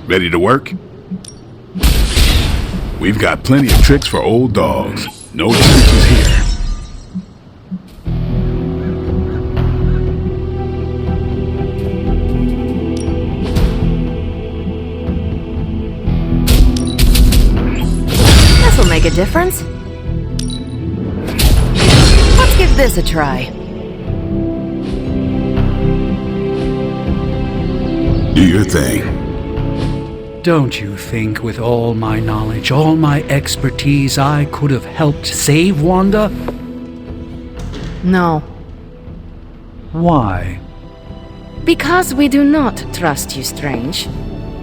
Ready to work? We've got plenty of tricks for old dogs. No excuses here. This'll make a difference. Let's give this a try. Do your thing. Don't you think with all my knowledge, all my expertise, I could have helped save Wanda? No. Why? Because we do not trust you, Strange.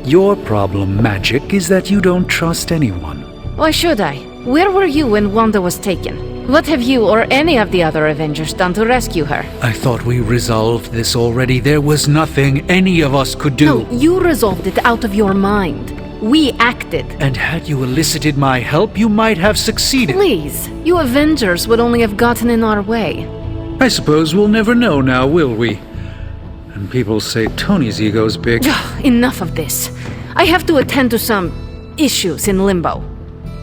Your problem, Magic, is that you don't trust anyone. Why should I? Where were you when Wanda was taken? What have you or any of the other Avengers done to rescue her? I thought we resolved this already. There was nothing any of us could do. No, you resolved it out of your mind. We acted. And had you elicited my help, you might have succeeded. Please, you Avengers would only have gotten in our way. I suppose we'll never know now, will we? And people say Tony's ego's big. Enough of this. I have to attend to some issues in Limbo.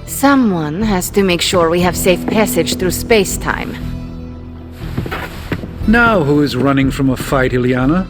Someone has to make sure we have safe passage through space-time. Now who is running from a fight, Ileana?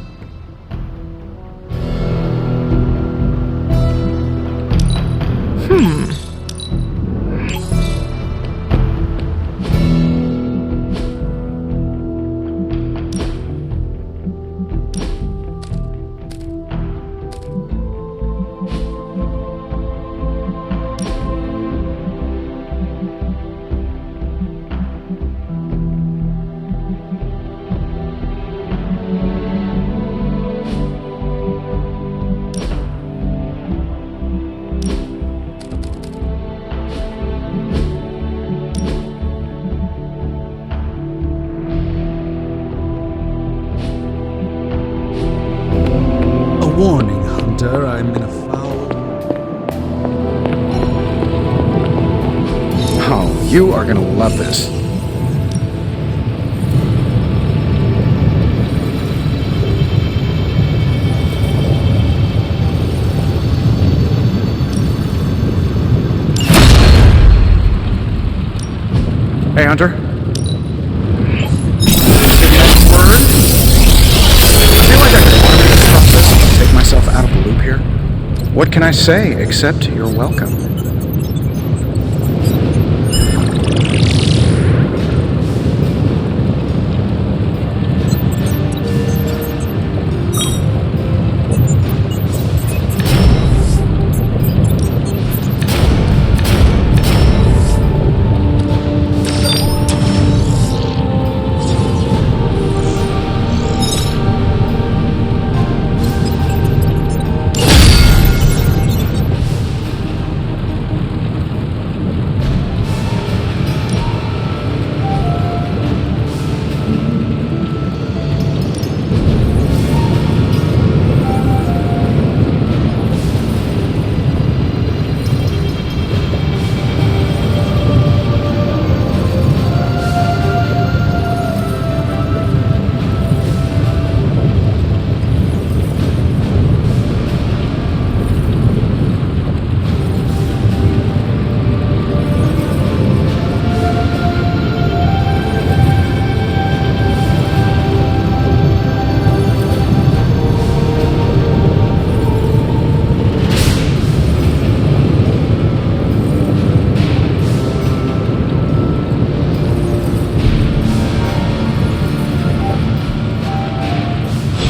Warning, Hunter, I'm in a foul... Oh, you are gonna love this. Hey, Hunter. Take myself out of the loop here. What can I say except you're welcome?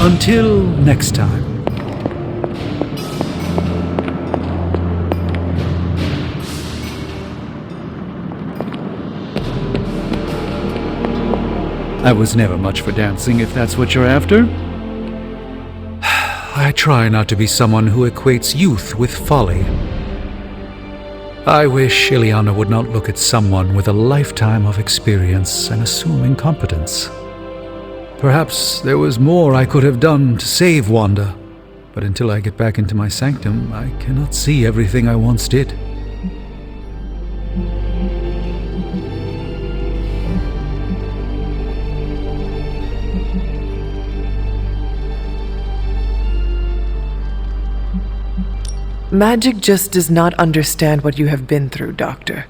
Until next time. I was never much for dancing, if that's what you're after. I try not to be someone who equates youth with folly. I wish Ileana would not look at someone with a lifetime of experience and assume incompetence. Perhaps there was more I could have done to save Wanda, but until I get back into my sanctum, I cannot see everything I once did. Magic just does not understand what you have been through, Doctor.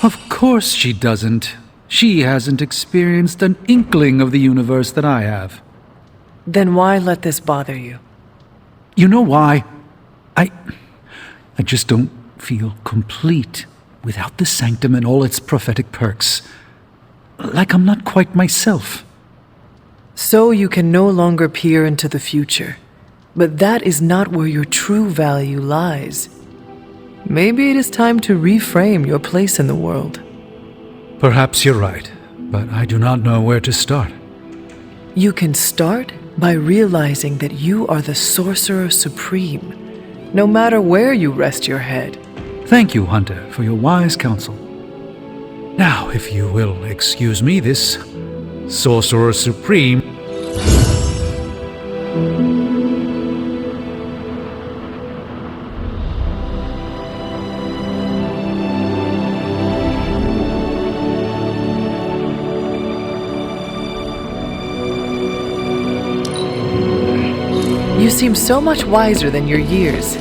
Of course she doesn't. She hasn't experienced an inkling of the universe that I have. Then why let this bother you? You know why? I just don't feel complete without the sanctum and all its prophetic perks. Like I'm not quite myself. So you can no longer peer into the future. But that is not where your true value lies. Maybe it is time to reframe your place in the world. Perhaps you're right, but I do not know where to start. You can start by realizing that you are the Sorcerer Supreme, no matter where you rest your head. Thank you, Hunter, for your wise counsel. Now, if you will excuse me, this Sorcerer Supreme... You seem so much wiser than your years.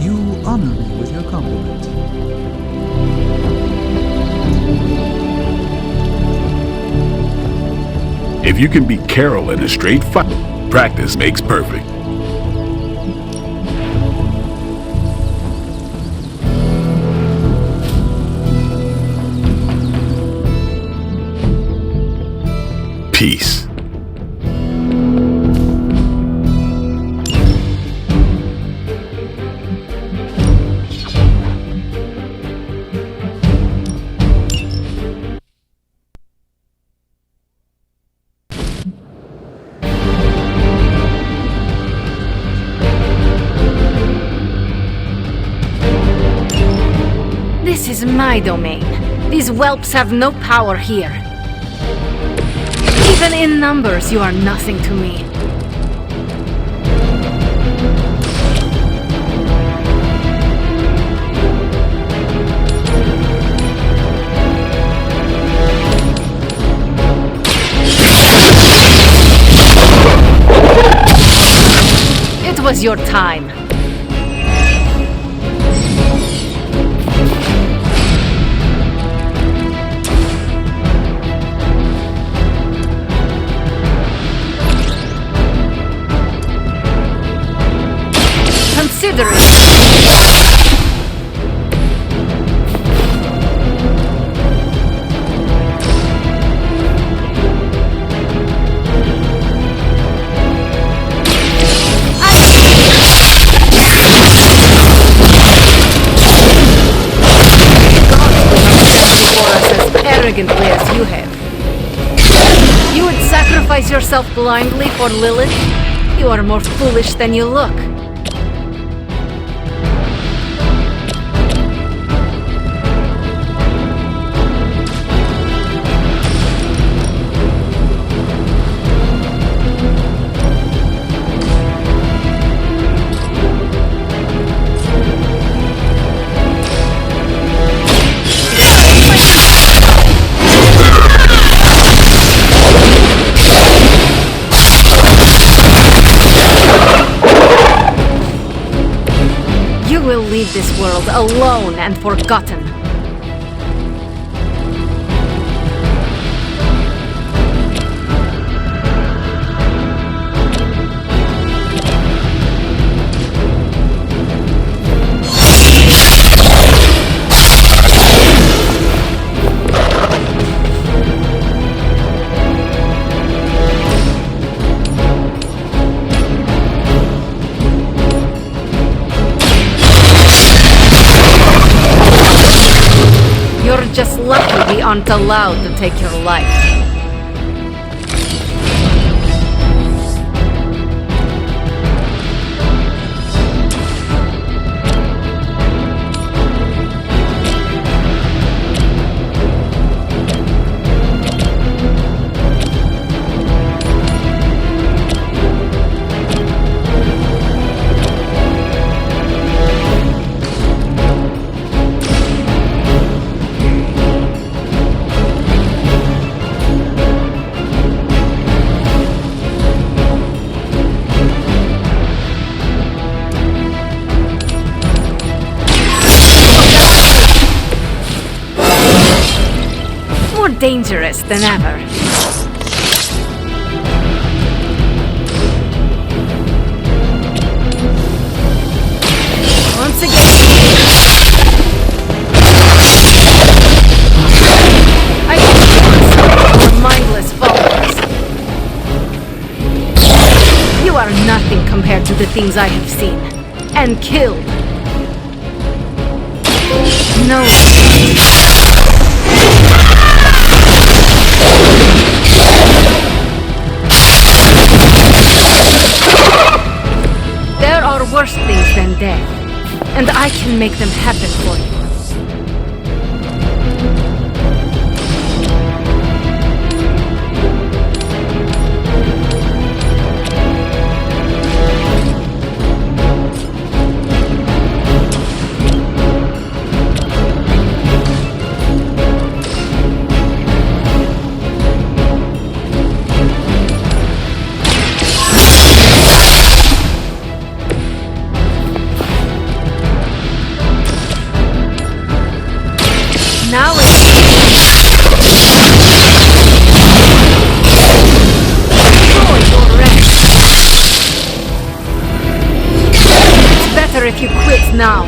You honor me with your compliment. If you can beat Carol in a straight fight, practice makes perfect. Peace. This is my domain. These whelps have no power here. Even in numbers, you are nothing to me. It was your time. Consider it. Arrogantly as you have. You would sacrifice yourself blindly for Lilith? You are more foolish than you look. Will leave this world alone and forgotten. You're just lucky we aren't allowed to take your life. dangerous than ever. Once again, I can some your mindless followers. You are nothing compared to the things I have seen and killed. No. There are worse things than death, and I can make them happen for you. Now it's enjoy your rest. It's better if you quit now.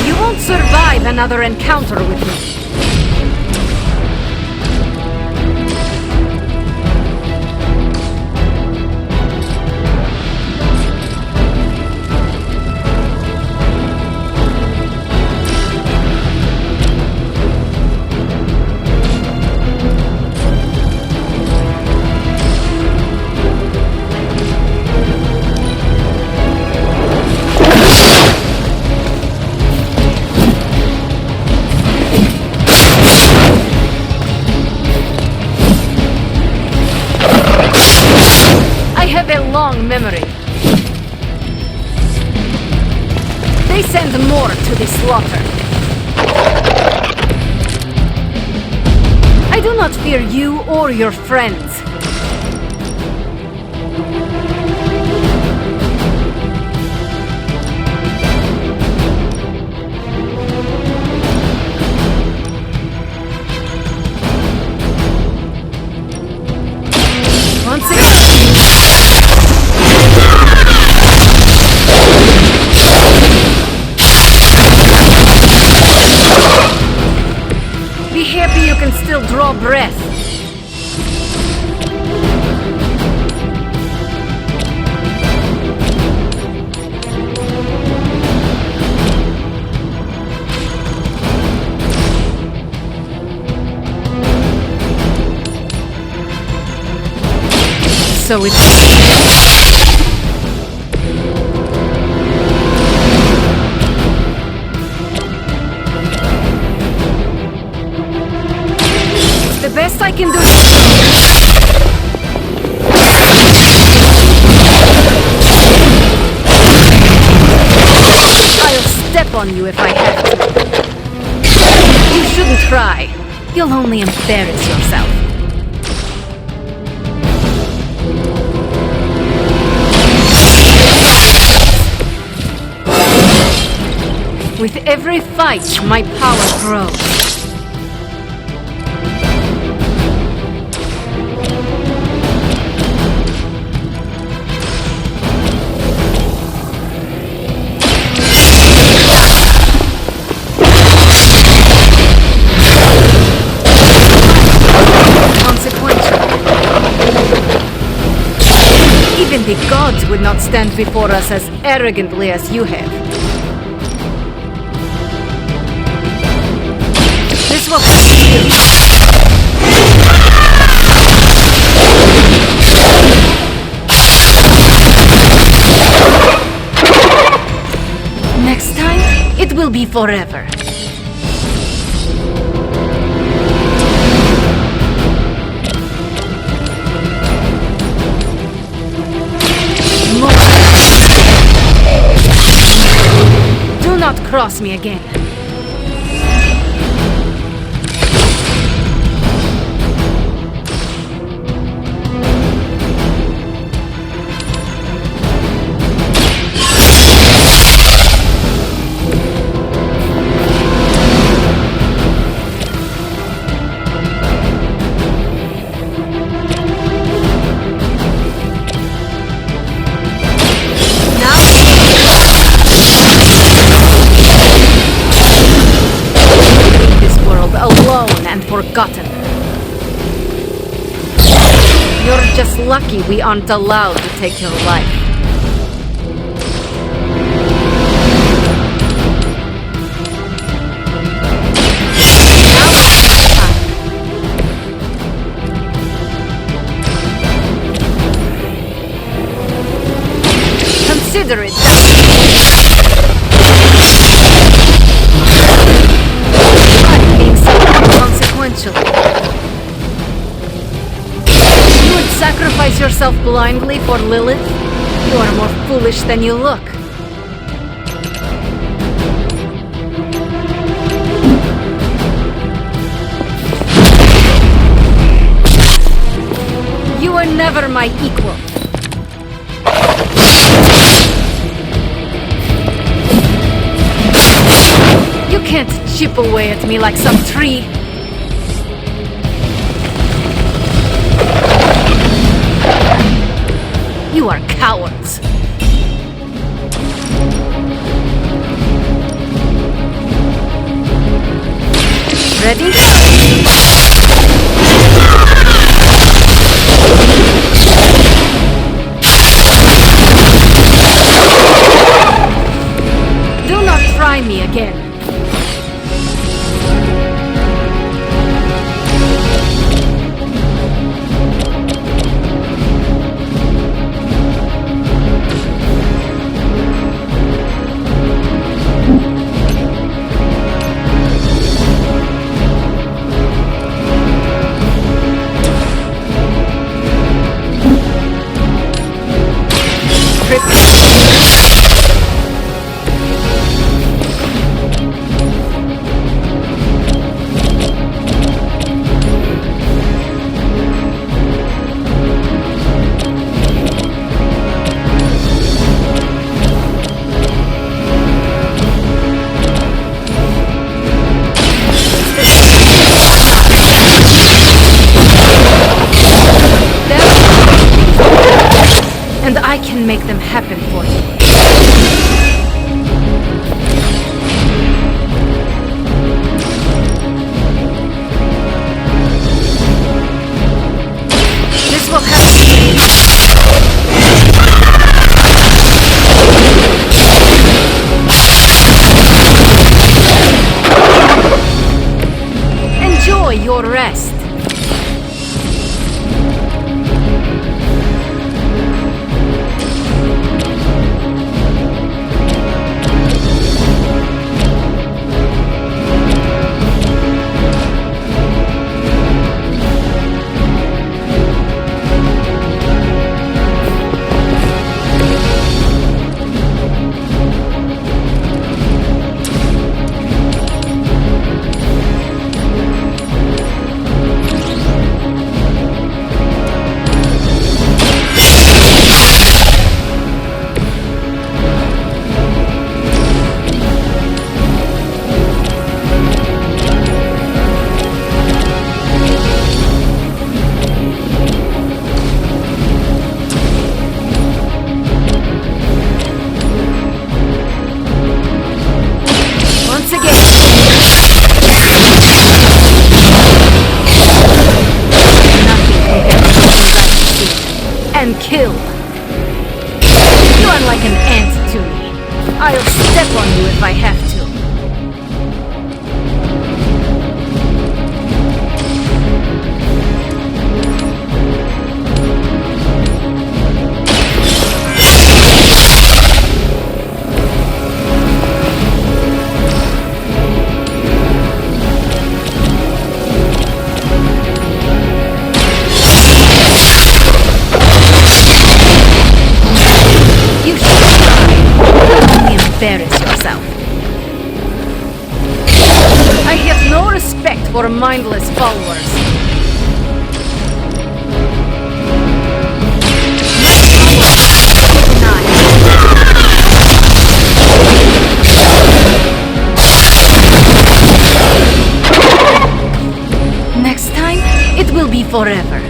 You won't survive another encounter with me. I have a long memory. They send more to the slaughter. I do not fear you or your friends. Once again. Be happy you can still draw breath. So it's... the best I can do. I'll step on you if I have to. You shouldn't try. You'll only embarrass yourself. With every fight, my power grows. Even the gods would not stand before us as arrogantly as you have. This will help you. be forever. Do not cross me again. Forgotten. You're just lucky we aren't allowed to take your life. Consider it done. You would sacrifice yourself blindly for Lilith? You are more foolish than you look. You were never my equal. You can't chip away at me like some tree. You are cowards. Ready? Do not try me again. And I can make them happen for you. This will help. Enjoy your rest. embarrass yourself. I have no respect for mindless followers. Next time, it will be forever.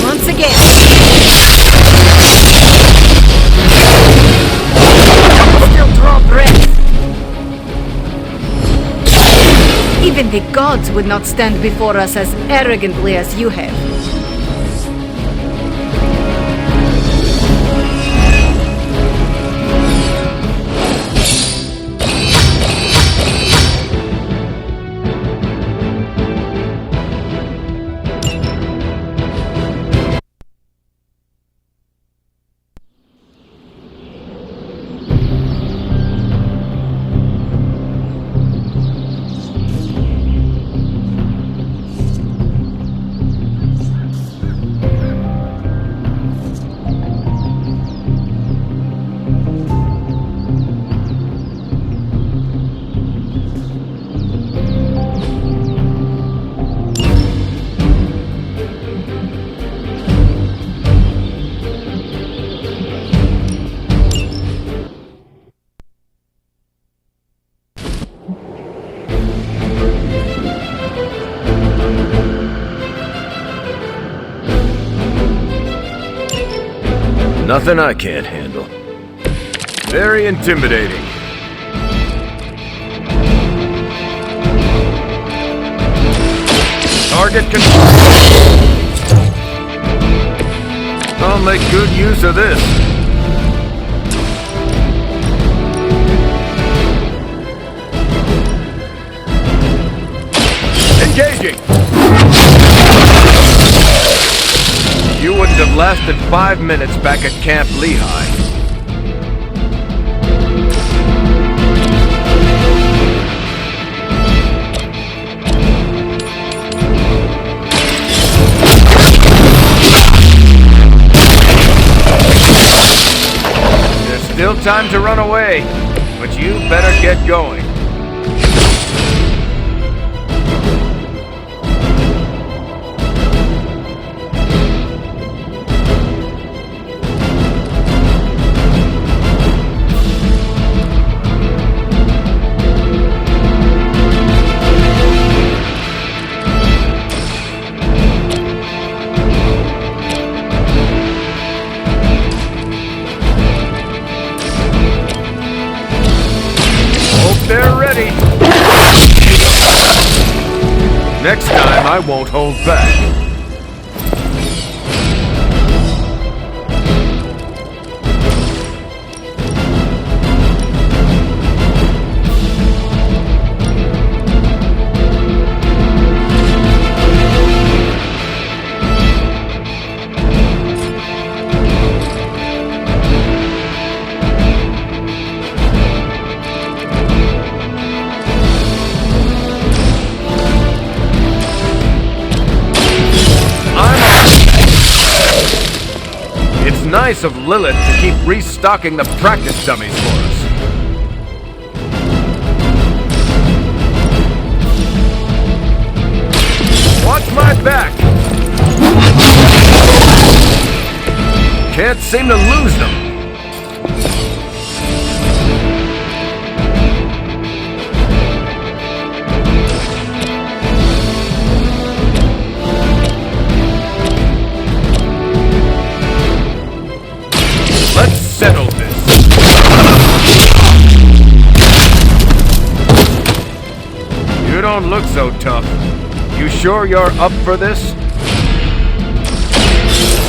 Once again. Still draw breath. Even the gods would not stand before us as arrogantly as you have. Nothing I can't handle. Very intimidating. Target control. I'll make good use of this. Engaging! You wouldn't have lasted 5 minutes back at Camp Lehigh. There's still time to run away, but you better get going. They're ready. Next time, I won't hold back. It's nice of Lilith to keep restocking the practice dummies for us. Watch my back! Can't seem to lose them. Let's settle this. You don't look so tough. You sure you're up for this?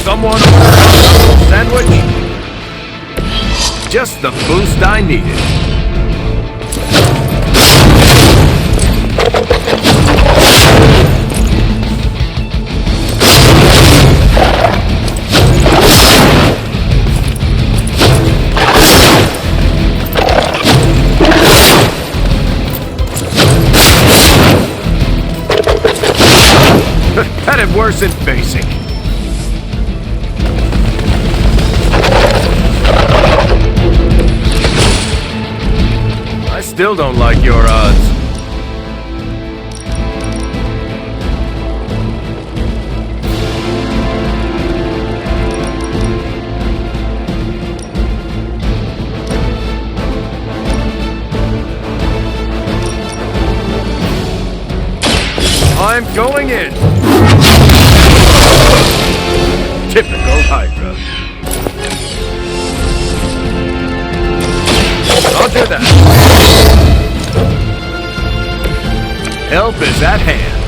Someone order a sandwich? Just the boost I needed. Had it worse in basic. I still don't like your odds. I'm going in. Typical Hydra. I'll do that. Help is at hand.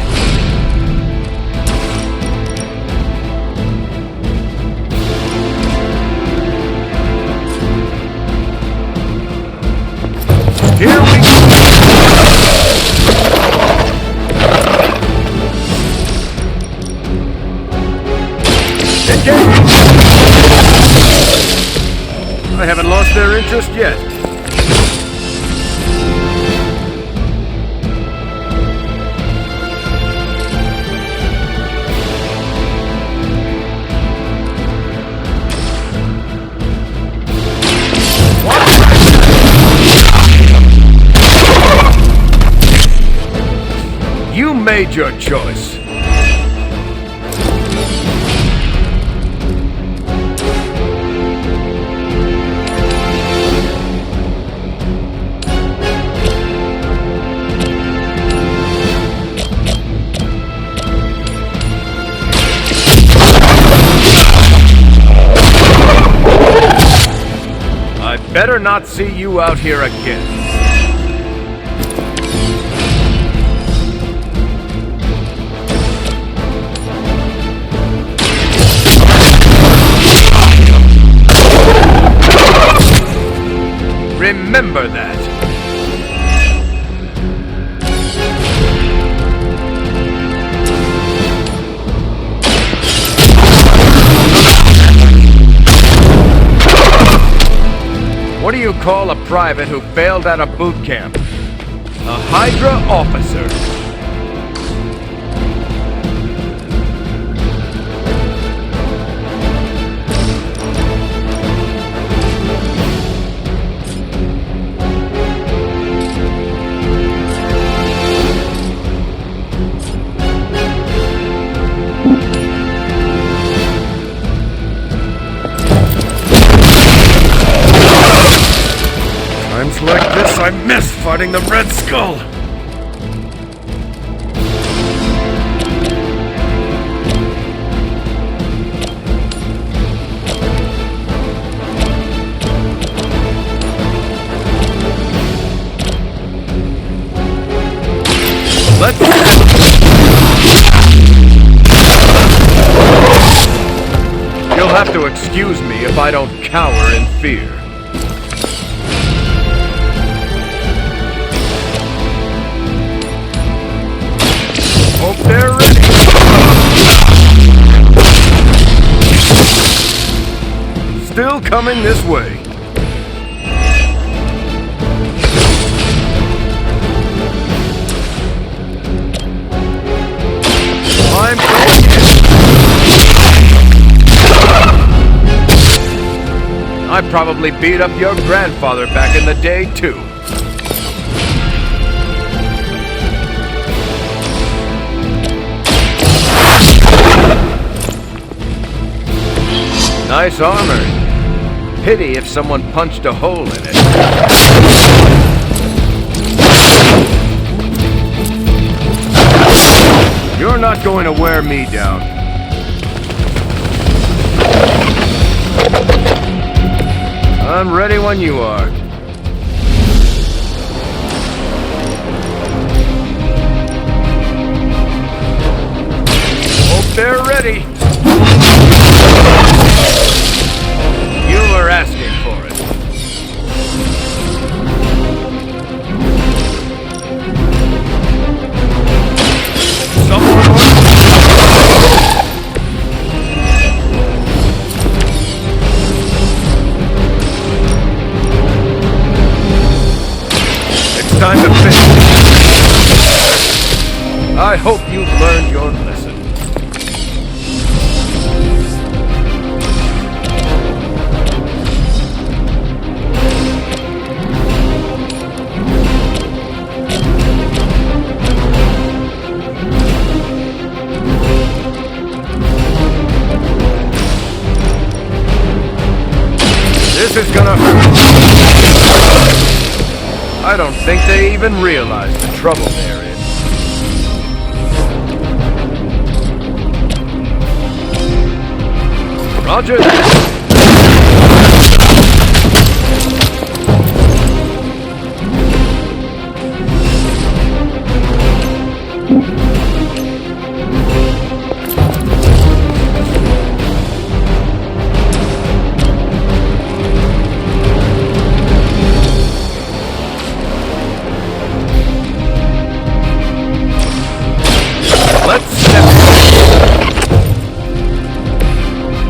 Here we go. I haven't lost their interest yet. You made your choice. Better not see you out here again. Remember that. What do you call a private who failed out of boot camp? A Hydra officer. Times like this, I miss fighting the Red Skull! Let's... You'll have to excuse me if I don't cower in fear. Hope they're ready. Still coming this way. I'm going in. I probably beat up your grandfather back in the day, too. Nice armor. Pity if someone punched a hole in it. You're not going to wear me down. I'm ready when you are. Hope they're ready. You were asking for it. Someone It's time to finish. I hope you've learned your lesson. This is gonna hurt. I don't think they even realize the trouble they're in. Roger that.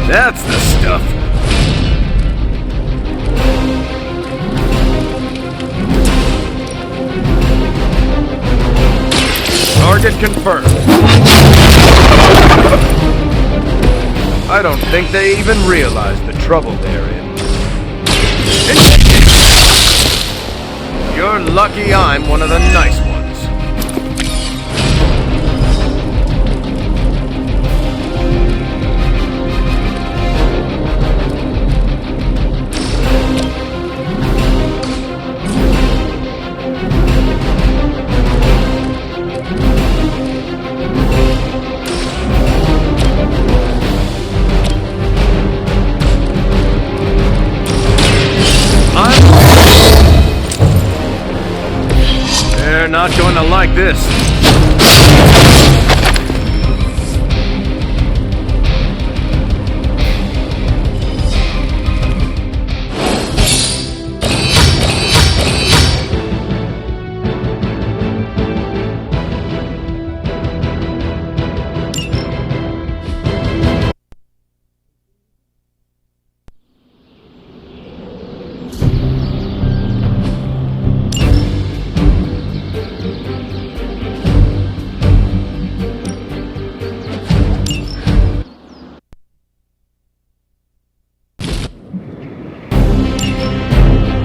That's the stuff. Target confirmed. I don't think they even realize the trouble they're in. You're lucky I'm one of the nice ones. They're not going to like this.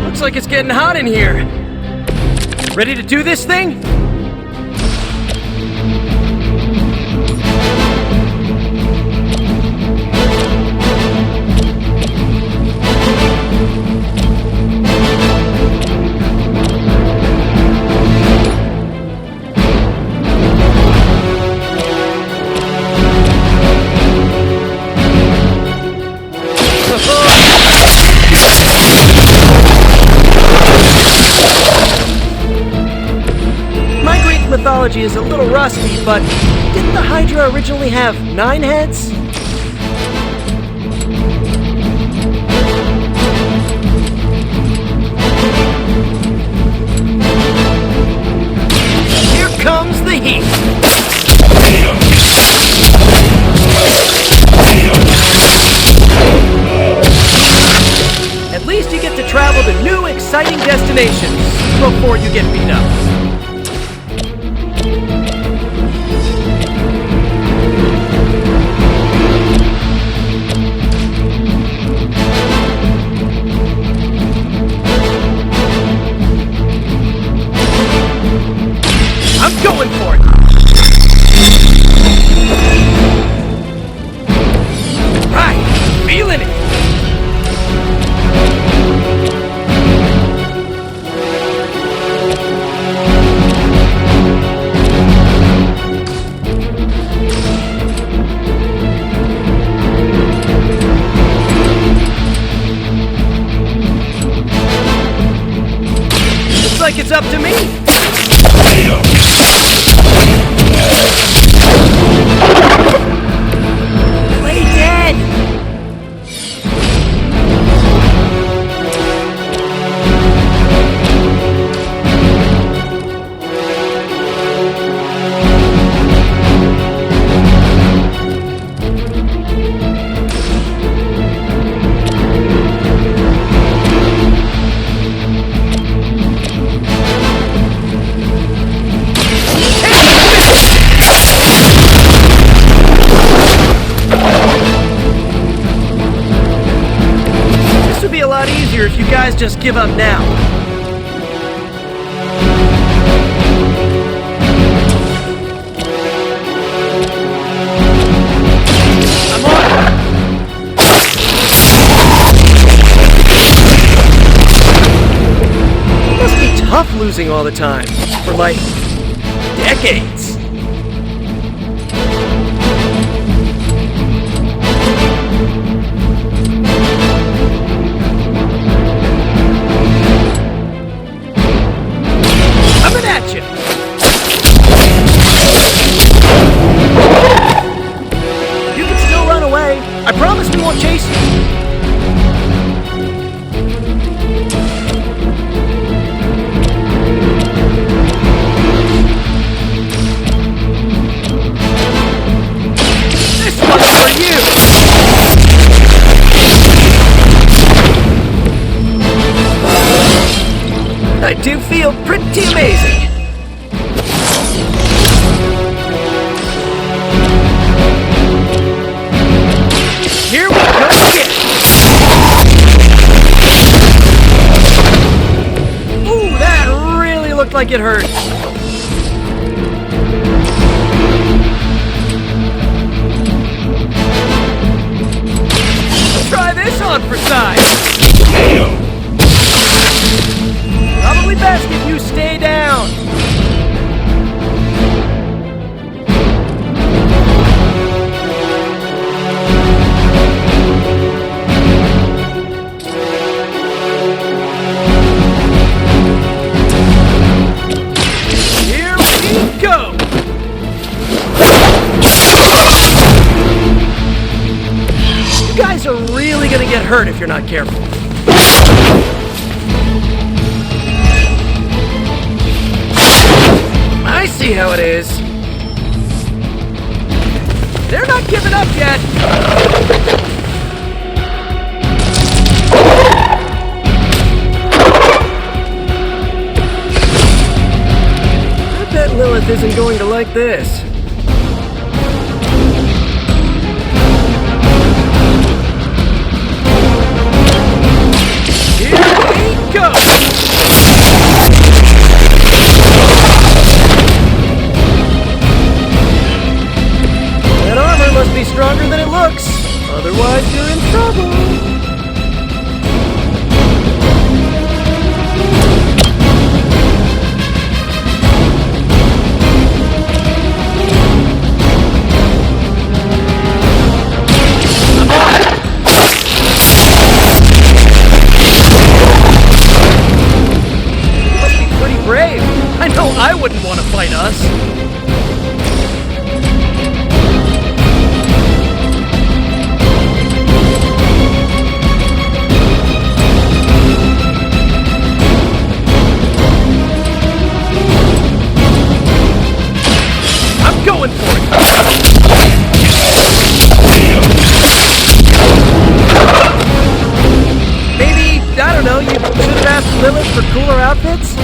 Looks like it's getting hot in here. Ready to do this thing? Mythology is a little rusty, but didn't the Hydra originally have 9 heads? Here comes the heat! At least you get to travel to new, exciting destinations before you get beat up. I'm going for it! Right! Feeling it! Looks like it's up to me! Play dead! If you guys just give up now. I'm on. losing all the time. For like decades. Coming at you! You can still run away. I promise we won't chase you. This one's for you! I do feel pretty amazing. Here we go again! Ooh, that really looked like it hurt. Try this on for size. Probably best if you stay down. Here we go. You guys are really gonna get hurt if you're not careful. I see how it is. They're not giving up yet. I bet Lilith isn't going to like this. Here we go! That armor must be stronger than it looks. Otherwise, you're in trouble. You must be pretty brave. I know I wouldn't want to fight us. Going for it! Maybe, I don't know, you should have asked Lilith for cooler outfits?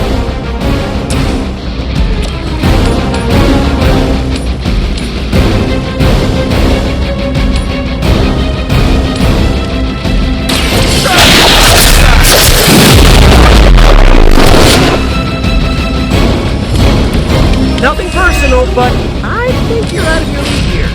Nothing personal, but I think you're out of your league here.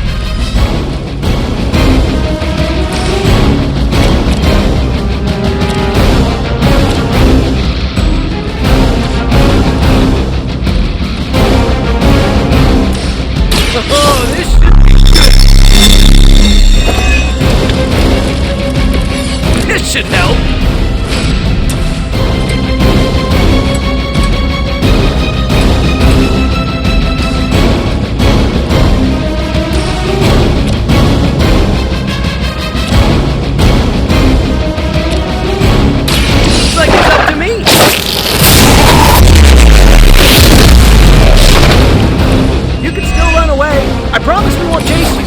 Oh, this should be good. This should help. I promise we won't chase you.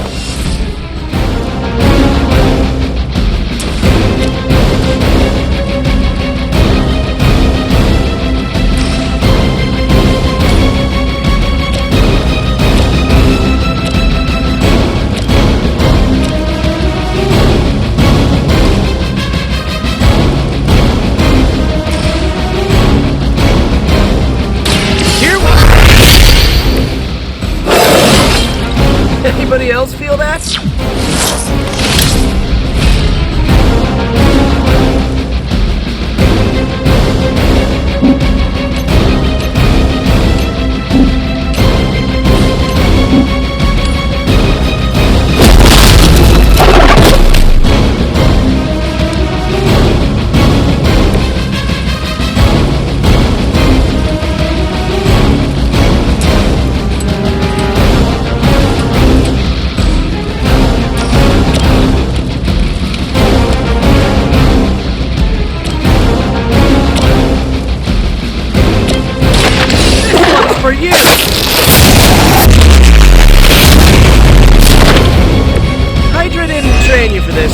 Anybody else feel that?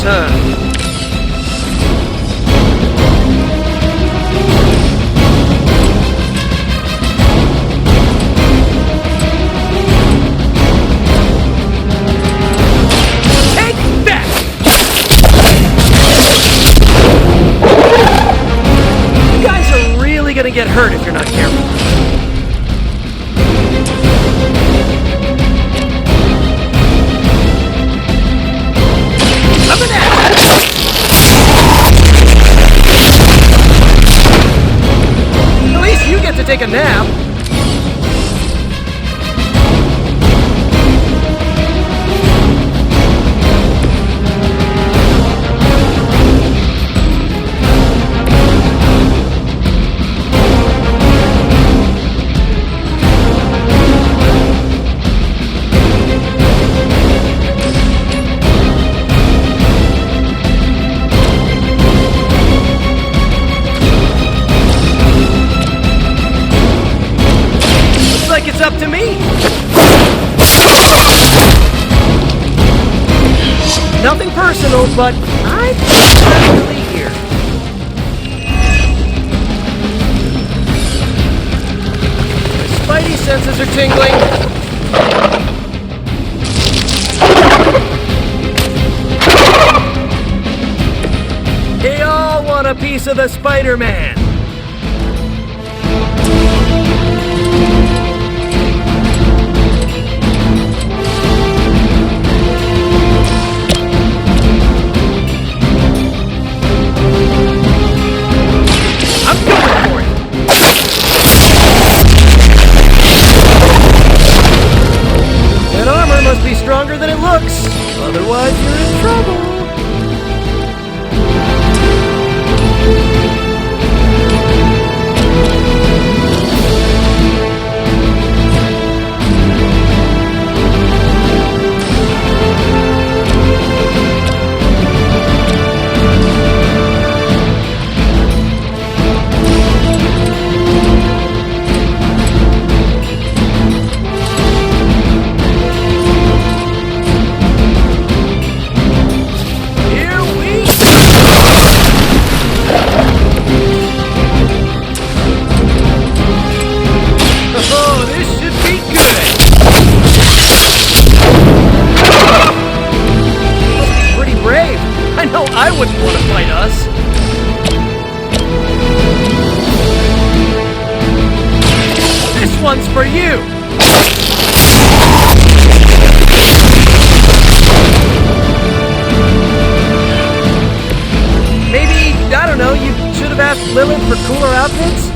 this, huh? Gonna get hurt if you're not careful. Up and down. At least you get to take a nap. It's up to me. Nothing personal, but I'm definitely here. My spidey senses are tingling. They all want a piece of the Spider-Man. Must be stronger than it looks. Otherwise, you're in trouble. I wouldn't want to fight us. This one's for you. Maybe, I don't know, you should have asked Lilith for cooler outfits?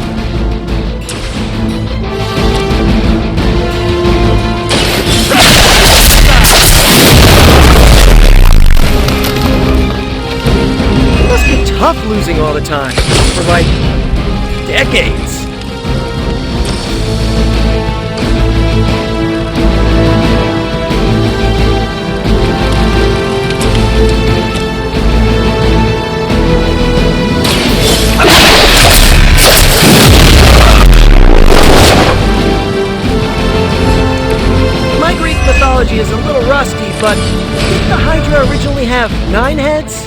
Tough losing all the time, for like, decades. My Greek mythology is a little rusty, but didn't the Hydra originally have 9 heads?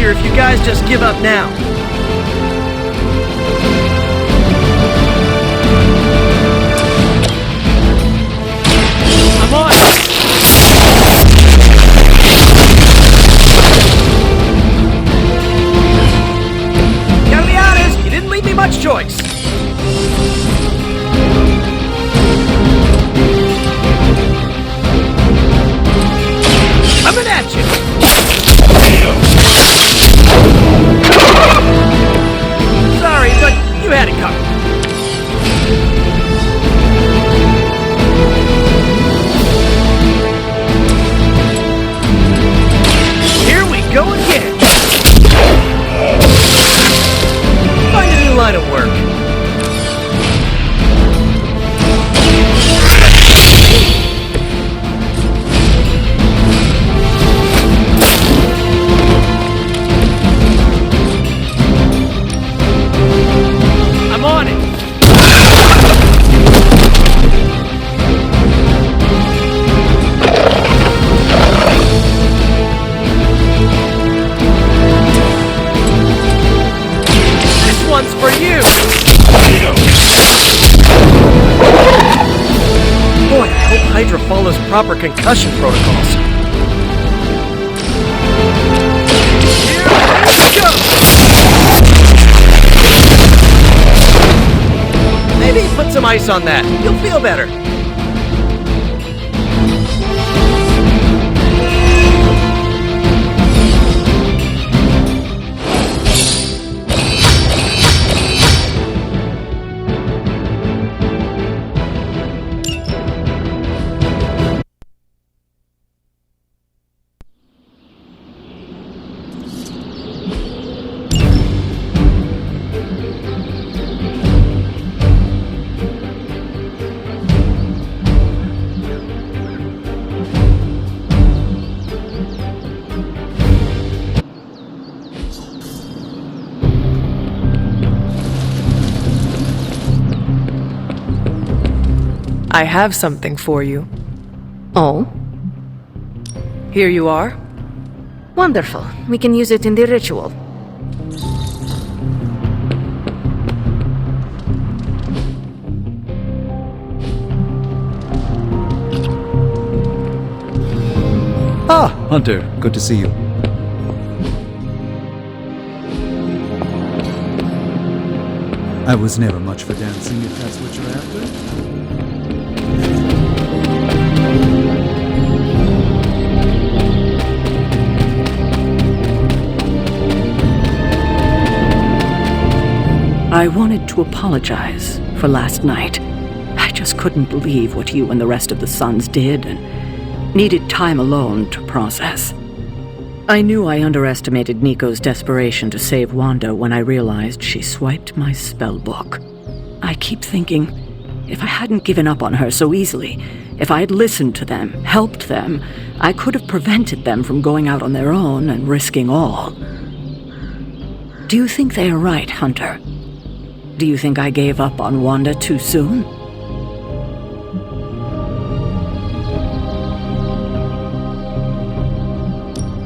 If you guys just give up now. I'm on. Gotta be honest, you didn't leave me much choice. Coming at you. follows proper concussion protocols. Maybe put some ice on that. You'll feel better. I have something for you. Oh? Here you are. Wonderful. We can use it in the ritual. Ah, Hunter, good to see you. I was never much for dancing, if that's what you're after. I wanted to apologize for last night. I just couldn't believe what you and the rest of the Sons did and needed time alone to process. I knew I underestimated Nico's desperation to save Wanda when I realized she swiped my spell book. I keep thinking, if I hadn't given up on her so easily, if I had listened to them, helped them, I could have prevented them from going out on their own and risking all. Do you think they are right, Hunter? Do you think I gave up on Wanda too soon?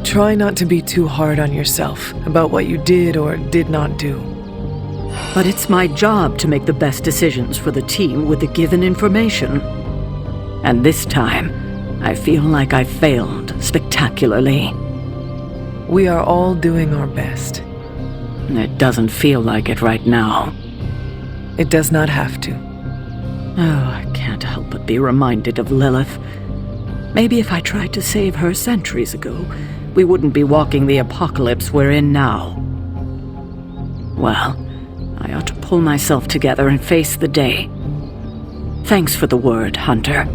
Try not to be too hard on yourself about what you did or did not do. But it's my job to make the best decisions for the team with the given information. And this time, I feel like I failed spectacularly. We are all doing our best. It doesn't feel like it right now. It does not have to. Oh, I can't help but be reminded of Lilith. Maybe if I tried to save her centuries ago, we wouldn't be walking the apocalypse we're in now. Well, I ought to pull myself together and face the day. Thanks for the word, Hunter.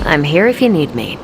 I'm here if you need me.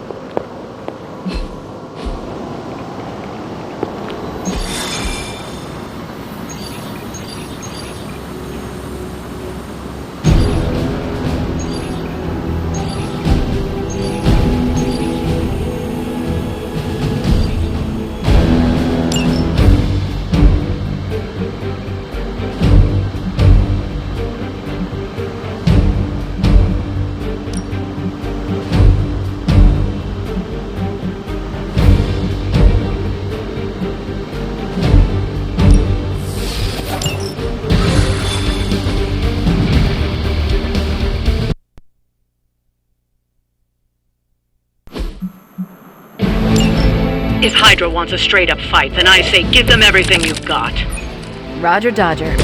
If Hydra wants a straight-up fight, then I say give them everything you've got. Roger, Dodger.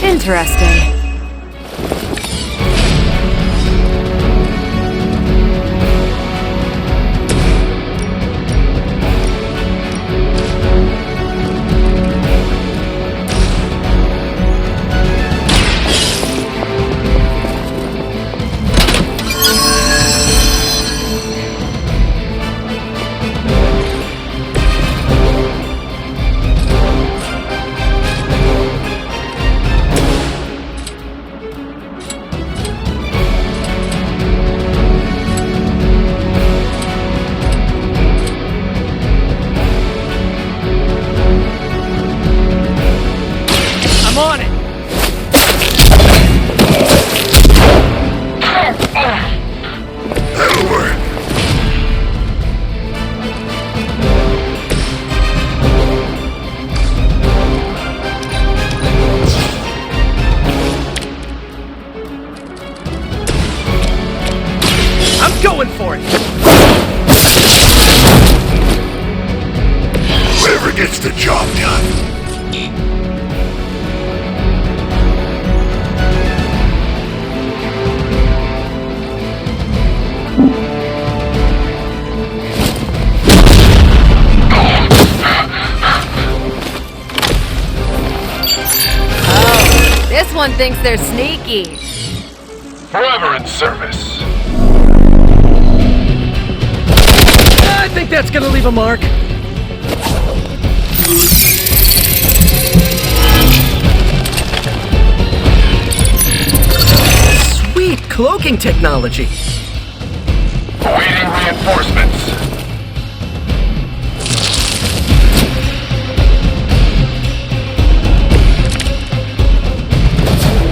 Interesting. Everyone thinks they're sneaky. Forever in service. I think that's gonna leave a mark. Sweet cloaking technology. Awaiting reinforcements.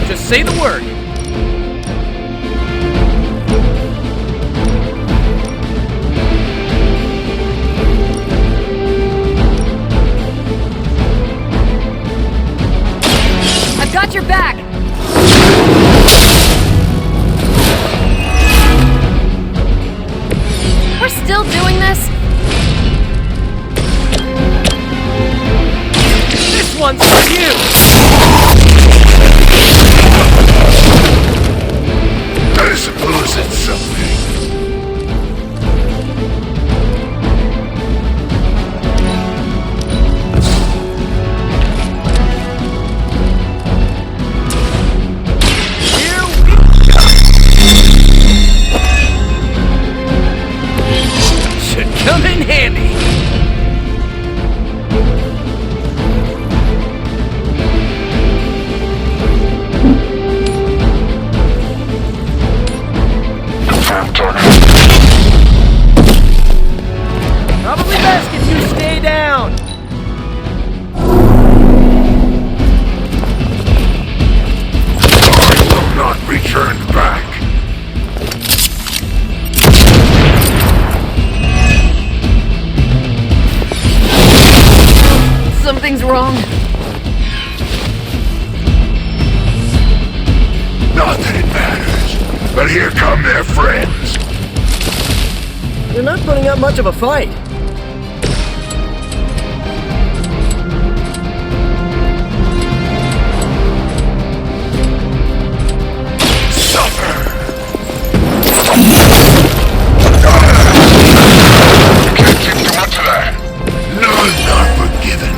Just say the word. I've got your back. We're still doing this? This one's for you. I suppose it's something. Should come in handy. Probably best if you stay down. I will not return back. Something's wrong. Not that it matters, but here come their friends. You're not putting up much of a fight. Suffer! Can't think too much of that. None not forgiven.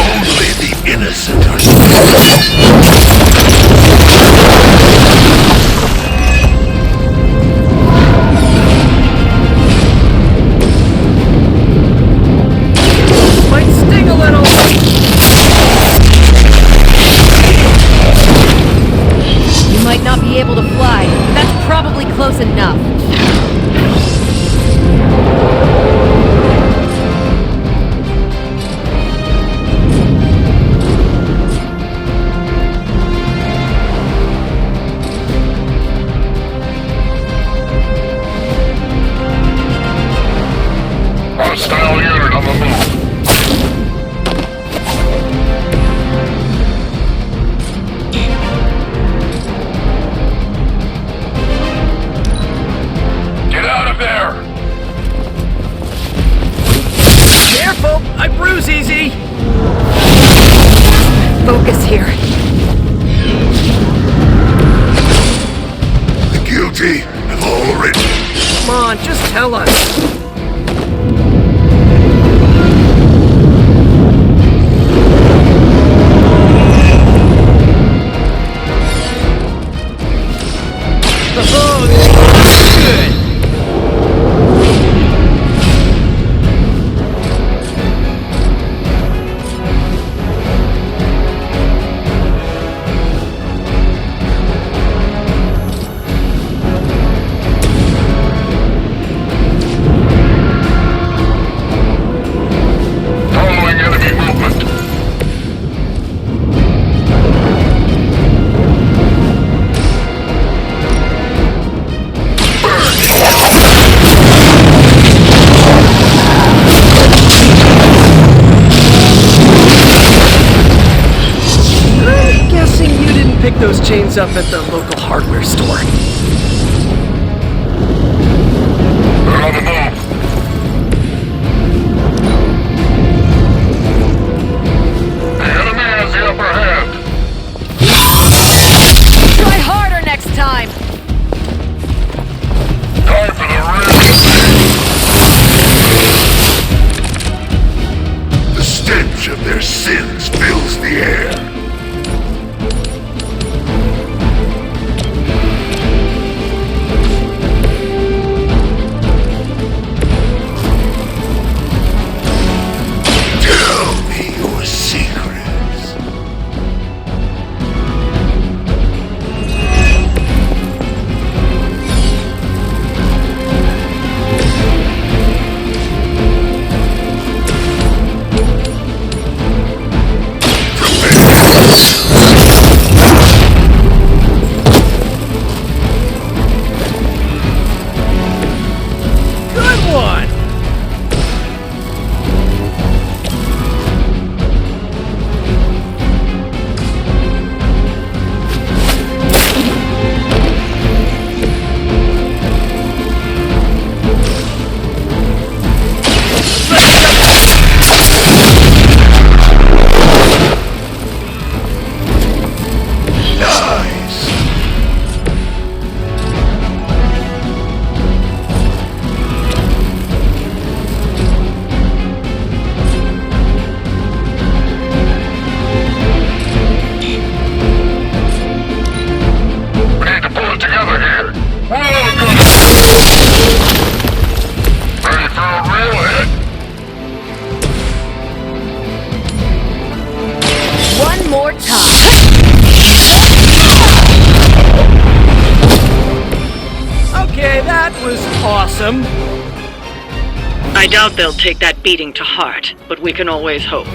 Only the innocent are Might sting a little. You might not be able to fly. That's probably close enough. hostile unit on the move. Get out of there! Careful! I bruise easy! Focus here. The guilty have already... Come on, just tell us. Oh, good. Following enemy movement. I'm guessing you didn't pick those chains up at the local hardware store. They're on the move. The enemy has the upper hand. awesome. I doubt they'll take that beating to heart, but we can always hope.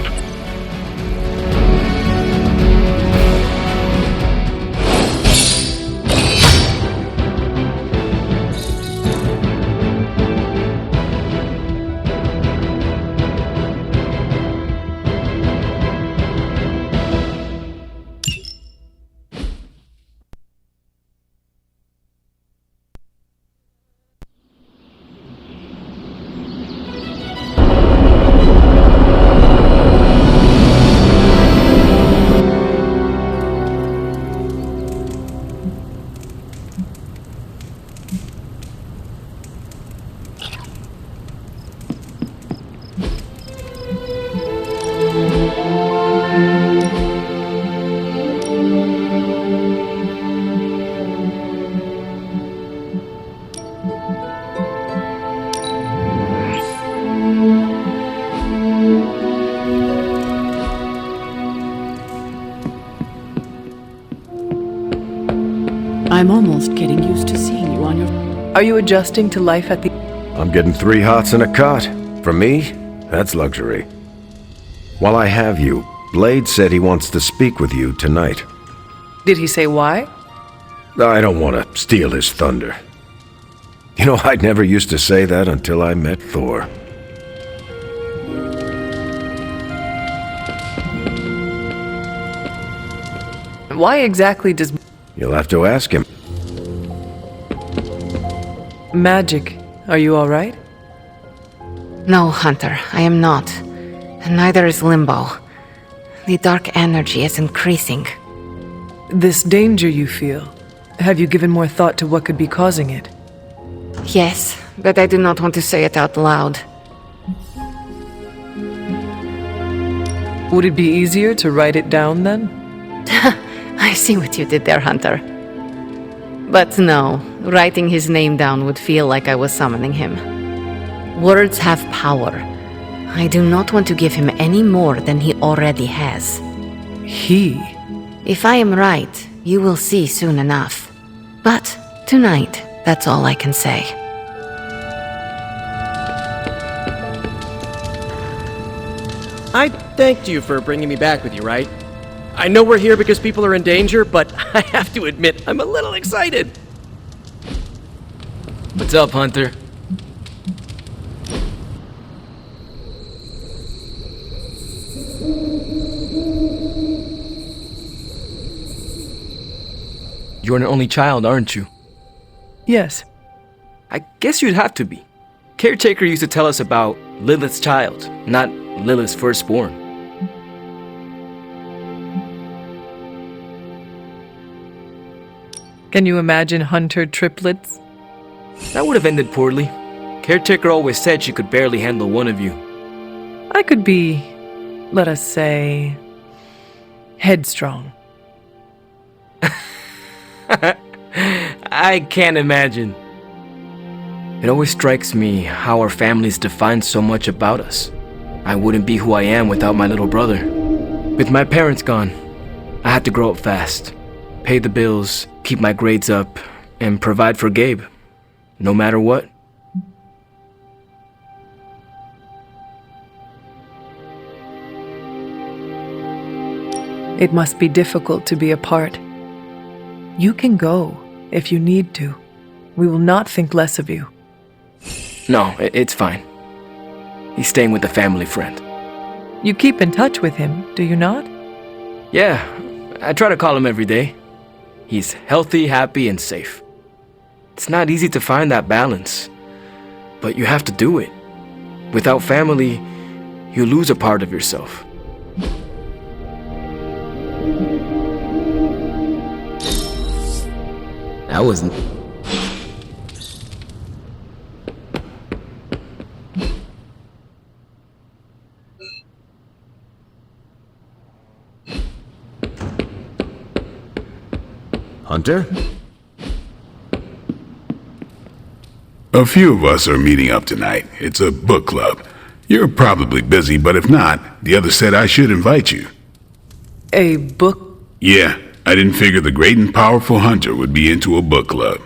I'm almost getting used to seeing you on your... Are you adjusting to life at the... I'm getting 3 hots and a cot. For me, that's luxury. While I have you, Blade said he wants to speak with you tonight. Did he say why? I don't want to steal his thunder. You know, I'd never used to say that until I met Thor. Why exactly does... You'll have to ask him. Magic, are you alright? No, Hunter, I am not. And neither is Limbo. The dark energy is increasing. This danger you feel, have you given more thought to what could be causing it? Yes, but I do not want to say it out loud. Would it be easier to write it down then? I see what you did there, Hunter. But no, writing his name down would feel like I was summoning him. Words have power. I do not want to give him any more than he already has. He? If I am right, you will see soon enough. But tonight, that's all I can say. I thanked you for bringing me back with you, right? I know we're here because people are in danger, but I have to admit, I'm a little excited. What's up, Hunter? You're an only child, aren't you? Yes. I guess you'd have to be. Caretaker used to tell us about Lilith's child, not Lilith's firstborn. Can you imagine Hunter triplets? That would have ended poorly. Caretaker always said she could barely handle one of you. I could be, let us say, headstrong. I can't imagine. It always strikes me how our families define so much about us. I wouldn't be who I am without my little brother. With my parents gone, I had to grow up fast, pay the bills, keep my grades up, and provide for Gabe, no matter what. It must be difficult to be apart. You can go if you need to. We will not think less of you. No, it's fine. He's staying with a family friend. You keep in touch with him, do you not? Yeah, I try to call him every day. He's healthy, happy, and safe. It's not easy to find that balance, but you have to do it. Without family, you lose a part of yourself. That wasn't... Hunter? A few of us are meeting up tonight. It's a book club. You're probably busy, but if not, the others said I should invite you. A book? Yeah, I didn't figure the great and powerful Hunter would be into a book club.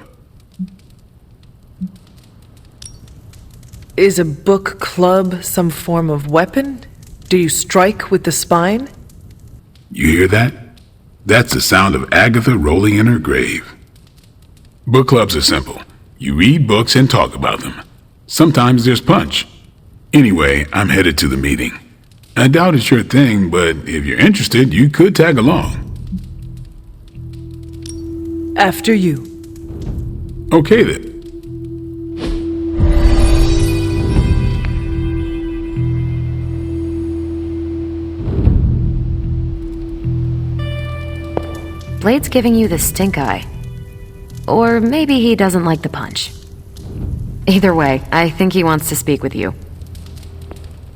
Is a book club some form of weapon? Do you strike with the spine? You hear that? That's the sound of Agatha rolling in her grave. Book clubs are simple. You read books and talk about them. Sometimes there's punch. Anyway, I'm headed to the meeting. I doubt it's your thing, but if you're interested, you could tag along. After you. Okay then. Blade's giving you the stink eye. Or maybe he doesn't like the punch. Either way, I think he wants to speak with you.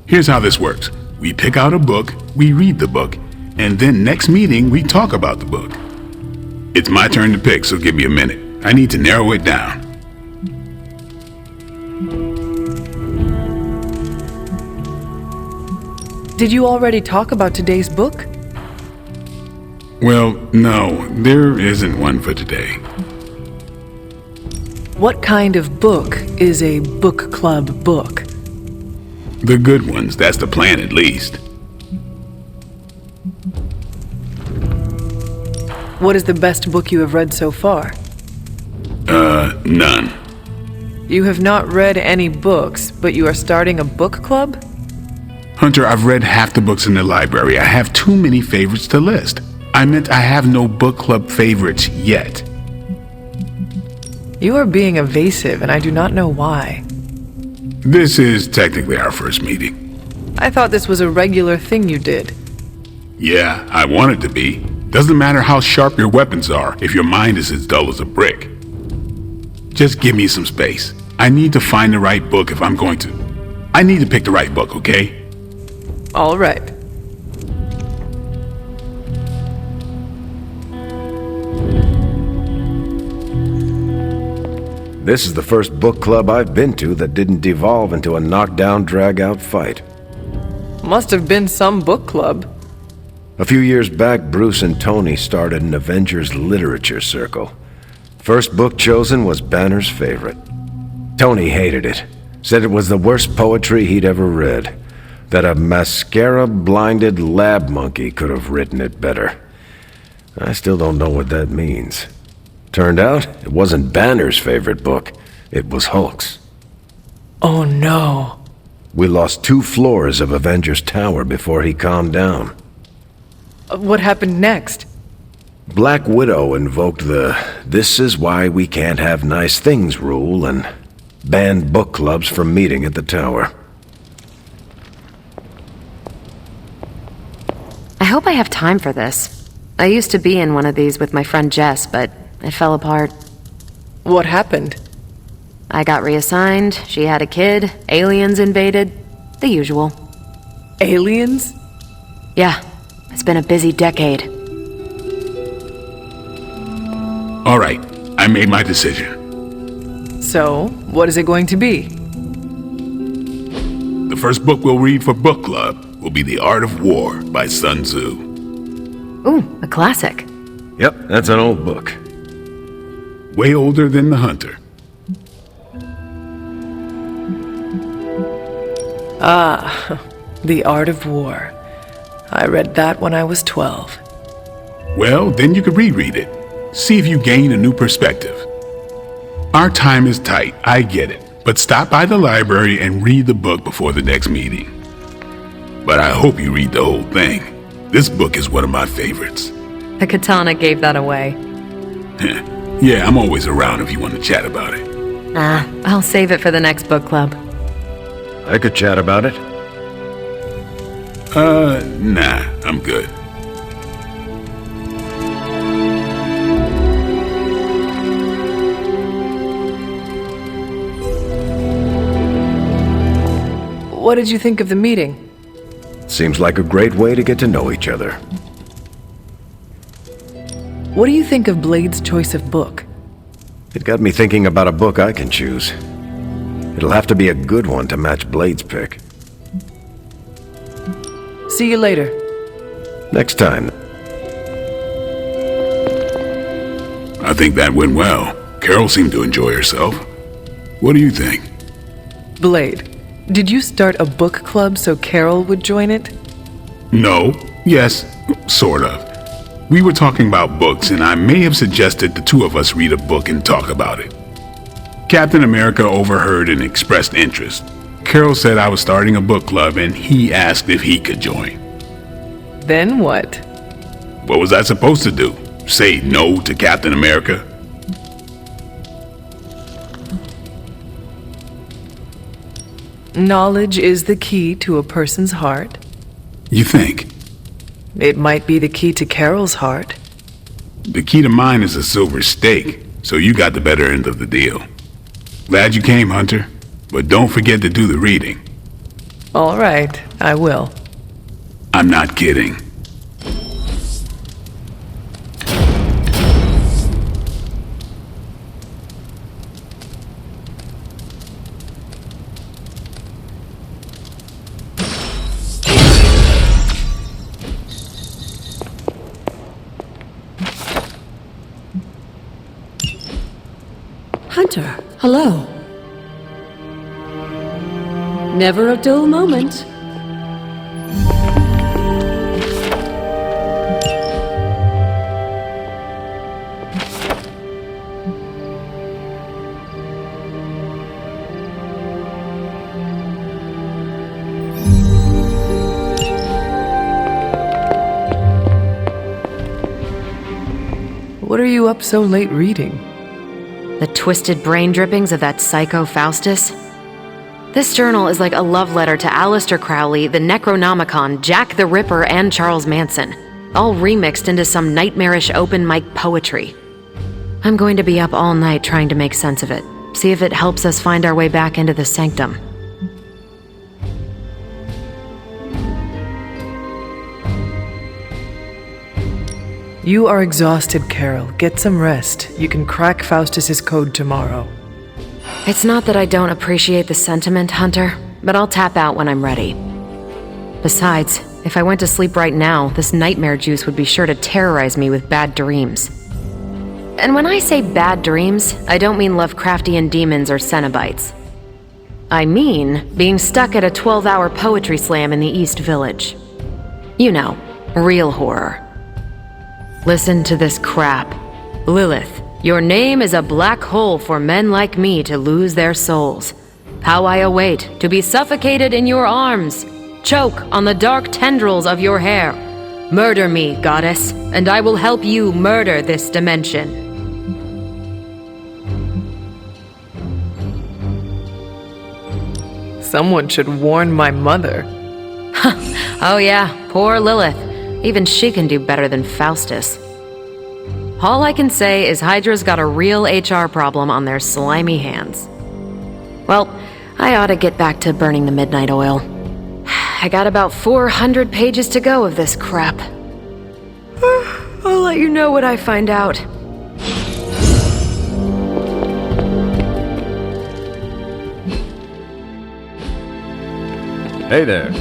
Here's how this works. We pick out a book, we read the book, and then next meeting we talk about the book. It's my turn to pick, so give me a minute. I need to narrow it down. Did you already talk about today's book? Well, no, there isn't one for today. What kind of book is a book club book? The good ones, that's the plan at least. What is the best book you have read so far? None. You have not read any books, but you are starting a book club? Hunter, I've read half the books in the library. I have too many favorites to list. I meant I have no book club favorites yet. You are being evasive, and I do not know why. This is technically our first meeting. I thought this was a regular thing you did. Yeah, I want it to be. Doesn't matter how sharp your weapons are if your mind is as dull as a brick. Just give me some space. I need to find the right book if I'm going to. I need to pick the right book, okay? All right. This is the first book club I've been to that didn't devolve into a knockdown, drag-out fight. Must have been some book club. A few years back, Bruce and Tony started an Avengers literature circle. First book chosen was Banner's favorite. Tony hated it, said it was the worst poetry he'd ever read, that a mascara-blinded lab monkey could have written it better. I still don't know what that means. Turned out, it wasn't Banner's favorite book, it was Hulk's. Oh no. We lost 2 floors of Avengers Tower before he calmed down. What happened next? Black Widow invoked the "this is why we can't have nice things" rule and banned book clubs from meeting at the tower. I hope I have time for this. I used to be in one of these with my friend Jess, but it fell apart. What happened? I got reassigned, she had a kid, aliens invaded, the usual. Aliens? Yeah, it's been a busy decade. All right, I made my decision. So, what is it going to be? The first book we'll read for book club will be The Art of War by Sun Tzu. Ooh, a classic. Yep, that's an old book. Way older than The Hunter. Ah, The Art of War. I read that when I was 12. Well, then you could reread it. See if you gain a new perspective. Our time is tight, I get it. But stop by the library and read the book before the next meeting. But I hope you read the whole thing. This book is one of my favorites. The katana gave that away. Yeah, I'm always around if you want to chat about it. I'll save it for the next book club. I could chat about it. Nah, I'm good. What did you think of the meeting? Seems like a great way to get to know each other. What do you think of Blade's choice of book? It got me thinking about a book I can choose. It'll have to be a good one to match Blade's pick. See you later. Next time. I think that went well. Carol seemed to enjoy herself. What do you think? Blade. Did you start a book club so Carol would join it? No, yes, sort of. We were talking about books, and I may have suggested the two of us read a book and talk about it. Captain America overheard and expressed interest. Carol said I was starting a book club, and he asked if he could join. Then what? What was I supposed to do? Say no to Captain America? Knowledge is the key to a person's heart. You think? It might be the key to Carol's heart. The key to mine is a silver stake, so you got the better end of the deal. Glad you came, Hunter, but don't forget to do the reading. All right, I will. I'm not kidding. Hunter, hello. Never a dull moment. What are you up so late reading? The twisted brain drippings of that psycho Faustus? This journal is like a love letter to Aleister Crowley, the Necronomicon, Jack the Ripper, and Charles Manson, all remixed into some nightmarish open mic poetry. I'm going to be up all night trying to make sense of it, see if it helps us find our way back into the sanctum. You are exhausted, Carol. Get some rest. You can crack Faustus's code tomorrow. It's not that I don't appreciate the sentiment, Hunter, but I'll tap out when I'm ready. Besides, if I went to sleep right now, this nightmare juice would be sure to terrorize me with bad dreams. And when I say bad dreams, I don't mean Lovecraftian demons or Cenobites. I mean being stuck at a 12-hour poetry slam in the East Village. You know, real horror. Listen to this crap. Lilith, your name is a black hole for men like me to lose their souls. How I await to be suffocated in your arms. Choke on the dark tendrils of your hair. Murder me, goddess, and I will help you murder this dimension. Someone should warn my mother. Oh yeah, poor Lilith. Even she can do better than Faustus. All I can say is Hydra's got a real HR problem on their slimy hands. Well, I ought to get back to burning the midnight oil. I got about 400 pages to go of this crap. I'll let you know what I find out. Hey there.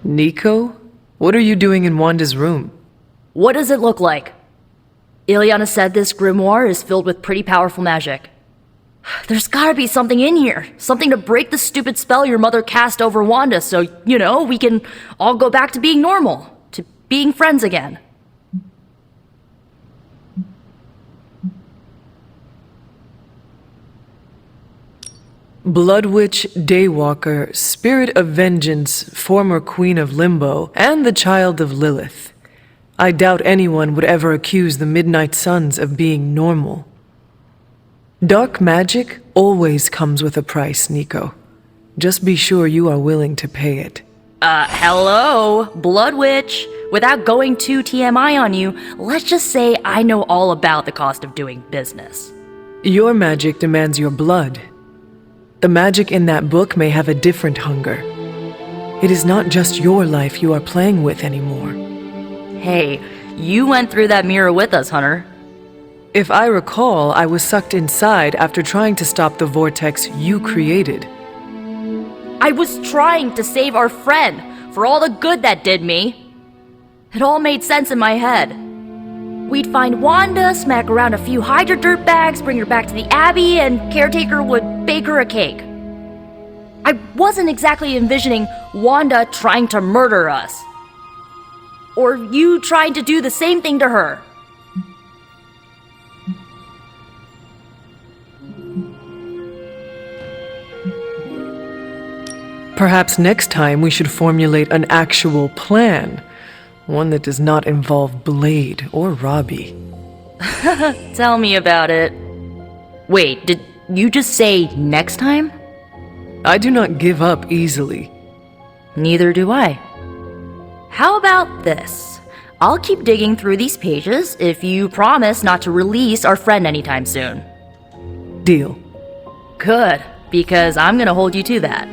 Nico? What are you doing in Wanda's room? What does it look like? Ileana said this grimoire is filled with pretty powerful magic. There's gotta be something in here. Something to break the stupid spell your mother cast over Wanda so, you know, we can all go back to being normal. To being friends again. Blood Witch, Daywalker, Spirit of Vengeance, former Queen of Limbo, and the Child of Lilith. I doubt anyone would ever accuse the Midnight Suns of being normal. Dark magic always comes with a price, Nico. Just be sure you are willing to pay it. Hello? Blood Witch? Without going too TMI on you, let's just say I know all about the cost of doing business. Your magic demands your blood. The magic in that book may have a different hunger. It is not just your life you are playing with anymore. Hey, you went through that mirror with us, Hunter. If I recall, I was sucked inside after trying to stop the vortex you created. I was trying to save our friend for all the good that did me. It all made sense in my head. We'd find Wanda, smack around a few Hydra dirtbags, bring her back to the Abbey, and Caretaker would bake her a cake. I wasn't exactly envisioning Wanda trying to murder us. Or you trying to do the same thing to her. Perhaps next time we should formulate an actual plan. One that does not involve Blade or Robbie. Tell me about it. Wait, did you just say next time? I do not give up easily. Neither do I. How about this? I'll keep digging through these pages if you promise not to release our friend anytime soon. Deal. Good, because I'm gonna hold you to that.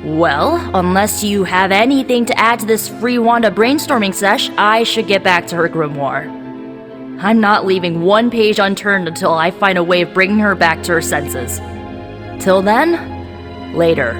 Well, unless you have anything to add to this free Wanda brainstorming sesh, I should get back to her grimoire. I'm not leaving one page unturned until I find a way of bringing her back to her senses. Till then, later.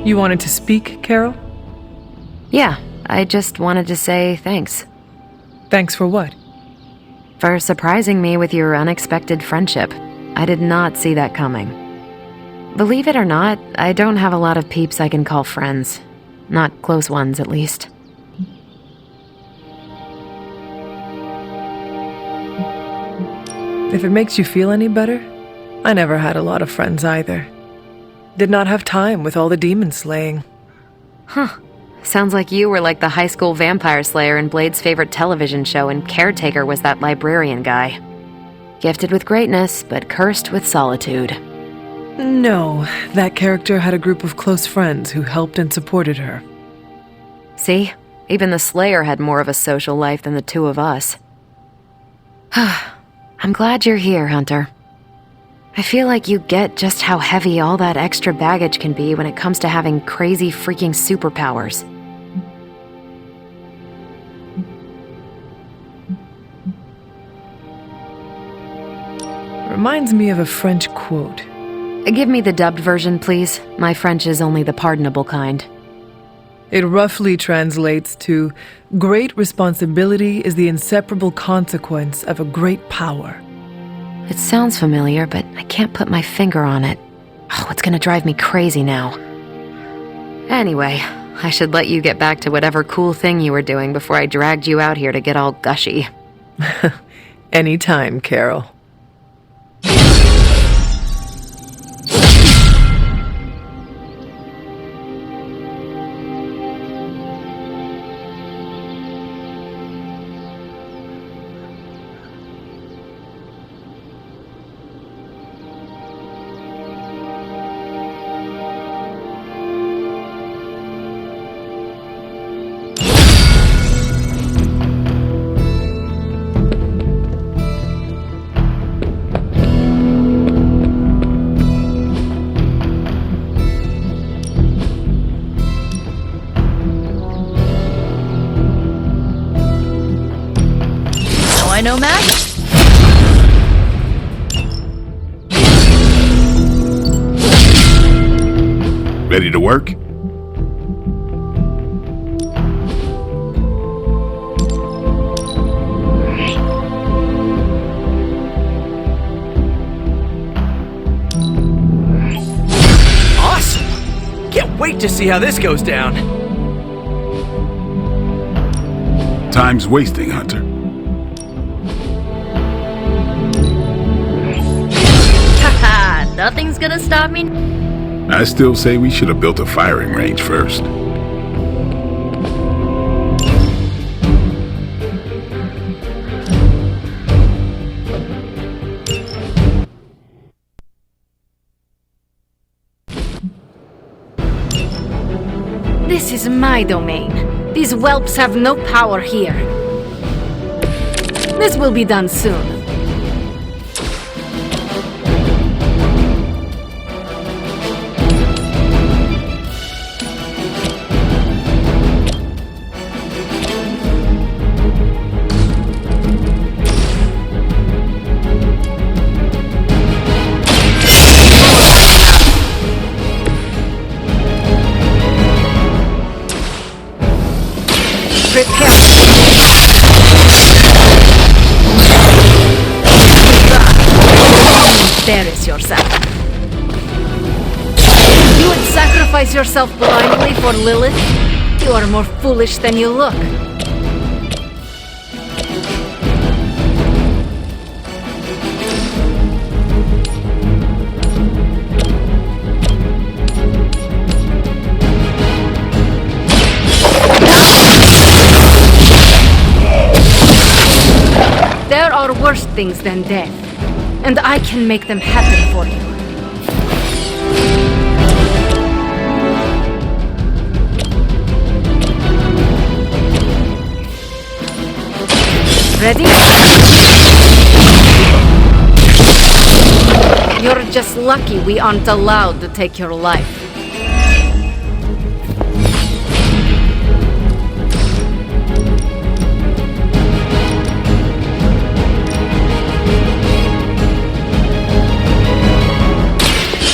You wanted to speak, Carol? Yeah, I just wanted to say thanks. Thanks for what? For surprising me with your unexpected friendship. I did not see that coming. Believe it or not, I don't have a lot of peeps I can call friends. Not close ones, at least. If it makes you feel any better, I never had a lot of friends either. Did not have time with all the demon slaying. Huh. Sounds like you were like the high school vampire slayer in Blade's favorite television show, and Caretaker was that librarian guy. Gifted with greatness, but cursed with solitude. No, that character had a group of close friends who helped and supported her. See? Even the Slayer had more of a social life than the two of us. I'm glad you're here, Hunter. I feel like you get just how heavy all that extra baggage can be when it comes to having crazy freaking superpowers. Reminds me of a French quote. Give me the dubbed version, please. My French is only the pardonable kind. It roughly translates to, "Great responsibility is the inseparable consequence of a great power." It sounds familiar, but I can't put my finger on it. Oh, it's gonna drive me crazy now. Anyway, I should let you get back to whatever cool thing you were doing before I dragged you out here to get all gushy. Anytime, Carol. know magic. Ready to work? Awesome! Can't wait to see how this goes down. Time's wasting, Hunter. Haha, nothing's gonna stop me. I still say we should have built a firing range first. This is my domain. These whelps have no power here. This will be done soon. Prepare. There is yourself. You would sacrifice yourself blindly for Lilith? You are more foolish than you look. There are worse things than death, and I can make them happen for you. Ready? You're just lucky we aren't allowed to take your life.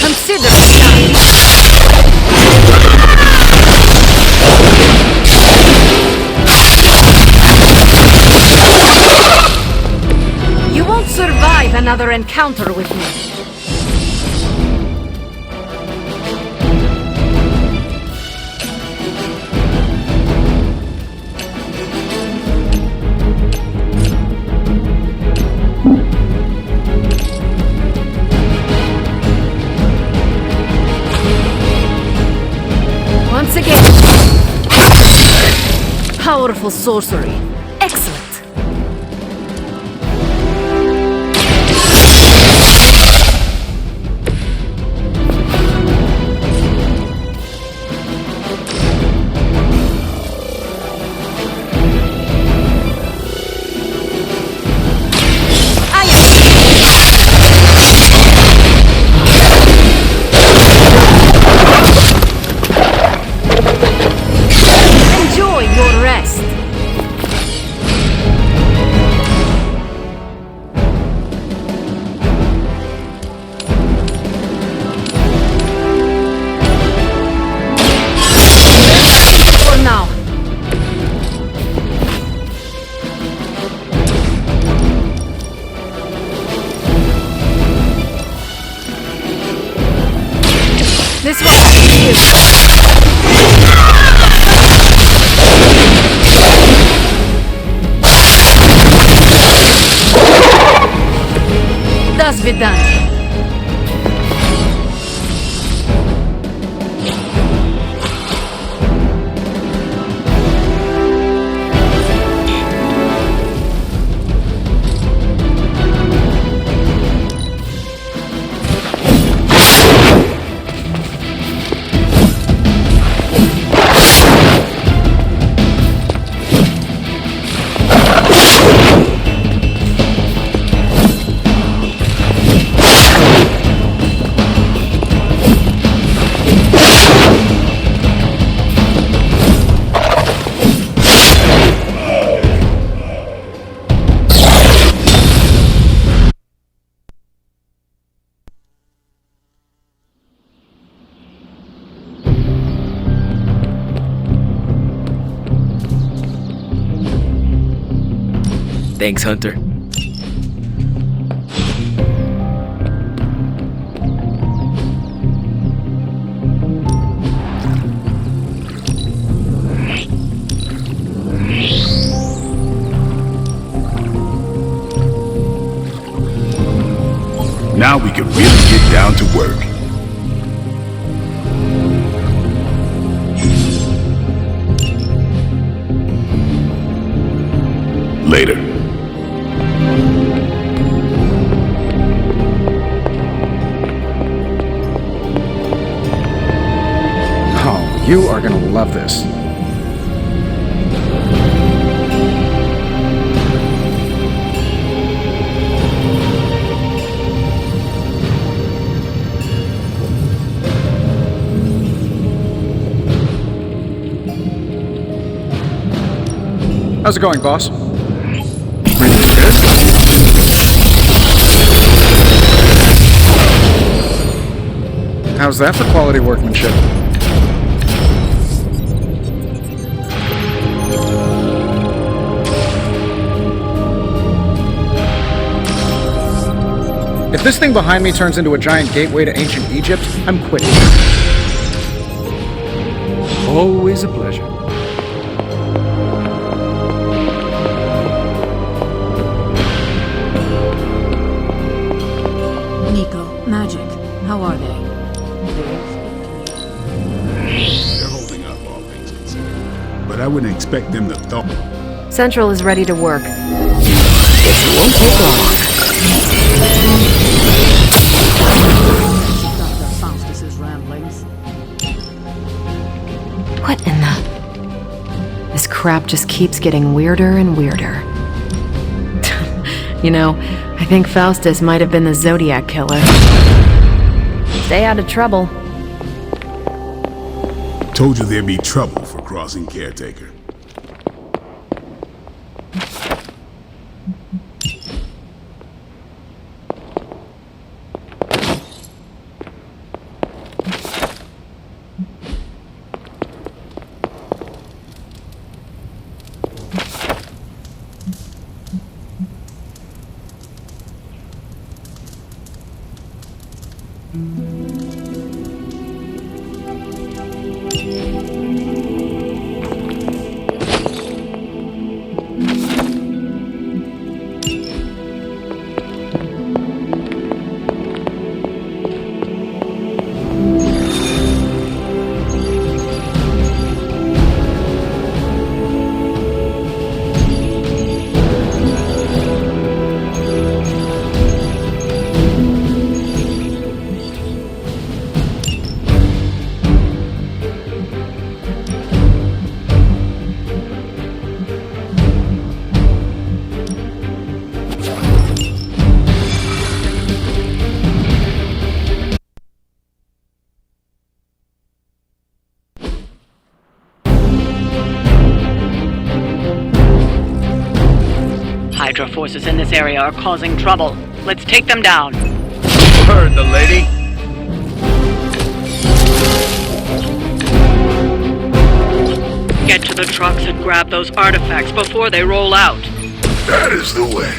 Consider it done. You won't survive another encounter with me. Once again. Powerful sorcery. Excellent. Enjoy your rest. Thanks, Hunter. Now we can really get down to work. Later. Oh, you are gonna love this. How's it going, boss? Ready for this? How's that for quality workmanship? If this thing behind me turns into a giant gateway to ancient Egypt, I'm quitting. Always a pleasure. Magic. How are they? They're holding up, all things considered. But I wouldn't expect them to thaw. Central is ready to work. It won't take long. Dr. Faustus's ramblings. What in the... This crap just keeps getting weirder and weirder. You know, I think Faustus might have been the Zodiac killer. Stay out of trouble. Told you there'd be trouble for crossing Caretaker. Hydra forces in this area are causing trouble. Let's take them down. Heard the lady. Get to the trucks and grab those artifacts before they roll out. That is the way.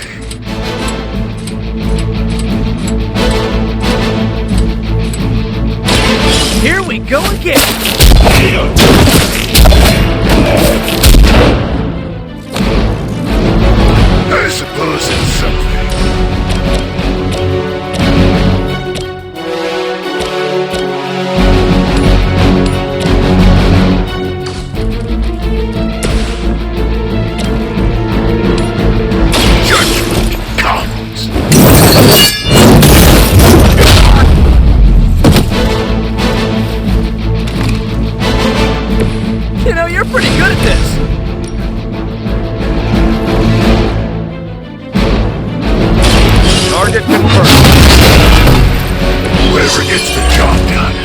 Here we go again! I suppose it's something. Judgment comes. You know, you're pretty good at this! Target confirmed. Whoever gets the job done.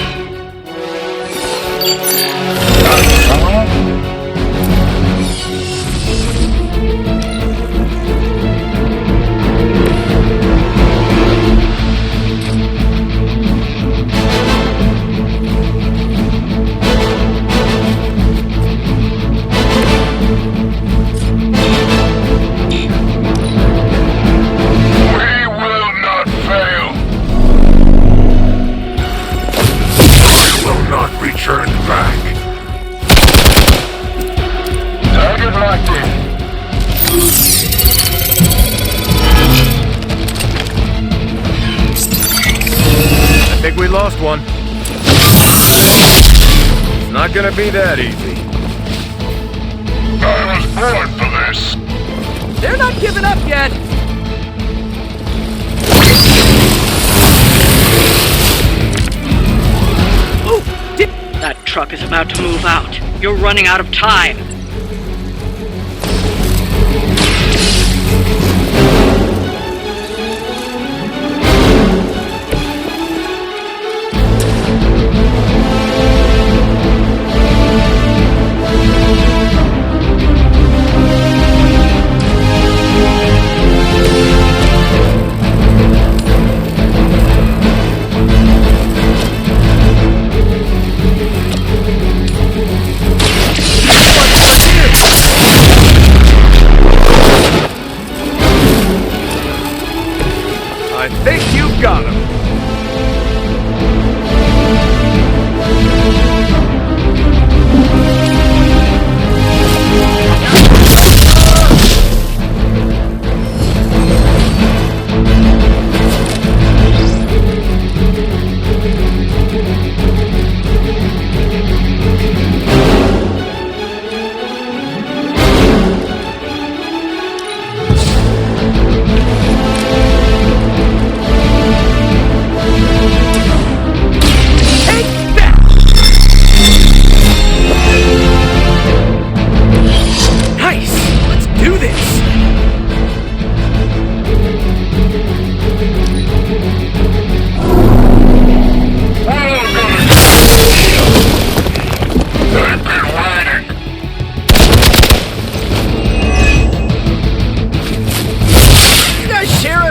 I think we lost one. It's not gonna be that easy. I was born for this. They're not giving up yet! That truck is about to move out. You're running out of time. I think you got him.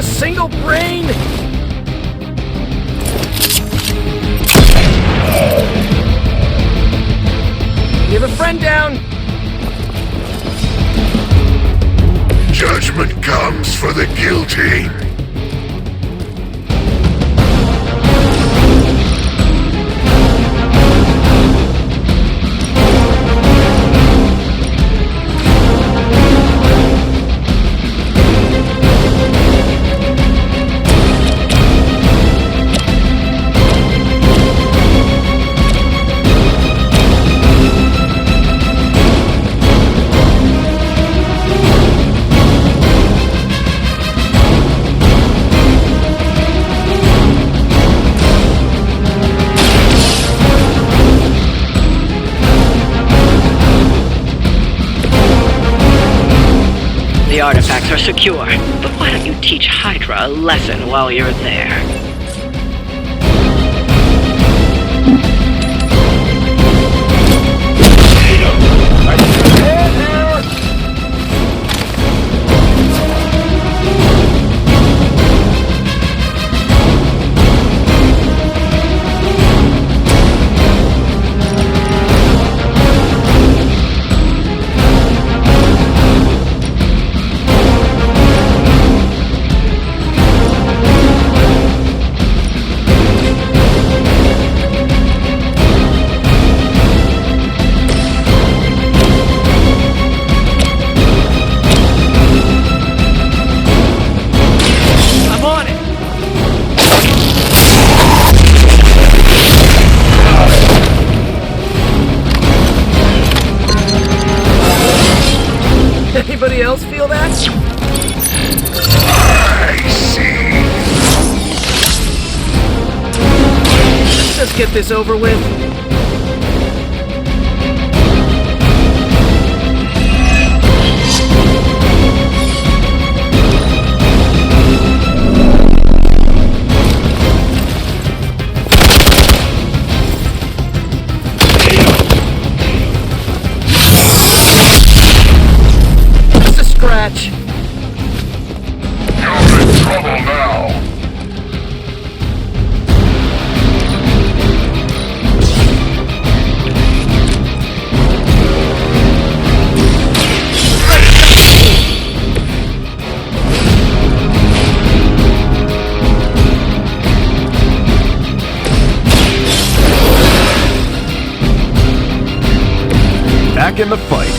Single brain? You have a friend down? Judgment comes for the guilty. The artifacts are secure, but why don't you teach Hydra a lesson while you're there? Anybody else feel that? I see. Let's just get this over with. Scratch. You're in trouble now. Back in the fight.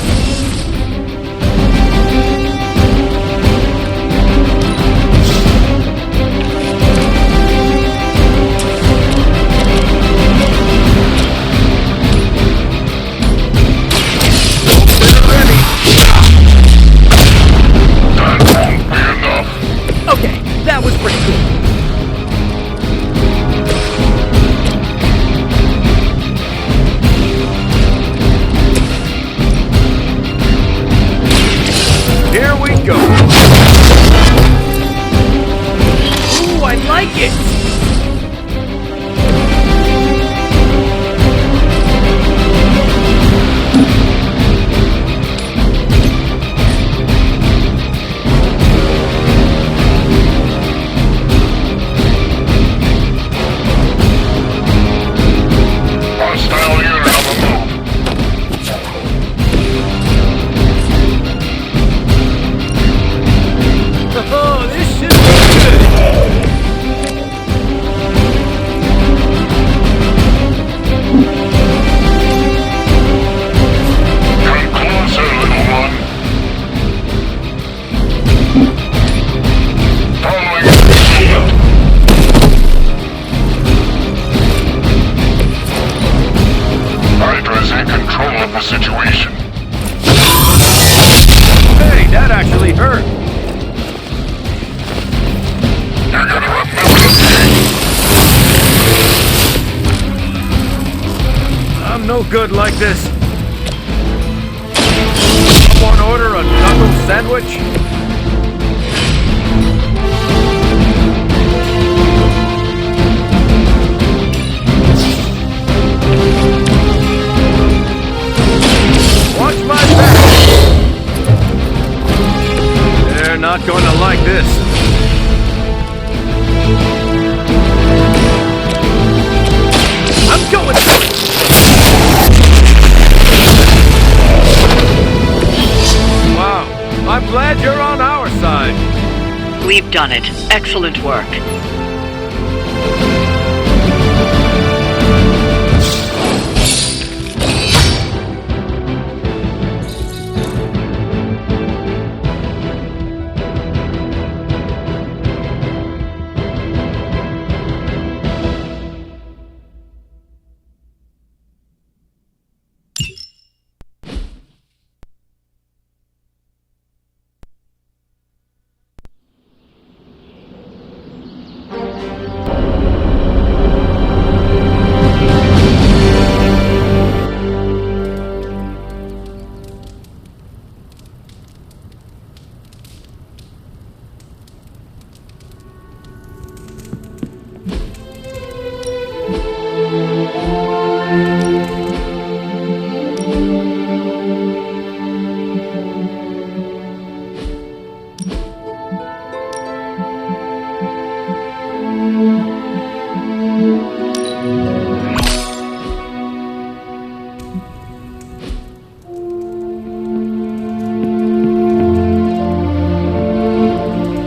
situation. Hey, that actually hurt. You're gonna remember me. I'm no good like this. Someone order a knuckle sandwich? Watch my back! They're not going to like this. I'm going for it! Wow, I'm glad you're on our side. We've done it. Excellent work.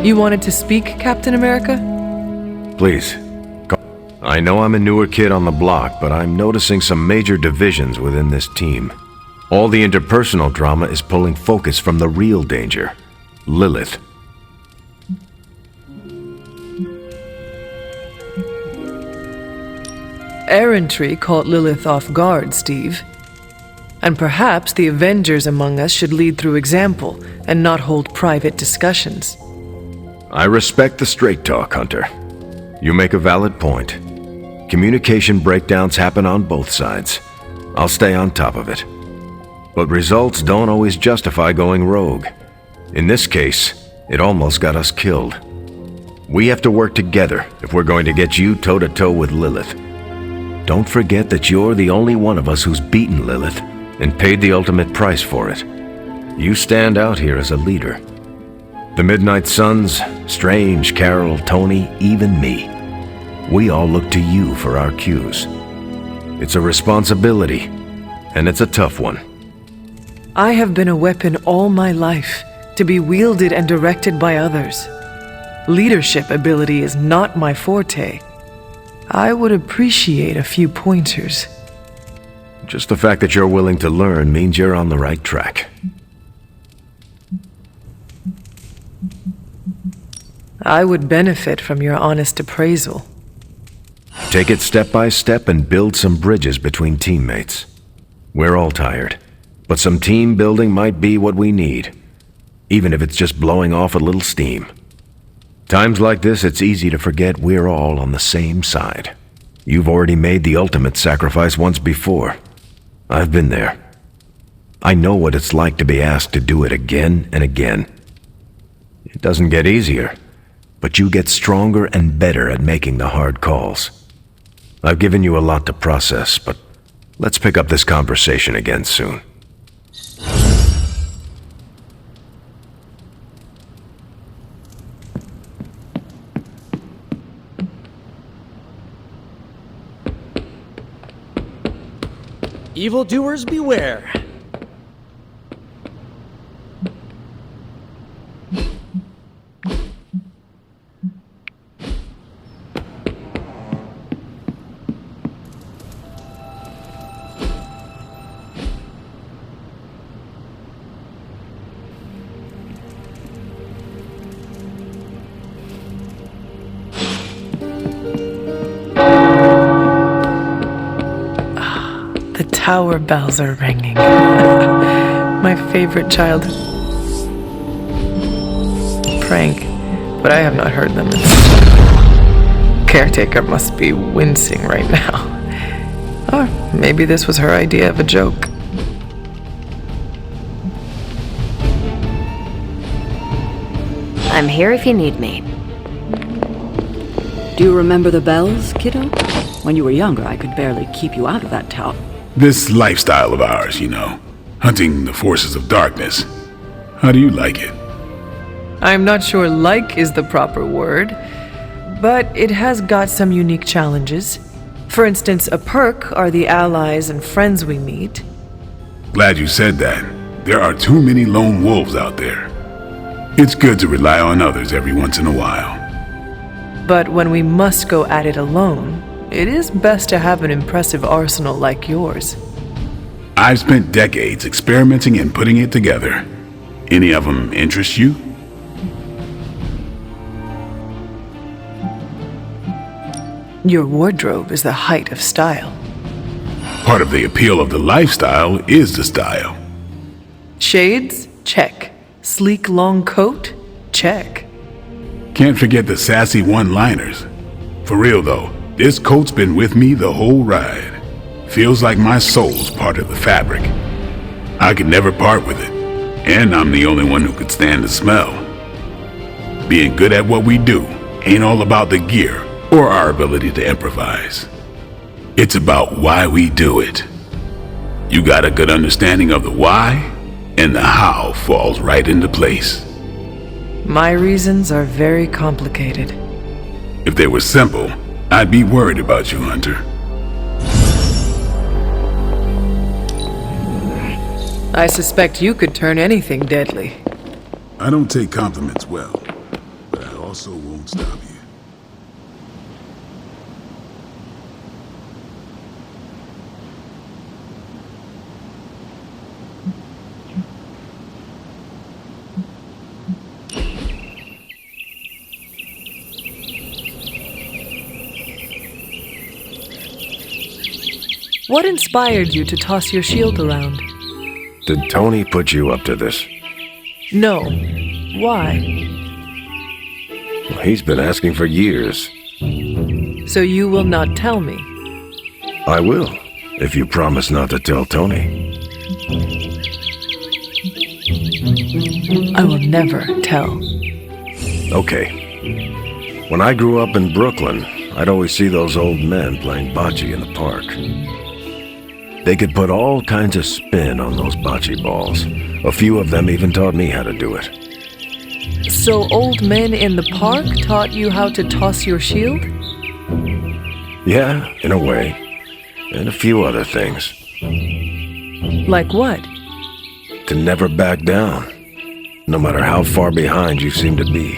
You wanted to speak, Captain America? Please. I know I'm a newer kid on the block, but I'm noticing some major divisions within this team. All the interpersonal drama is pulling focus from the real danger, Lilith. Errantry caught Lilith off guard, Steve. And perhaps the Avengers among us should lead through example and not hold private discussions. I respect the straight talk, Hunter. You make a valid point. Communication breakdowns happen on both sides. I'll stay on top of it. But results don't always justify going rogue. In this case, it almost got us killed. We have to work together if we're going to get you toe-to-toe with Lilith. Don't forget that you're the only one of us who's beaten Lilith and paid the ultimate price for it. You stand out here as a leader. The Midnight Suns, Strange, Carol, Tony, even me. We all look to you for our cues. It's a responsibility, and it's a tough one. I have been a weapon all my life, to be wielded and directed by others. Leadership ability is not my forte. I would appreciate a few pointers. Just the fact that you're willing to learn means you're on the right track. I would benefit from your honest appraisal. Take it step by step and build some bridges between teammates. We're all tired, but some team building might be what we need, even if it's just blowing off a little steam. Times like this, it's easy to forget we're all on the same side. You've already made the ultimate sacrifice once before. I've been there. I know what it's like to be asked to do it again and again. It doesn't get easier, but you get stronger and better at making the hard calls. I've given you a lot to process, but let's pick up this conversation again soon. Evildoers beware. power bells are ringing. My favorite childhood prank, but I have not heard them. Caretaker must be wincing right now. Or maybe this was her idea of a joke. I'm here if you need me. Do you remember the bells, kiddo? When you were younger, I could barely keep you out of that town. This lifestyle of ours, you know, hunting the forces of darkness. How do you like it? I'm not sure like is the proper word, but it has got some unique challenges. For instance, a perk are the allies and friends we meet. Glad you said that. There are too many lone wolves out there. It's good to rely on others every once in a while. But when we must go at it alone, it is best to have an impressive arsenal like yours. I've spent decades experimenting and putting it together. Any of them interest you? Your wardrobe is the height of style. Part of the appeal of the lifestyle is the style. Shades? Check. Sleek long coat? Check. Can't forget the sassy one-liners. For real though, this coat's been with me the whole ride. Feels like my soul's part of the fabric. I could never part with it, and I'm the only one who could stand the smell. Being good at what we do ain't all about the gear or our ability to improvise. It's about why we do it. You got a good understanding of the why, and the how falls right into place. My reasons are very complicated. If they were simple, I'd be worried about you, Hunter. I suspect you could turn anything deadly. I don't take compliments well, but I also won't stop you. What inspired you to toss your shield around? Did Tony put you up to this? No. Why? Well, he's been asking for years. So you will not tell me? I will, if you promise not to tell Tony. I will never tell. Okay. When I grew up in Brooklyn, I'd always see those old men playing bocce in the park. They could put all kinds of spin on those bocce balls. A few of them even taught me how to do it. So old men in the park taught you how to toss your shield? Yeah, in a way. And a few other things. Like what? To never back down, no matter how far behind you seem to be.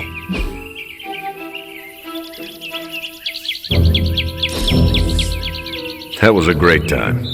That was a great time.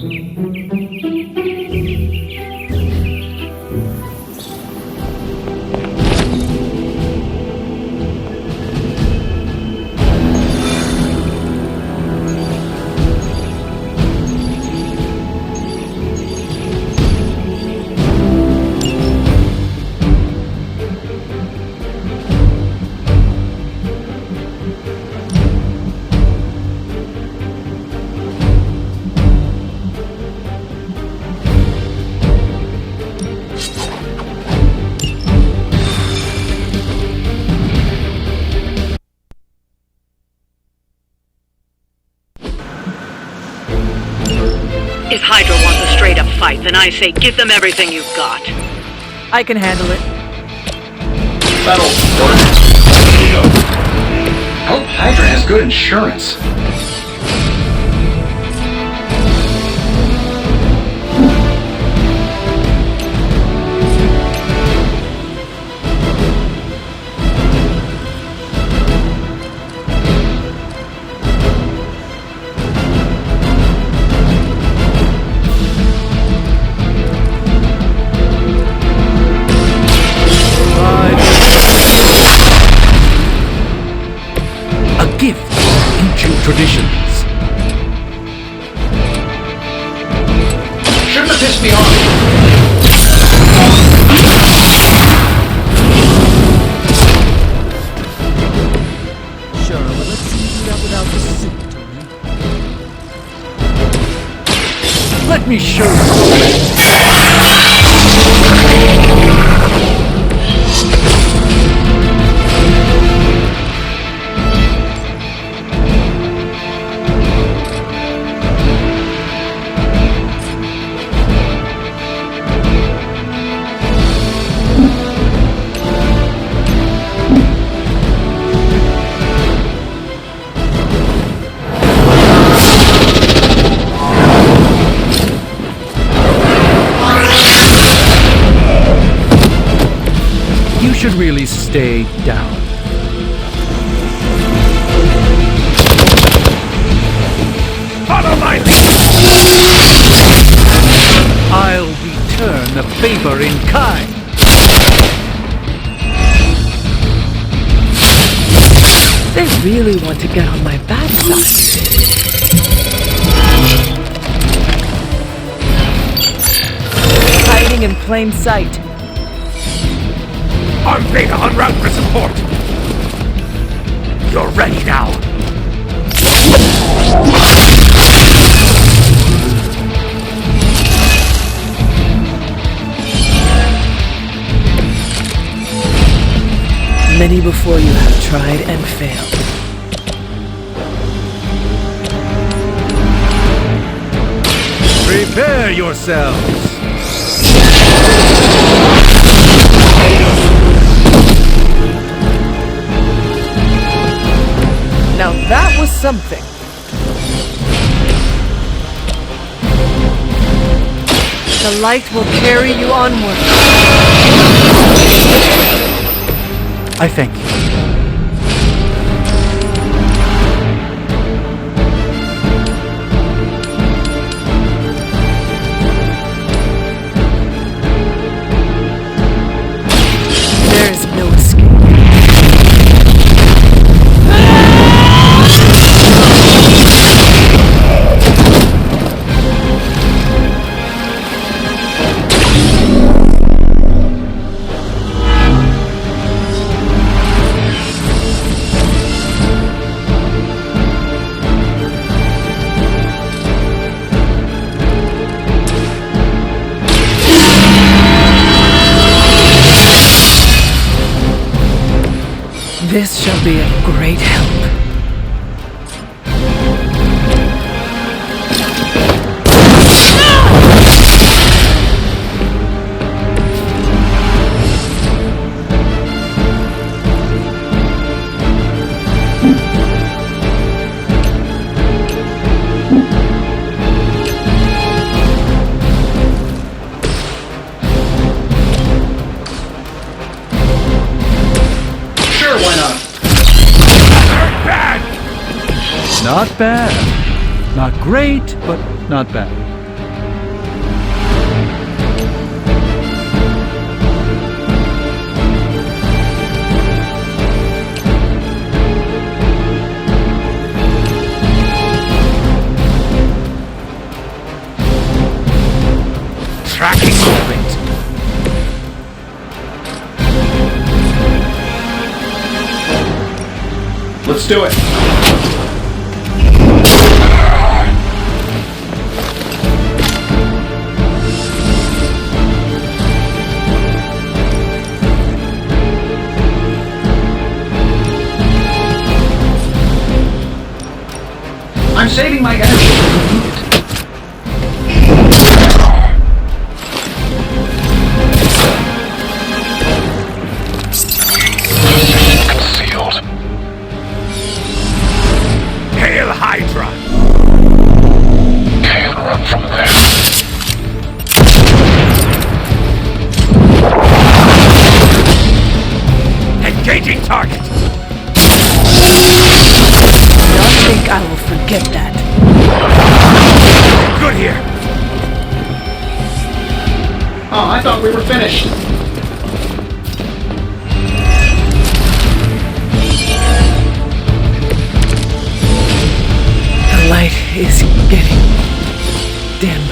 If Hydra wants a straight-up fight, then I say give them everything you've got. I can handle it. Battle order. Here we go. I hope Hydra has good insurance. Gift of ancient tradition. you should really stay down. Follow my lead! I'll return the favor in kind. They really want to get on my bad side. Hiding in plain sight. Arm Vega en route for support! You're ready now! Many before you have tried and failed. Prepare yourselves. Now that was something. The light will carry you onward. I thank you. There is no escape. This shall be of great help. Sure, why not? Not bad. Not great, but not bad. Tracking movement! Let's do it. I'm saving my energy when you need it. Concealed. Hail Hydra! Can't run from them. Engaging target! Don't think I will forget that. Good here! Oh, I thought we were finished. The light is getting dim.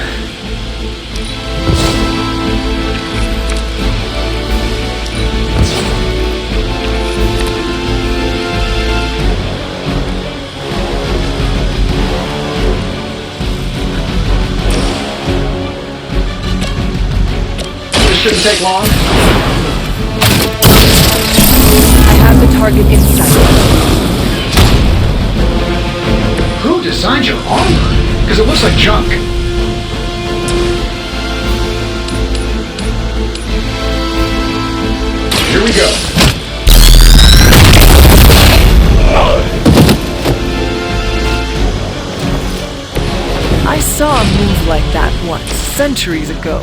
This shouldn't take long. I have the target in sight. Who designed your armor? Because it looks like junk. Here we go. I saw a move like that once, centuries ago.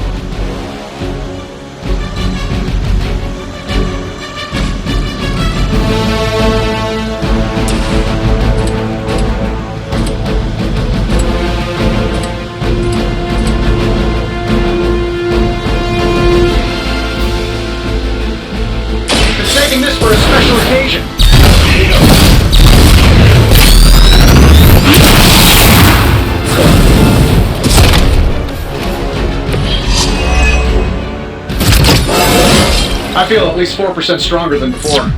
I feel at least 4% stronger than before.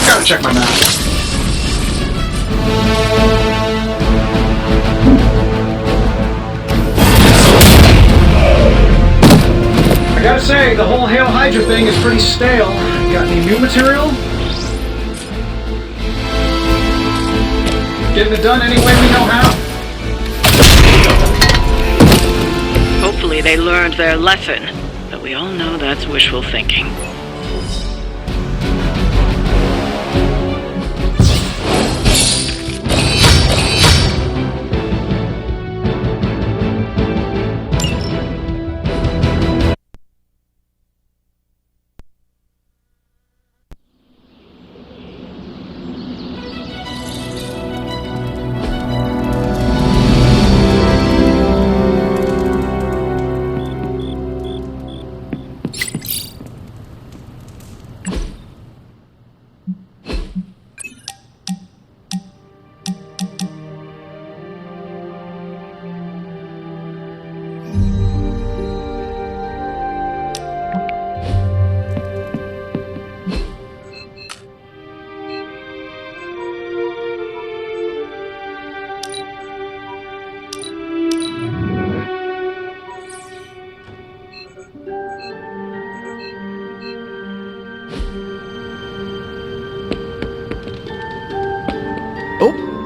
Gotta check my math. I gotta say, the whole Hail Hydra thing is pretty stale. Got any new material? Getting it done any way we know how? Hopefully they learned their lesson, but we all know that's wishful thinking.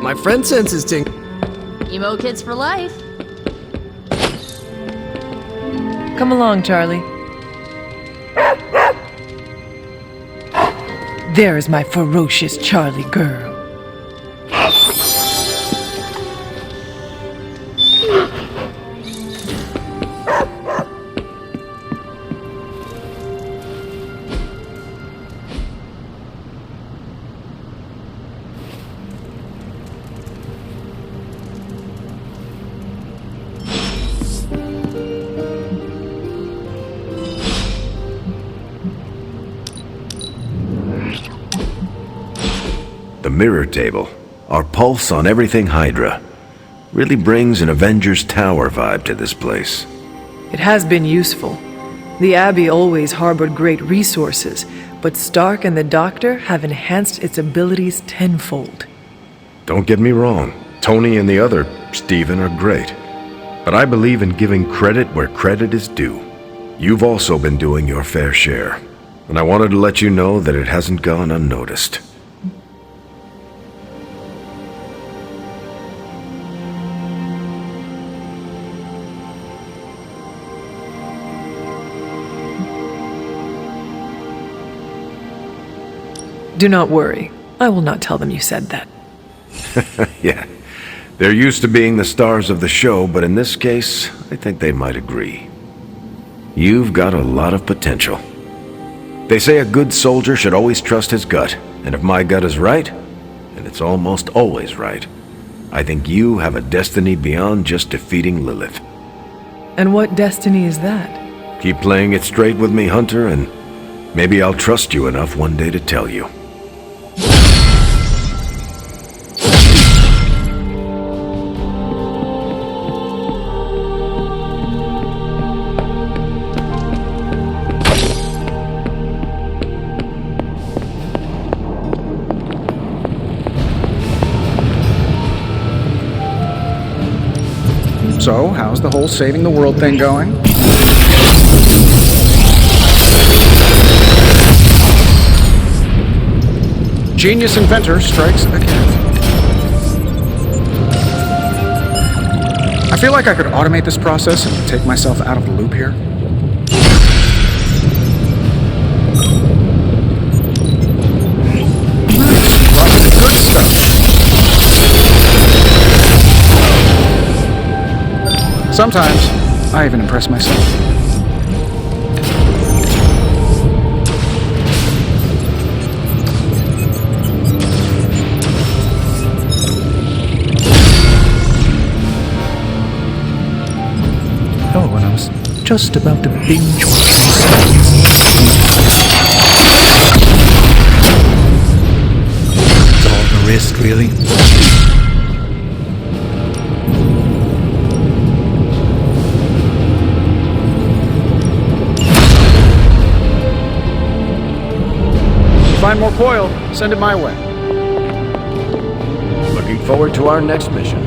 My friend senses ting. Emo kids for life. Come along, Charlie. There's my ferocious Charlie girl. The mirror table, our pulse on everything Hydra, really brings an Avengers Tower vibe to this place. It has been useful. The Abbey always harbored great resources, but Stark and the Doctor have enhanced its abilities tenfold. Don't get me wrong, Tony and the other Stephen are great. But I believe in giving credit where credit is due. You've also been doing your fair share, and I wanted to let you know that it hasn't gone unnoticed. Do not worry. I will not tell them you said that. Yeah. They're used to being the stars of the show, but in this case, I think they might agree. You've got a lot of potential. They say a good soldier should always trust his gut, and if my gut is right, and it's almost always right, I think you have a destiny beyond just defeating Lilith. And what destiny is that? Keep playing it straight with me, Hunter, and maybe I'll trust you enough one day to tell you. So, how's the whole saving the world thing going? Genius inventor strikes again. I feel like I could automate this process and take myself out of the loop here. Nice, lots of good stuff. Sometimes, I even impress myself. Oh, and I was just about to binge watch It's all the risk, really. find more coil, send it my way. Looking forward to our next mission.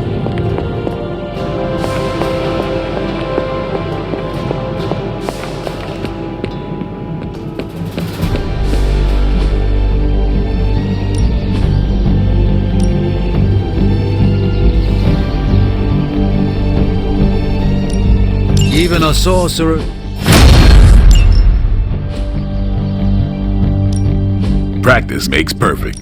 Even a sorcerer... Practice makes perfect.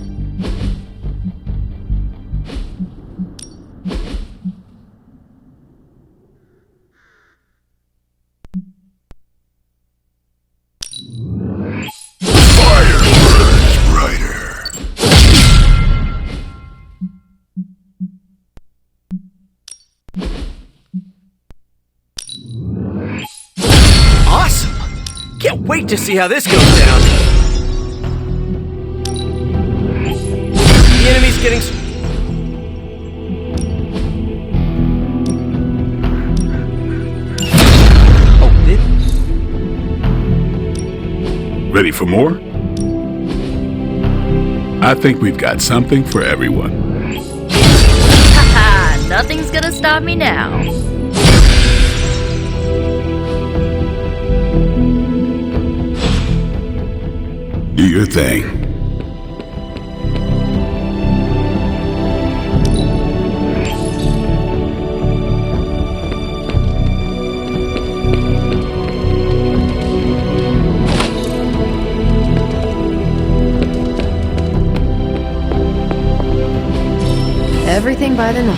Fire burns brighter. Awesome! Can't wait to see how this goes down. The enemy's getting... Oh, Ready for more? I think we've got something for everyone. Haha, nothing's gonna stop me now. Do your thing. Everything by the nose.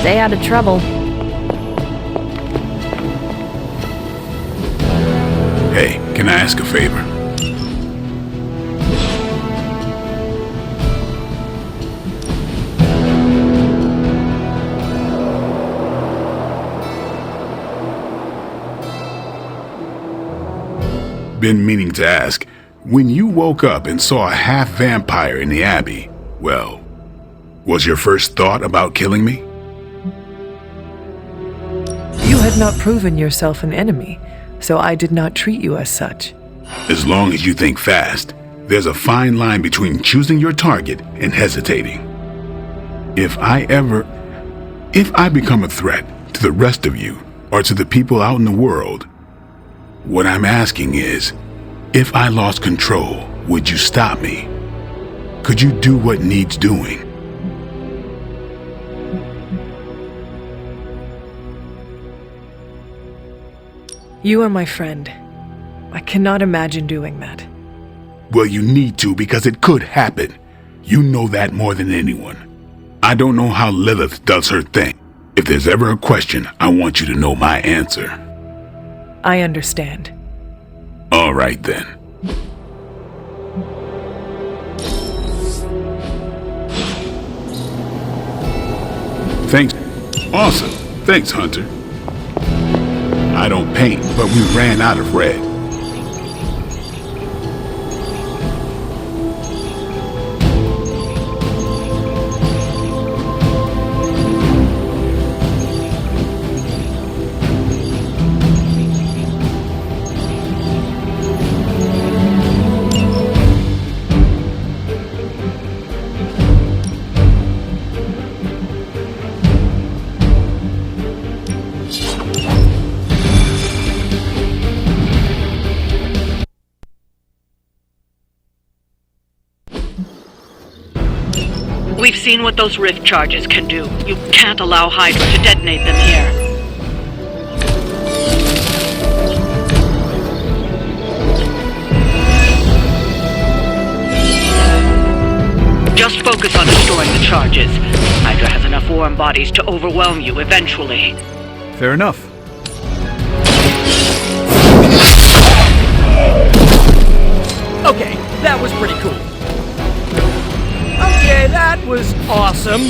Stay out of trouble. Hey, can I ask a favor? Been meaning to ask, when you woke up and saw a half-vampire in the Abbey, well, was your first thought about killing me? You had not proven yourself an enemy, so I did not treat you as such. As long as you think fast, there's a fine line between choosing your target and hesitating. If I become a threat to the rest of you, or to the people out in the world, what I'm asking is, if I lost control, would you stop me? Could you do what needs doing? You are my friend. I cannot imagine doing that. Well, you need to because it could happen. You know that more than anyone. I don't know how Lilith does her thing. If there's ever a question, I want you to know my answer. I understand. All right then. Thanks. Awesome. Thanks, Hunter. I don't paint, but we ran out of red. We've seen what those rift charges can do. You can't allow Hydra to detonate them here. Just focus on destroying the charges. Hydra has enough warm bodies to overwhelm you eventually. Fair enough. Okay, that was pretty cool. Okay, that was awesome.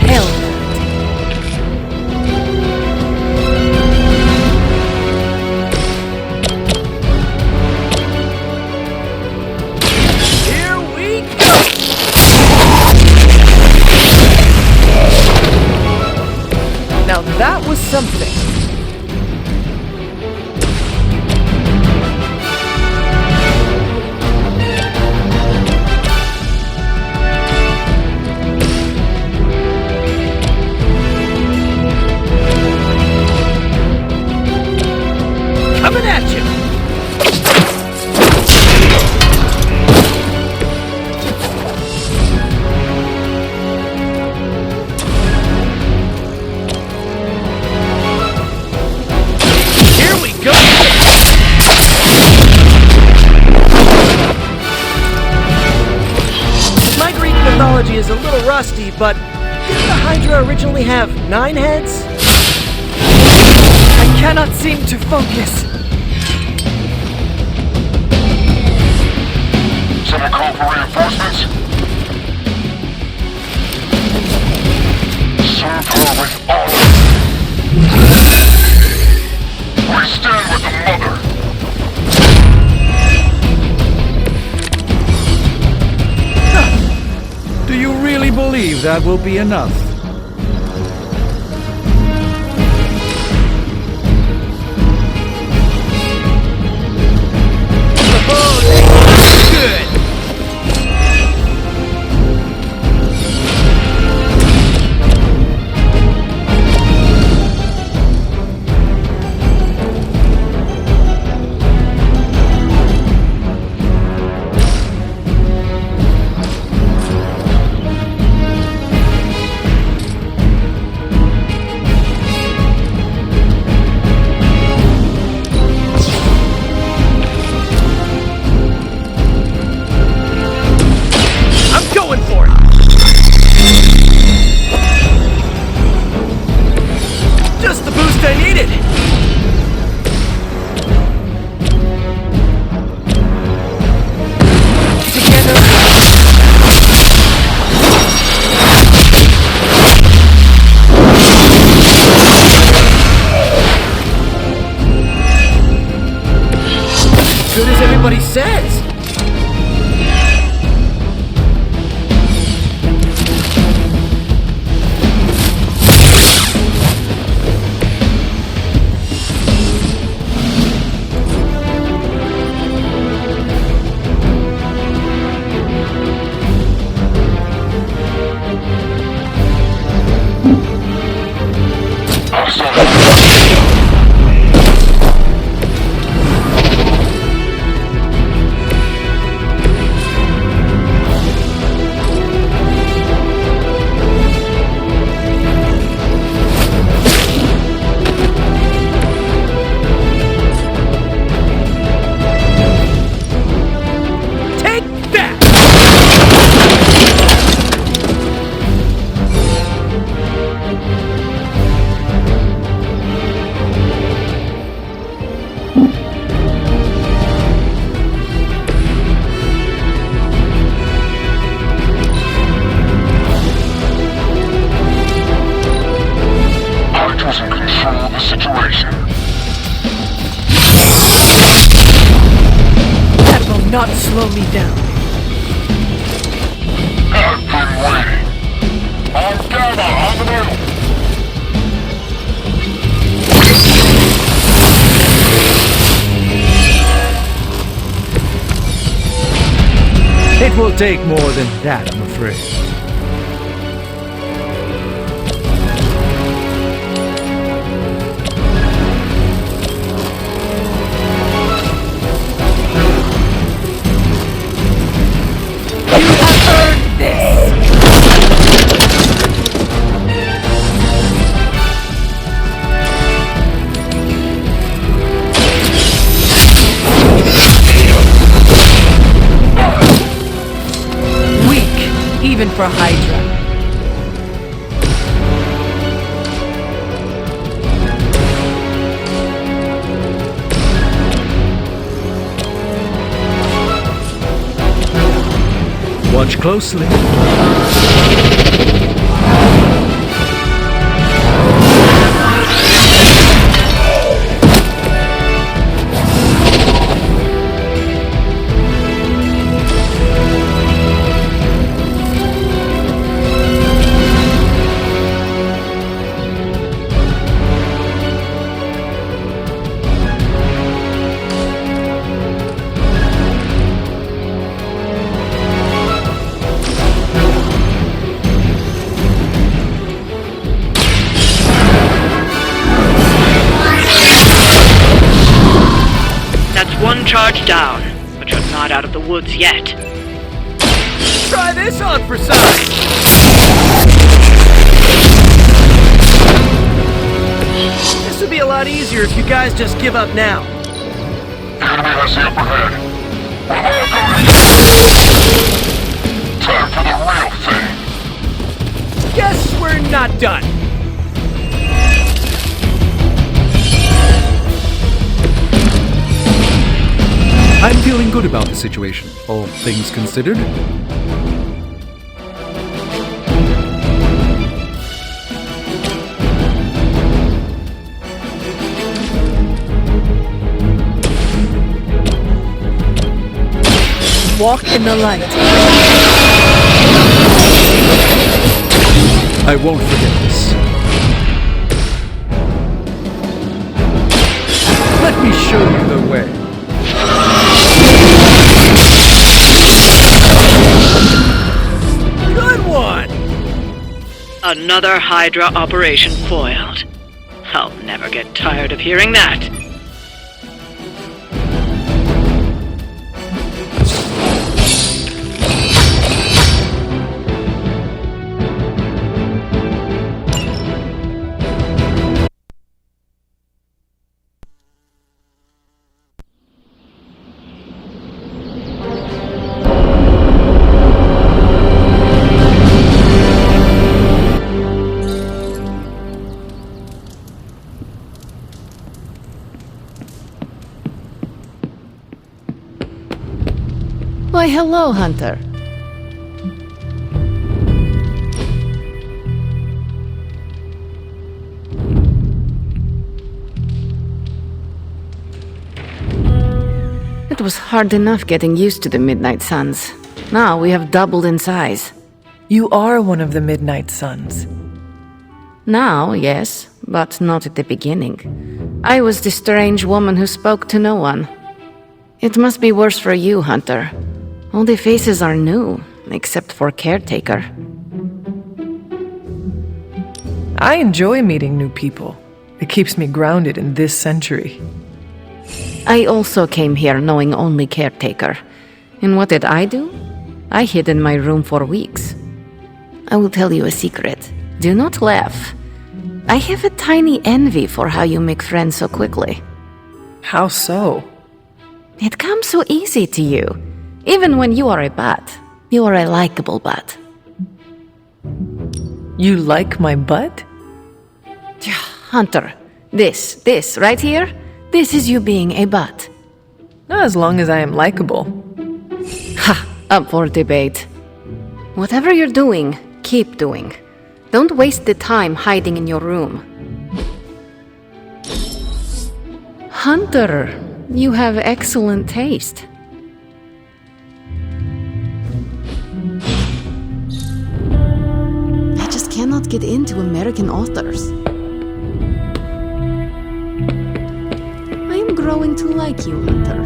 Hell. at you! Here we go! My Greek mythology is a little rusty, but didn't the Hydra originally have 9 heads? I cannot seem to focus. Someone call for reinforcements? Serve her with honor. We stand with the mother. Do you really believe that will be enough? Good! I'm going for it! Just the boost I needed! Good as everybody says! Take that! Hydra's in control of the situation. That will not slow me down. I've been waiting. On Gamma, on the middle. It will take more than that, I'm afraid. You have earned this! Weak, even for Hydra. Watch closely. charge down, but you're not out of the woods yet. Try this on for size! This would be a lot easier if you guys just give up now. The enemy has the upper hand. We're all going. Time for the real thing. Guess we're not done. I'm feeling good about the situation, all things considered. Walk in the light. I won't forget this. Let me show you the way. Good one! Another Hydra operation foiled. I'll never get tired of hearing that. Why, hello, Hunter. It was hard enough getting used to the Midnight Suns. Now we have doubled in size. You are one of the Midnight Suns. Now, yes, but not at the beginning. I was the strange woman who spoke to no one. It must be worse for you, Hunter. All the faces are new, except for Caretaker. I enjoy meeting new people. It keeps me grounded in this century. I also came here knowing only Caretaker. And what did I do? I hid in my room for weeks. I will tell you a secret. Do not laugh. I have a tiny envy for how you make friends so quickly. How so? It comes so easy to you. Even when you are a bat, you are a likable bat. You like my butt? Hunter, this right here, this is you being a bat. As long as I am likable. Ha! Up for debate. Whatever you're doing, keep doing. Don't waste the time hiding in your room. Hunter, you have excellent taste. I just cannot get into American authors. I am growing to like you, Hunter.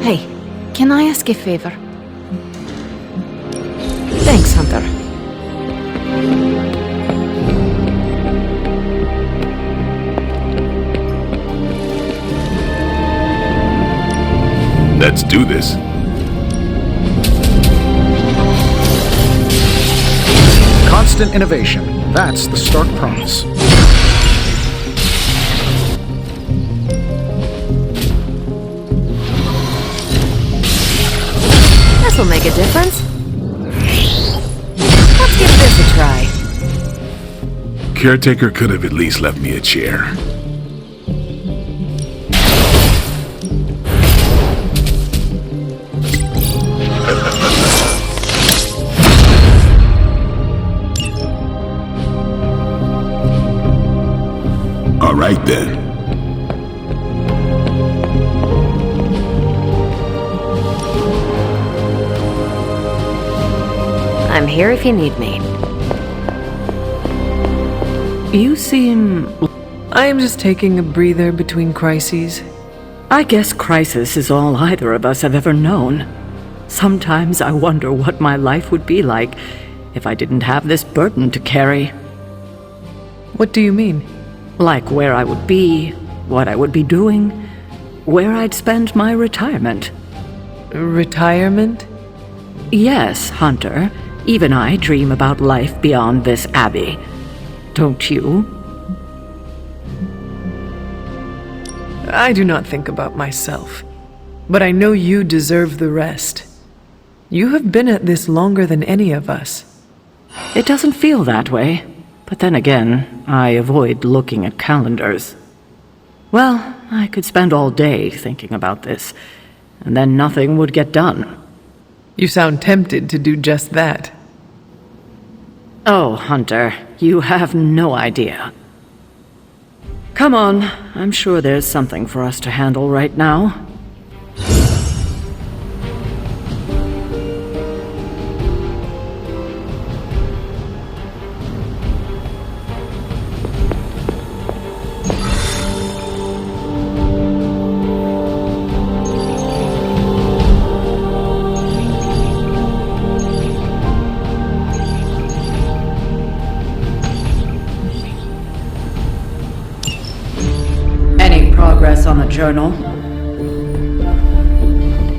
Hey, can I ask a favor? Thanks, Hunter. Let's do this. Constant innovation. That's the stark promise. This'll make a difference. Let's give this a try. Caretaker could have at least left me a chair. All right then. I'm here if you need me. You seem... I am just taking a breather between crises. I guess crisis is all either of us have ever known. Sometimes I wonder what my life would be like if I didn't have this burden to carry. What do you mean? Like where I would be, what I would be doing, where I'd spend my retirement. Retirement? Yes, Hunter. Even I dream about life beyond this abbey. Don't you? I do not think about myself. But I know you deserve the rest. You have been at this longer than any of us. It doesn't feel that way. But then again, I avoid looking at calendars. Well, I could spend all day thinking about this, and then nothing would get done. You sound tempted to do just that. Oh, Hunter, you have no idea. Come on, I'm sure there's something for us to handle right now. Progress on the journal.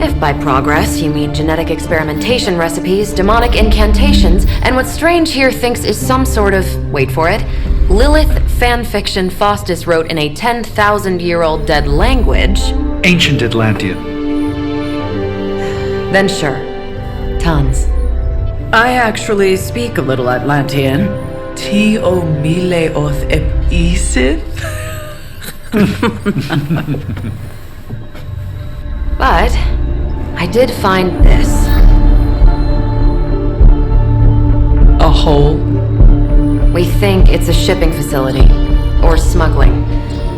If by progress you mean genetic experimentation recipes, demonic incantations, and what Strange here thinks is some sort of, wait for it, Lilith fanfiction Faustus wrote in a 10,000-year-old dead language... Ancient Atlantean. Then sure. Tons. I actually speak a little Atlantean. Ti o mile oth ep isith? But I did find this. A hole? We think it's a shipping facility. Or smuggling.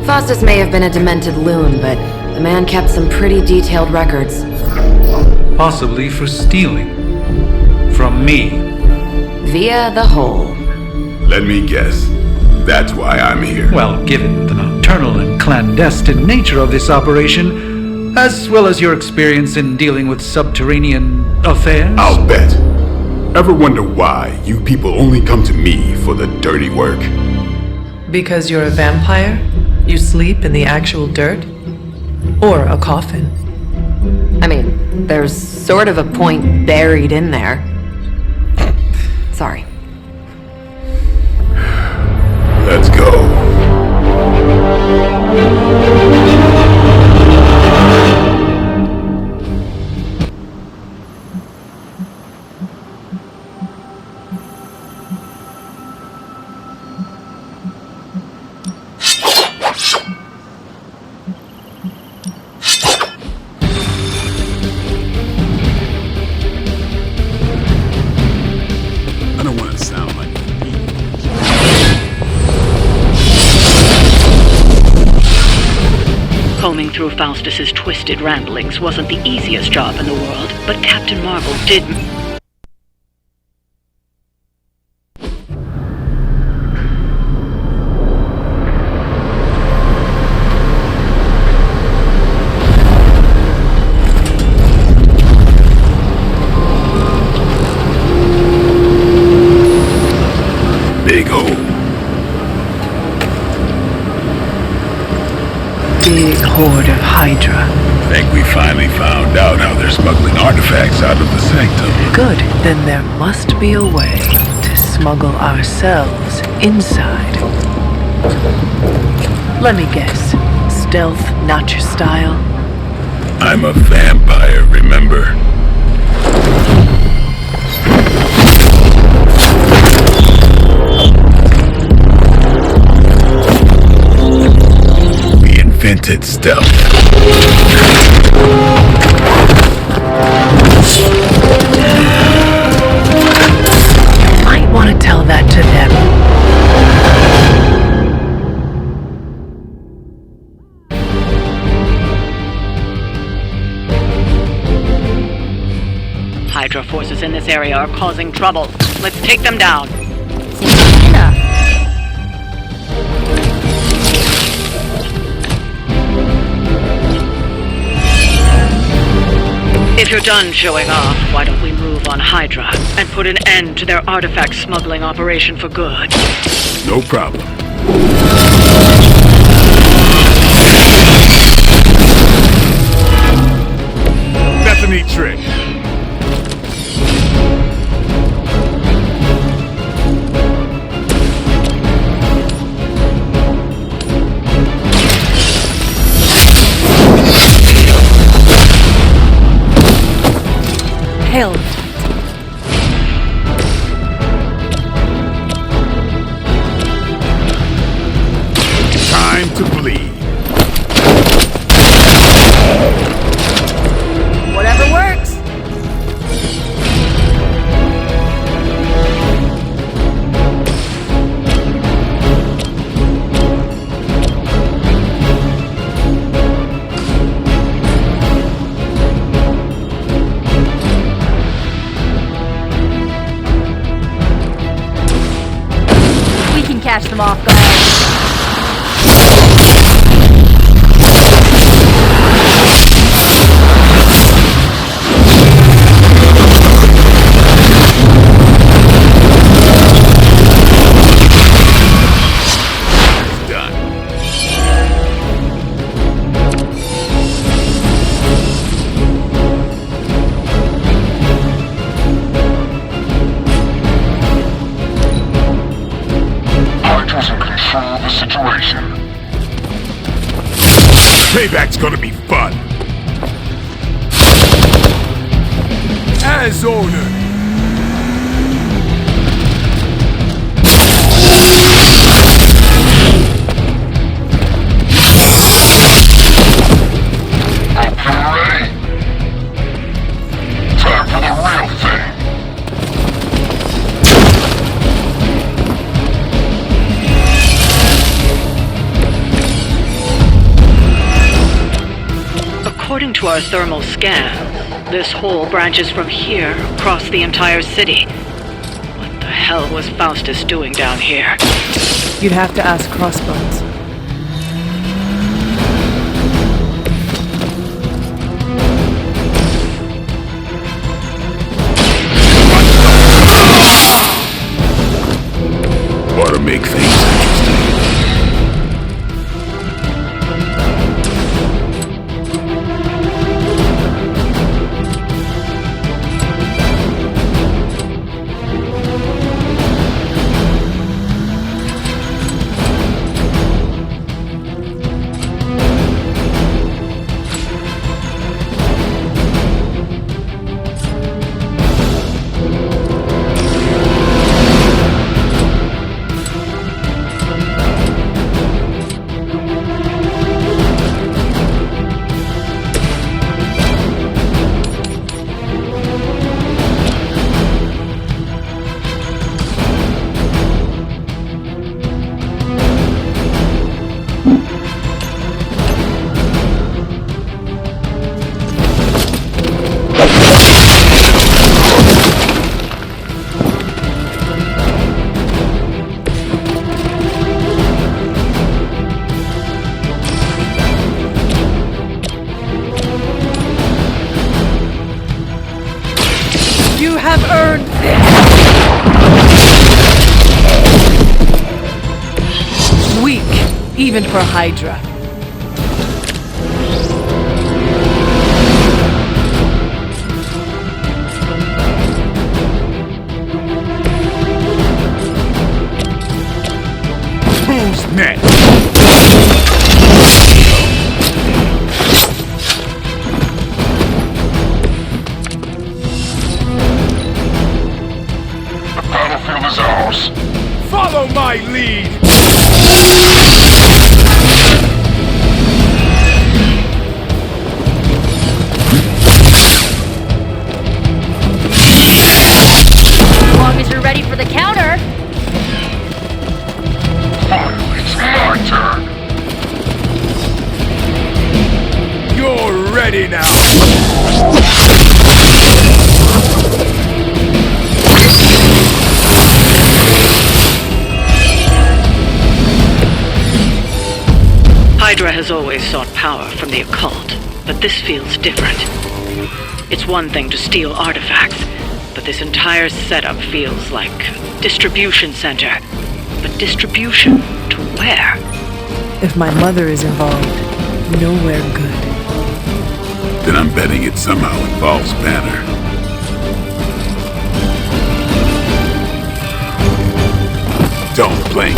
Faustus may have been a demented loon, but the man kept some pretty detailed records. Possibly for stealing. From me. Via the hole. Let me guess. That's why I'm here. Well, given the nocturnal and clandestine nature of this operation, as well as your experience in dealing with subterranean affairs... I'll bet. Ever wonder why you people only come to me for the dirty work? Because you're a vampire? You sleep in the actual dirt? Or a coffin? I mean, there's sort of a point buried in there. Sorry. Let's go. I don't want to sound like Combing through Faustus's twisted ramblings wasn't the easiest job in the world, but Captain Marvel did... Hydra. Think we finally found out how they're smuggling artifacts out of the sanctum. Good. Then there must be a way to smuggle ourselves inside. Let me guess. Stealth, not your style? I'm a vampire, remember? We invented stealth. You might want to tell that to them. Hydra forces in this area are causing trouble. Let's take them down. Seems enough. If you're done showing off, why don't we move on Hydra and put an end to their artifact smuggling operation for good? No problem. That's a neat trick. Hell. Time to bleed. Whatever works. We can catch them off guard. Payback's gonna be fun. As ordered. According to our thermal scans, this hole branches from here across the entire city. What the hell was Faustus doing down here? You'd have to ask Crossbones. Ought to make things interesting. You have earned this! Weak, even for Hydra. ready now! Hydra has always sought power from the occult, but this feels different. It's one thing to steal artifacts, but this entire setup feels like a distribution center. But distribution to where? If my mother is involved, nowhere good. Then I'm betting it somehow involves Banner. Don't blink.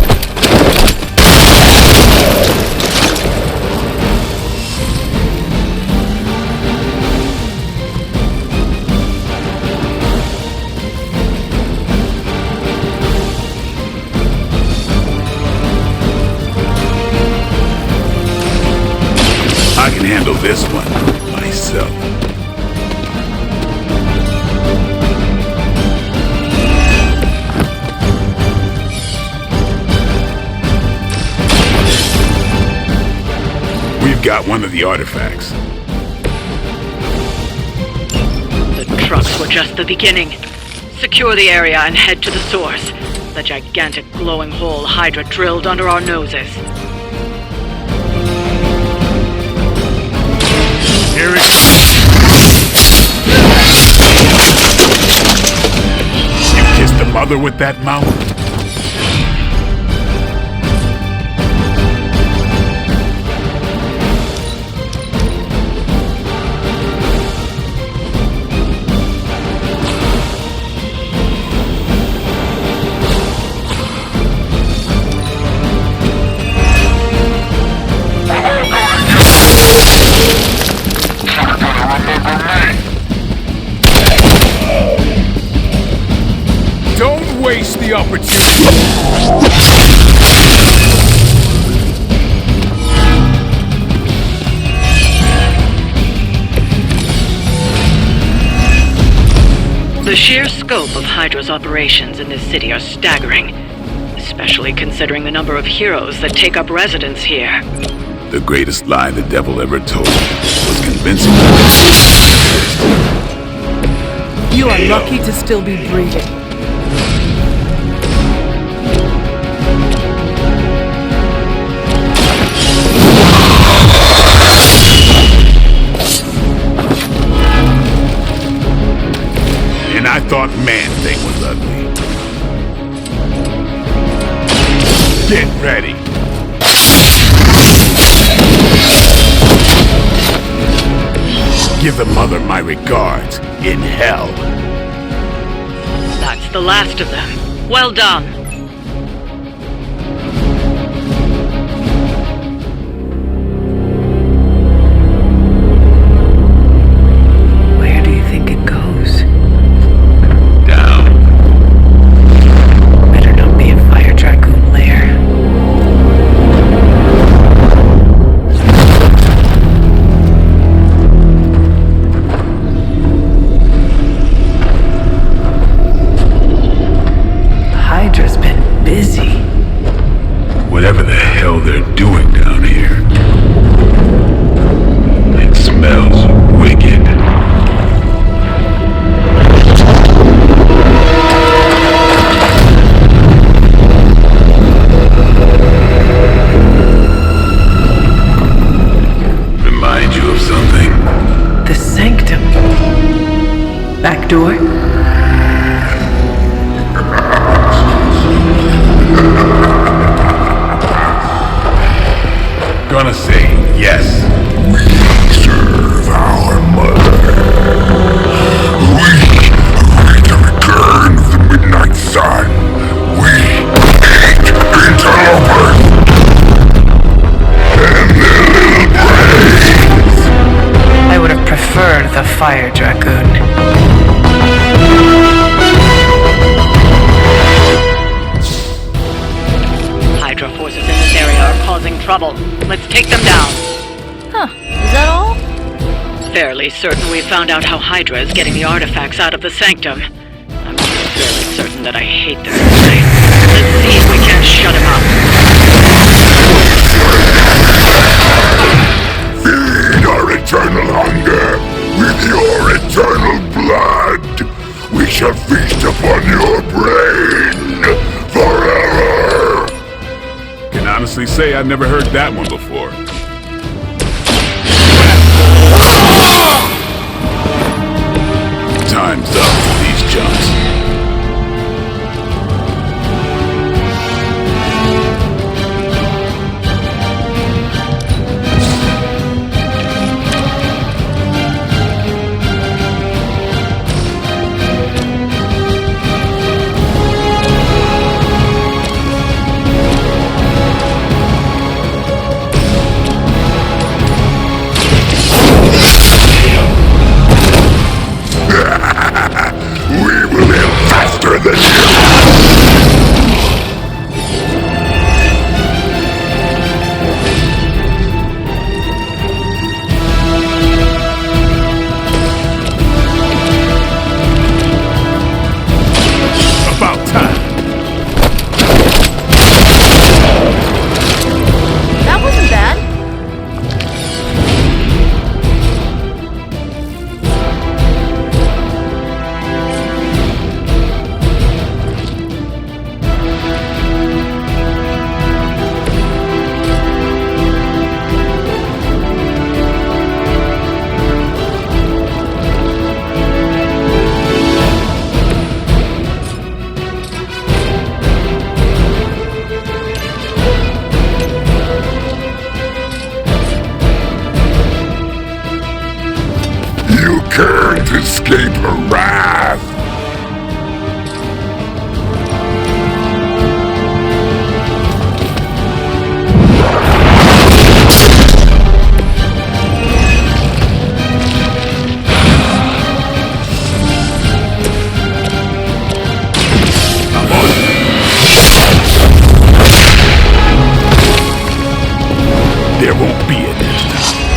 I can handle this one myself. We've got one of the artifacts. The trucks were just the beginning. Secure the area and head to the source. The gigantic glowing hole Hydra drilled under our noses. Here it is. You kissed the mother with that mouth? Don't waste the opportunity! The sheer scope of Hydra's operations in this city are staggering, especially considering the number of heroes that take up residence here. The greatest lie the devil ever told was convincing You are lucky to still be breathing. And I thought Man-Thing was ugly. Get ready. Give the mother my regards in hell. That's the last of them. Well done. Where do you think it goes? Down. Better not be a fire dragoon lair. Hydra's been busy. Whatever the hell they're doing down here. It smells wicked. Remind you of something? The sanctum. Back door? Gonna say yes. We serve our mother. We await the return of the midnight sun. We hate interlopers and their little brains. I would have preferred the fire dragoon. Hydra forces in this area are causing trouble. Let's take them down. Huh. Is that all? Fairly certain we found out how Hydra is getting the artifacts out of the sanctum. I'm also fairly certain that I hate their design. Let's see if we can't shut him up. Feed our eternal hunger. Your eternal blood! We shall feast upon your brain forever! Can honestly say I've never heard that one before. Time's up for these chumps. Can't escape her wrath! I'm on it. There won't be it this time.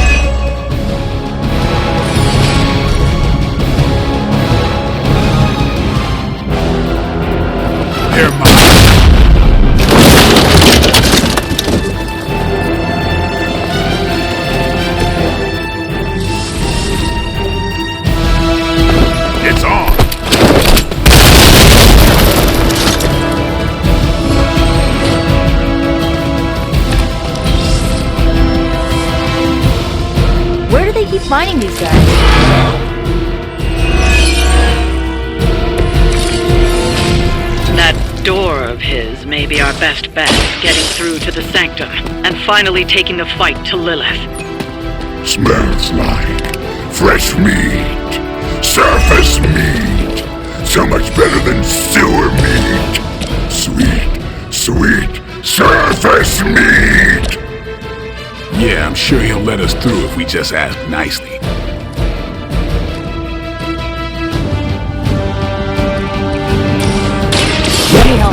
It's on! Where do they keep finding these guys? That door of his may be our best bet, getting through to the sanctum, and finally taking the fight to Lilith. Smells like fresh meat. Surface meat! So much better than sewer meat! Sweet, sweet surface meat! Yeah, I'm sure he'll let us through if we just ask nicely. Let me help.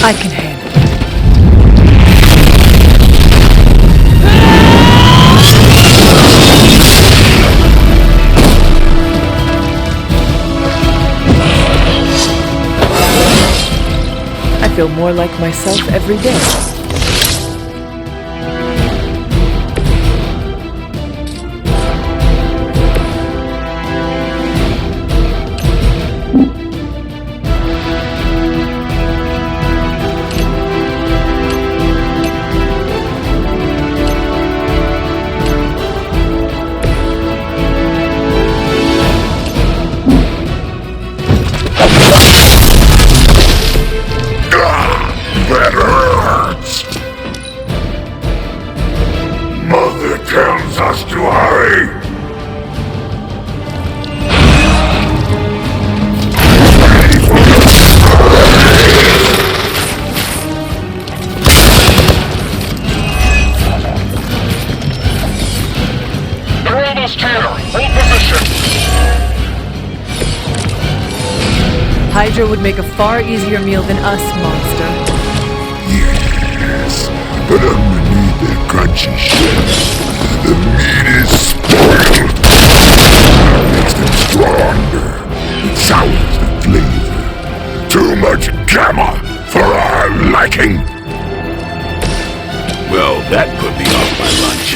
I can handle it. I feel more like myself every day. That hurts! Mother tells us to hurry! Ready for the Hydra would make a far easier meal than us, monster. Yes, but underneath that crunchy shell, the meat is spoiled. It makes them stronger. It sours the flavor. Too much gamma for our liking. Well, that put me off my lunch.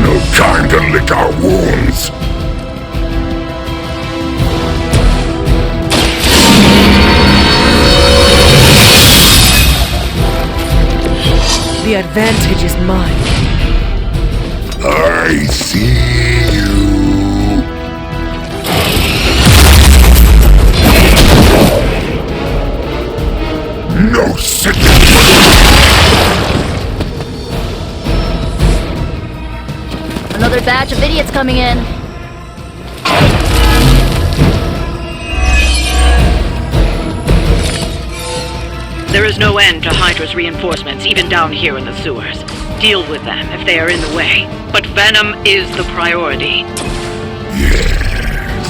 No time to lick our wounds. The advantage is mine. I see you. No sickness. Another batch of idiots coming in. There is no end to Hydra's reinforcements, even down here in the sewers. Deal with them if they are in the way. But venom is the priority. Yes.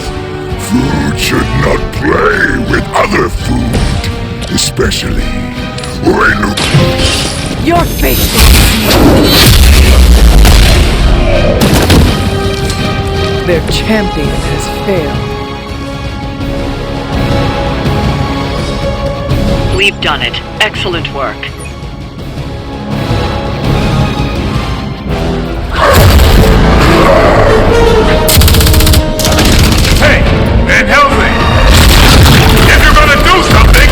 Food should not play with other food. Especially when... Your fate Their champion has failed. We've done it. Excellent work. Hey, Van Helsing! If you're gonna do something,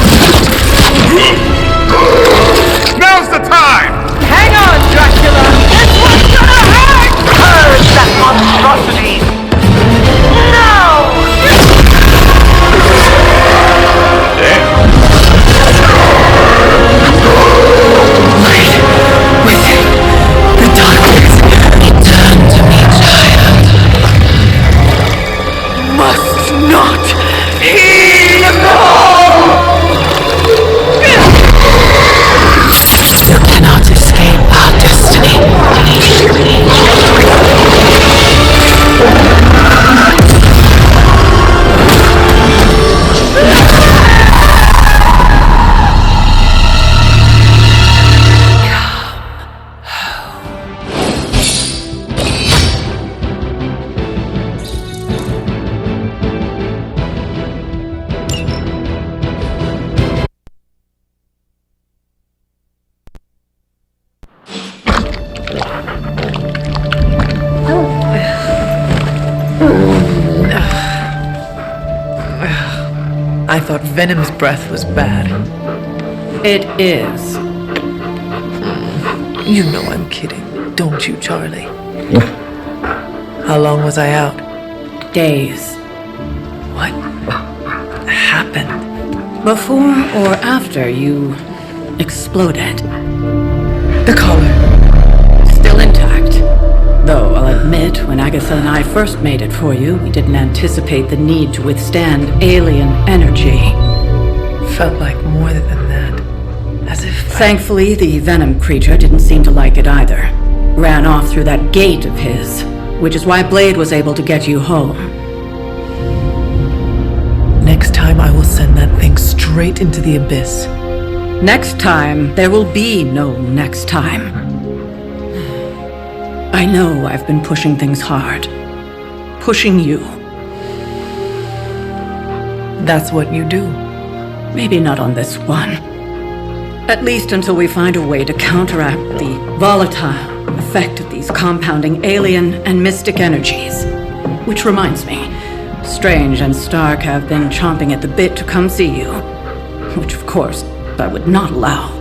now's the time! Hang on, Dracula! This one's gonna hurt! Purge that monstrosity! No! Must not heed You cannot escape our destiny. I thought Venom's breath was bad. It is. You know I'm kidding, don't you, Charlie? How long was I out? Days. What happened? Before or after you exploded. The collar. Still intact. Though I'll admit, when Agatha and I first made it for you, we didn't anticipate the need to withstand alien energy. Felt like more than that. As if Thankfully, the venom creature didn't seem to like it either. Ran off through that gate of his, which is why Blade was able to get you home. Next time I will send that thing straight into the abyss. Next time, there will be no next time. I know I've been pushing things hard. Pushing you. That's what you do. Maybe not on this one. At least until we find a way to counteract the volatile effect of these compounding alien and mystic energies. Which reminds me, Strange and Stark have been chomping at the bit to come see you. Which, of course, I would not allow.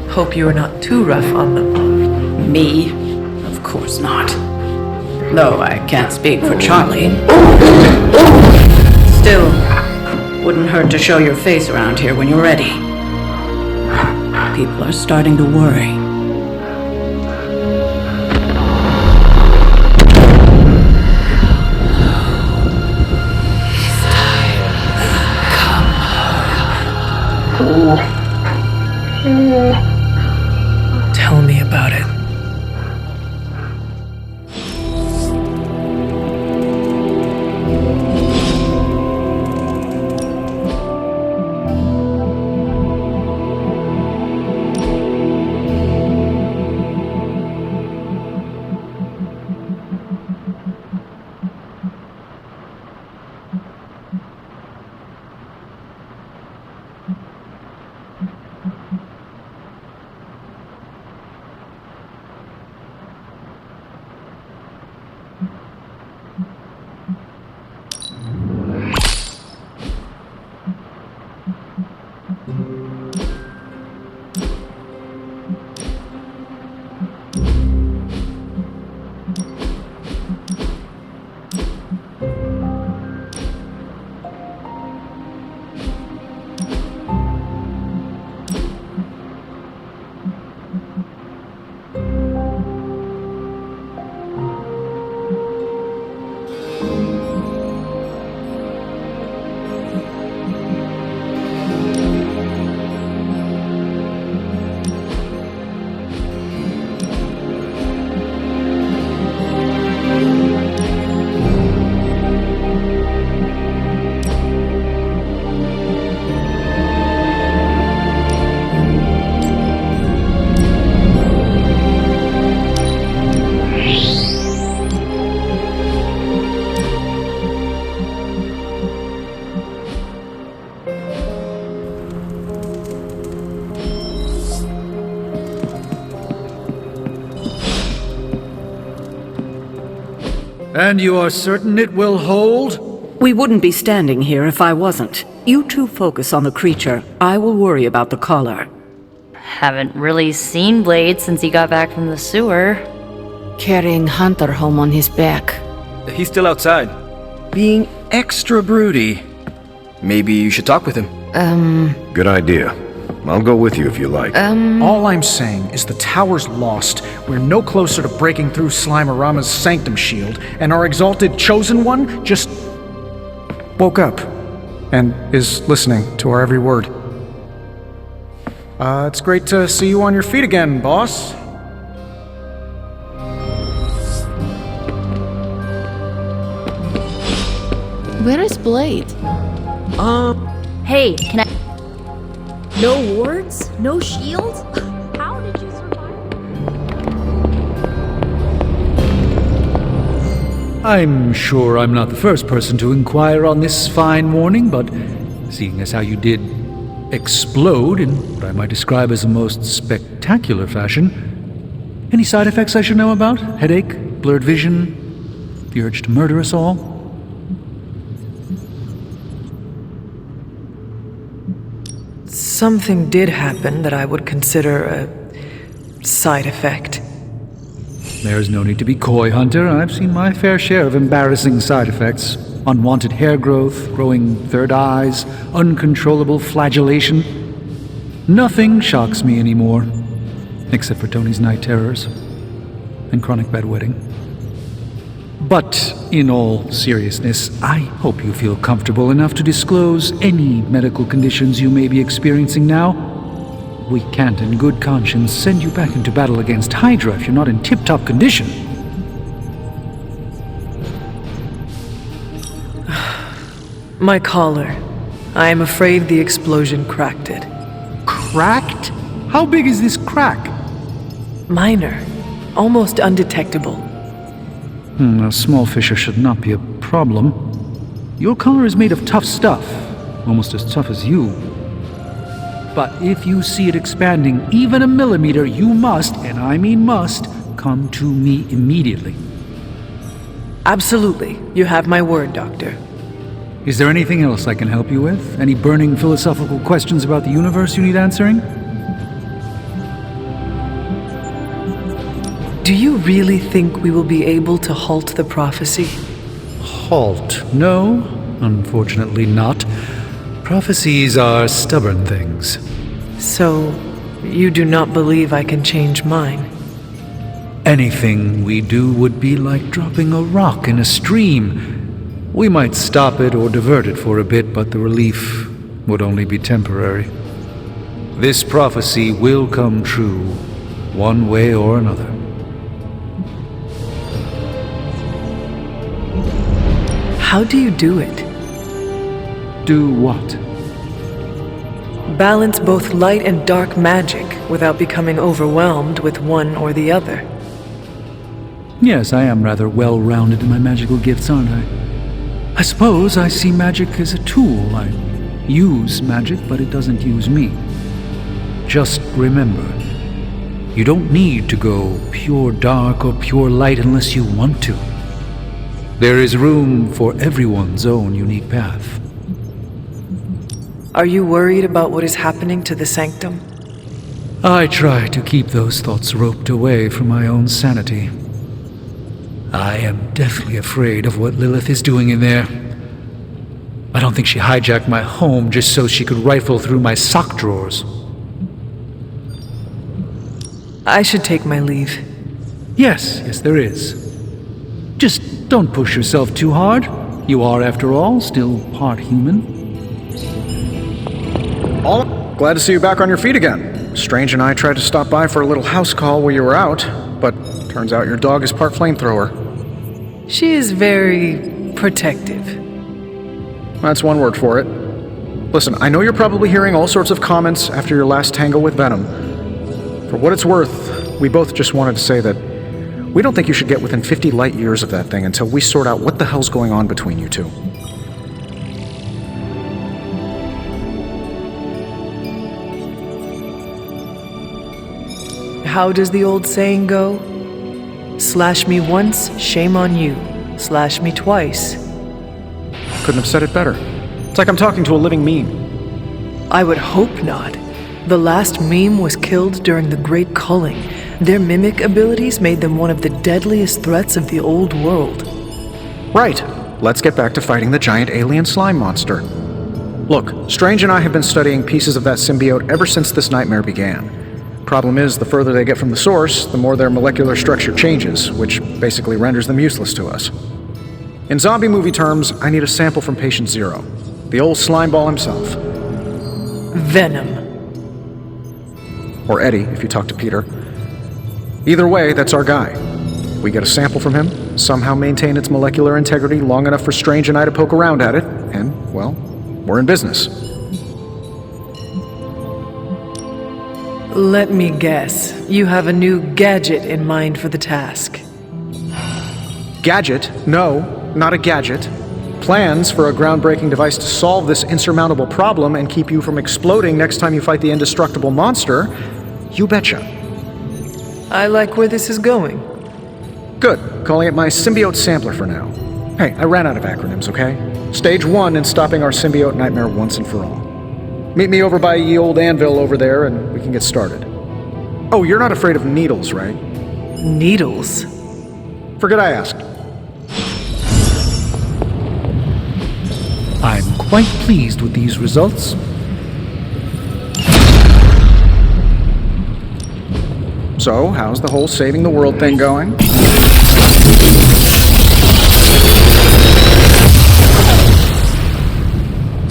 Hope you are not too rough on them. Me? Of course not. Though I can't speak for Charlie. Still, wouldn't hurt to show your face around here when you're ready. People are starting to worry. Tell me about it. And you are certain it will hold? We wouldn't be standing here if I wasn't. You two focus on the creature. I will worry about the collar. Haven't really seen Blade since he got back from the sewer. Carrying Hunter home on his back. He's still outside. Being extra broody. Maybe you should talk with him. Good idea. I'll go with you if you like. All I'm saying is the tower's lost. We're no closer to breaking through Slimerama's sanctum shield, and our exalted chosen one just woke up and is listening to our every word. It's great to see you on your feet again, boss. Where is Blade? Hey, can I... No wards? No shield? How did you survive? I'm sure I'm not the first person to inquire on this fine morning, but seeing as how you did explode in what I might describe as a most spectacular fashion, any side effects I should know about? Headache? Blurred vision? The urge to murder us all? Something did happen that I would consider a side effect. There's no need to be coy, Hunter. I've seen my fair share of embarrassing side effects. Unwanted hair growth, growing third eyes, uncontrollable flagellation. Nothing shocks me anymore, except for Tony's night terrors and chronic bedwetting. But in all seriousness, I hope you feel comfortable enough to disclose any medical conditions you may be experiencing now. We can't in good conscience send you back into battle against Hydra if you're not in tip-top condition. My collar. I am afraid the explosion cracked it. Cracked? How big is this crack? Minor. Almost undetectable. A small fissure should not be a problem. Your collar is made of tough stuff, almost as tough as you. But if you see it expanding even a millimeter, you must, and I mean must, come to me immediately. Absolutely. You have my word, Doctor. Is there anything else I can help you with? Any burning philosophical questions about the universe you need answering? Do you really think we will be able to halt the prophecy? Halt? No, unfortunately not. Prophecies are stubborn things. So, you do not believe I can change mine? Anything we do would be like dropping a rock in a stream. We might stop it or divert it for a bit, but the relief would only be temporary. This prophecy will come true, one way or another. How do you do it? Do what? Balance both light and dark magic without becoming overwhelmed with one or the other. Yes, I am rather well-rounded in my magical gifts, aren't I? I suppose I see magic as a tool. I use magic, but it doesn't use me. Just remember, you don't need to go pure dark or pure light unless you want to. There is room for everyone's own unique path. Are you worried about what is happening to the sanctum? I try to keep those thoughts roped away from my own sanity. I am deathly afraid of what Lilith is doing in there. I don't think she hijacked my home just so she could rifle through my sock drawers. I should take my leave. Yes, there is. Just don't push yourself too hard. You are, after all, still part human. Glad to see you back on your feet again. Strange and I tried to stop by for a little house call while you were out, but turns out your dog is part flamethrower. She is very protective. That's one word for it. Listen, I know you're probably hearing all sorts of comments after your last tangle with Venom. For what it's worth, we both just wanted to say that we don't think you should get within 50 light years of that thing until we sort out what the hell's going on between you two. How does the old saying go? Slash me once, shame on you. slash me twice. Couldn't have said it better. It's like I'm talking to a living meme. I would hope not. The last meme was killed during the Great Culling. Their mimic abilities made them one of the deadliest threats of the old world. Right. Let's get back to fighting the giant alien slime monster. Look, Strange and I have been studying pieces of that symbiote ever since this nightmare began. Problem is, the further they get from the source, the more their molecular structure changes, which basically renders them useless to us. In zombie movie terms, I need a sample from Patient Zero, the old slime ball himself. Venom. Or Eddie, if you talk to Peter. Either way, that's our guy. We get a sample from him, somehow maintain its molecular integrity long enough for Strange and I to poke around at it, and, well, we're in business. Let me guess. You have a new gadget in mind for the task. Gadget? No, not a gadget. Plans for a groundbreaking device to solve this insurmountable problem and keep you from exploding next time you fight the indestructible monster? You betcha. I like where this is going. Good. Calling it my symbiote sampler for now. Hey, I ran out of acronyms, okay? Stage 1 in stopping our symbiote nightmare once and for all. Meet me over by ye old anvil over there and we can get started. Oh, you're not afraid of needles, right? Needles? Forget I asked. I'm quite pleased with these results. So, how's the whole saving the world thing going?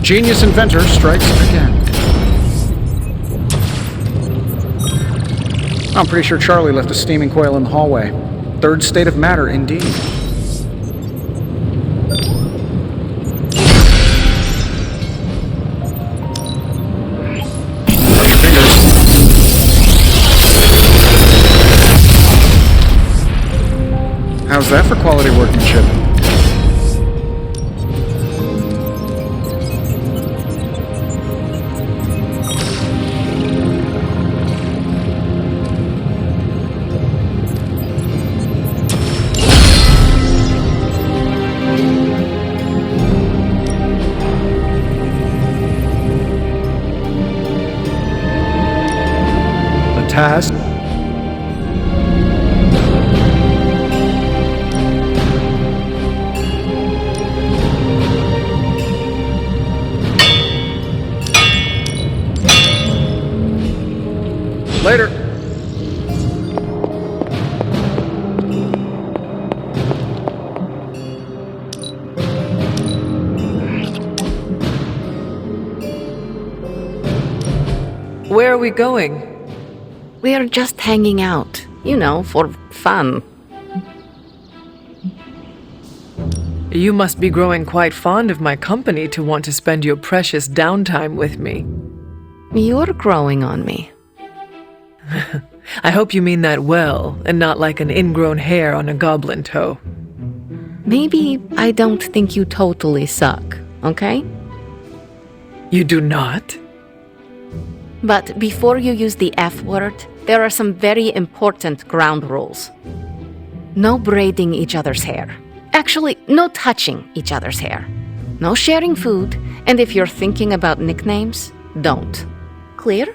Genius inventor strikes again. I'm pretty sure Charlie left a steaming coil in the hallway. Third state of matter, indeed. Cross your fingers. How's that for quality workmanship? Task? Later. Where are we going? We are just hanging out, you know, for fun. You must be growing quite fond of my company to want to spend your precious downtime with me. You're growing on me. I hope you mean that well, and not like an ingrown hair on a goblin toe. Maybe I don't think you totally suck, okay? You do not? But before you use the F word, there are some very important ground rules. No braiding each other's hair. Actually, no touching each other's hair. No sharing food, and if you're thinking about nicknames, don't. Clear?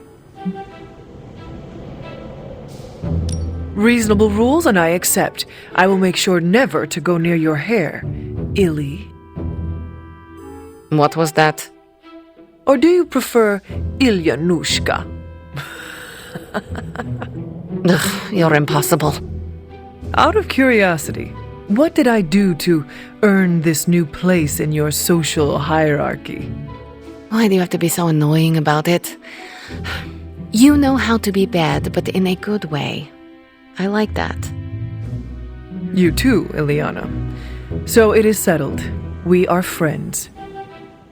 Reasonable rules, and I accept. I will make sure never to go near your hair, Illy. What was that? Or do you prefer Ilyanushka? Ugh, you're impossible. Out of curiosity, what did I do to earn this new place in your social hierarchy? Why do you have to be so annoying about it? You know how to be bad, but in a good way. I like that. You too, Ileana. So it is settled. We are friends.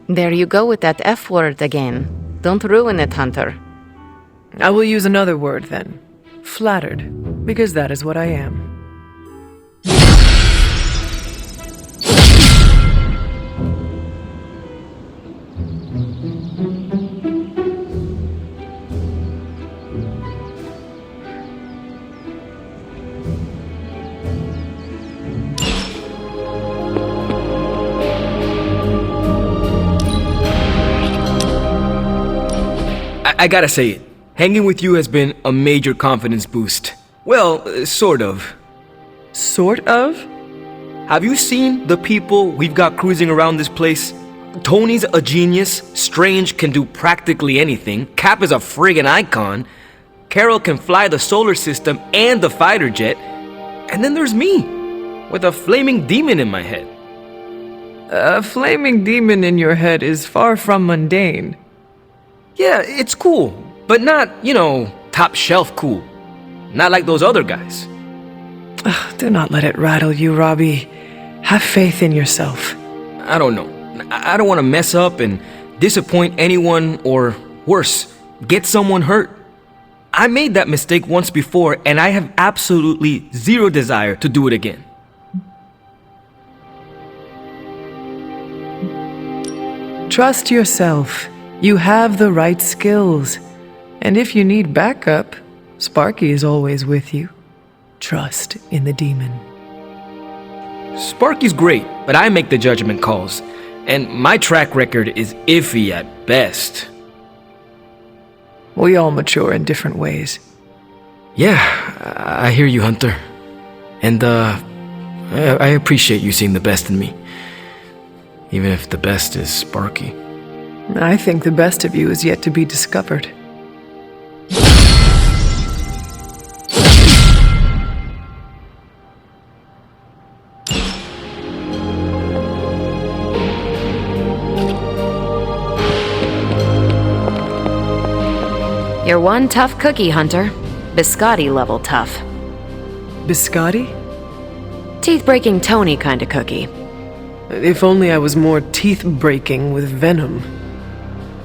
There you go with that F word again. Don't ruin it, Hunter. I will use another word then. Flattered, because that is what I am. I gotta say it. Hanging with you has been a major confidence boost. Well, sort of. Sort of? Have you seen the people we've got cruising around this place? Tony's a genius, Strange can do practically anything, Cap is a friggin' icon, Carol can fly the solar system and the fighter jet, and then there's me, with a flaming demon in my head. A flaming demon in your head is far from mundane. Yeah, it's cool, but not, top shelf cool. Not like those other guys. Do not let it rattle you, Robbie. Have faith in yourself. I don't know. I don't want to mess up and disappoint anyone or, worse, get someone hurt. I made that mistake once before and I have absolutely zero desire to do it again. Trust yourself. You have the right skills. And if you need backup, Sparky is always with you. Trust in the demon. Sparky's great, but I make the judgment calls. And my track record is iffy at best. We all mature in different ways. Yeah, I hear you, Hunter. And, I appreciate you seeing the best in me. Even if the best is Sparky. I think the best of you is yet to be discovered. You're one tough cookie, Hunter. Biscotti level tough. Biscotti? Teeth-breaking Tony kind of cookie. If only I was more teeth-breaking with venom.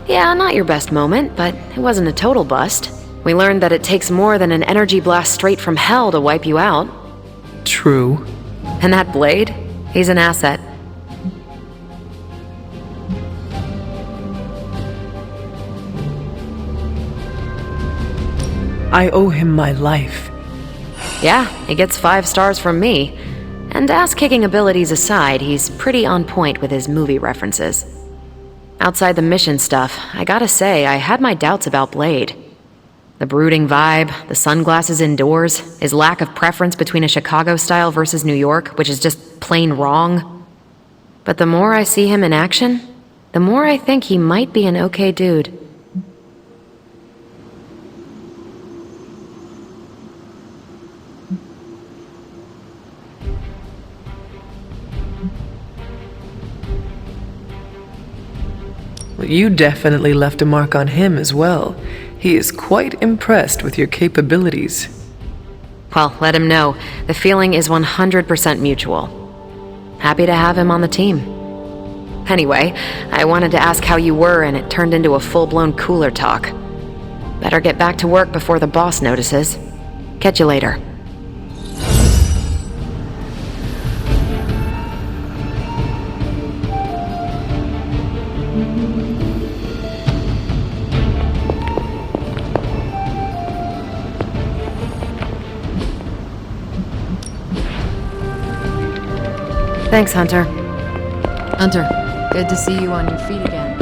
Yeah, not your best moment, but it wasn't a total bust. We learned that it takes more than an energy blast straight from hell to wipe you out. True. And that blade? He's an asset. I owe him my life. Yeah, he gets 5 stars from me. And ass-kicking abilities aside, he's pretty on point with his movie references. Outside the mission stuff, I gotta say, I had my doubts about Blade. The brooding vibe, the sunglasses indoors, his lack of preference between a Chicago style versus New York, which is just plain wrong. But the more I see him in action, the more I think he might be an okay dude. You definitely left a mark on him as well. He is quite impressed with your capabilities. Well, let him know. The feeling is 100% mutual. Happy to have him on the team. Anyway, I wanted to ask how you were, and it turned into a full-blown cooler talk. Better get back to work before the boss notices. Catch you later. Thanks, Hunter. Hunter, good to see you on your feet again.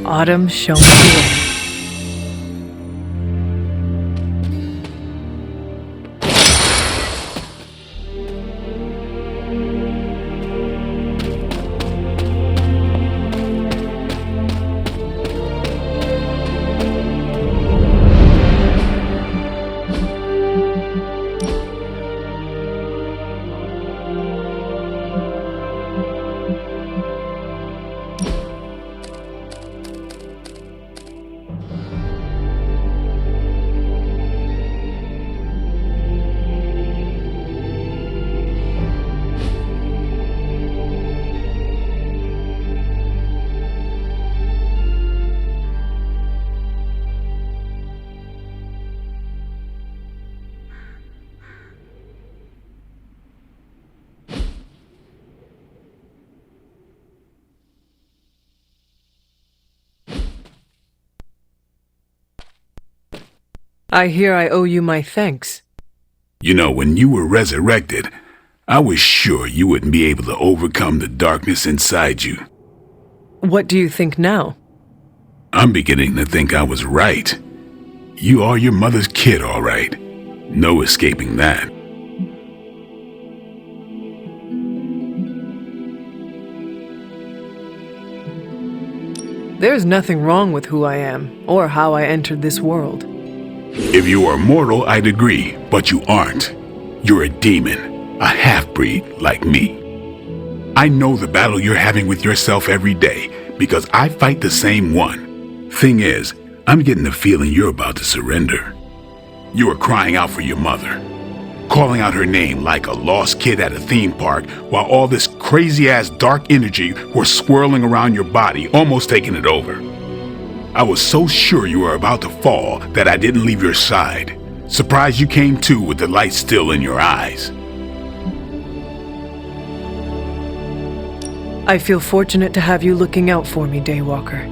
Autumn, show me the way. I hear I owe you my thanks. You know, when you were resurrected, I was sure you wouldn't be able to overcome the darkness inside you. What do you think now? I'm beginning to think I was right. You are your mother's kid, all right. No escaping that. There's nothing wrong with who I am, or how I entered this world. If you are mortal, I'd agree, but you aren't. You're a demon, a half-breed like me. I know the battle you're having with yourself every day, because I fight the same one. Thing is, I'm getting the feeling you're about to surrender. You are crying out for your mother, calling out her name like a lost kid at a theme park, while all this crazy-ass dark energy was swirling around your body, almost taking it over. I was so sure you were about to fall that I didn't leave your side. Surprised you came to with the light still in your eyes. I feel fortunate to have you looking out for me, Daywalker.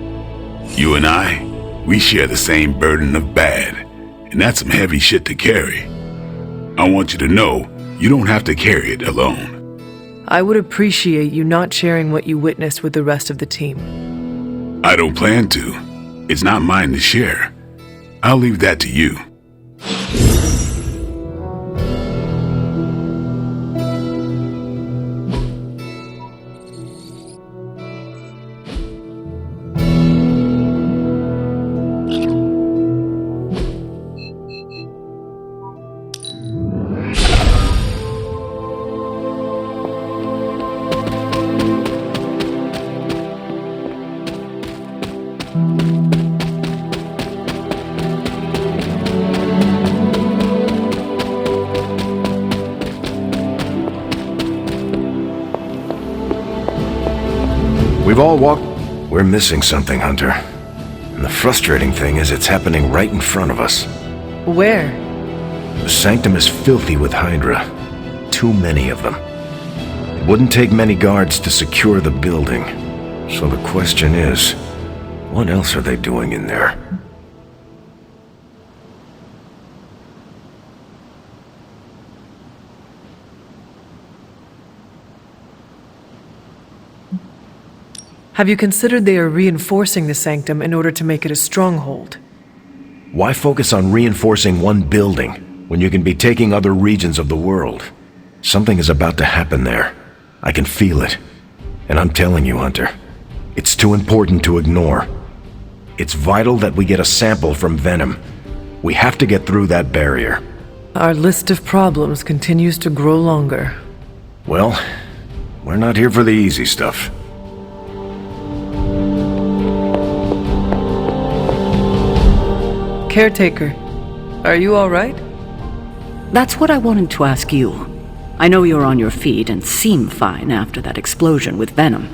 You and I, we share the same burden of bad, and that's some heavy shit to carry. I want you to know you don't have to carry it alone. I would appreciate you not sharing what you witnessed with the rest of the team. I don't plan to. It's not mine to share. I'll leave that to you. We've all walked... We're missing something, Hunter. And the frustrating thing is it's happening right in front of us. Where? The Sanctum is filthy with Hydra. Too many of them. It wouldn't take many guards to secure the building. So the question is, what else are they doing in there? Have you considered they are reinforcing the Sanctum in order to make it a stronghold? Why focus on reinforcing one building when you can be taking other regions of the world? Something is about to happen there. I can feel it. And I'm telling you, Hunter, it's too important to ignore. It's vital that we get a sample from Venom. We have to get through that barrier. Our list of problems continues to grow longer. Well, we're not here for the easy stuff. Caretaker, are you all right? That's what I wanted to ask you. I know you're on your feet and seem fine after that explosion with Venom,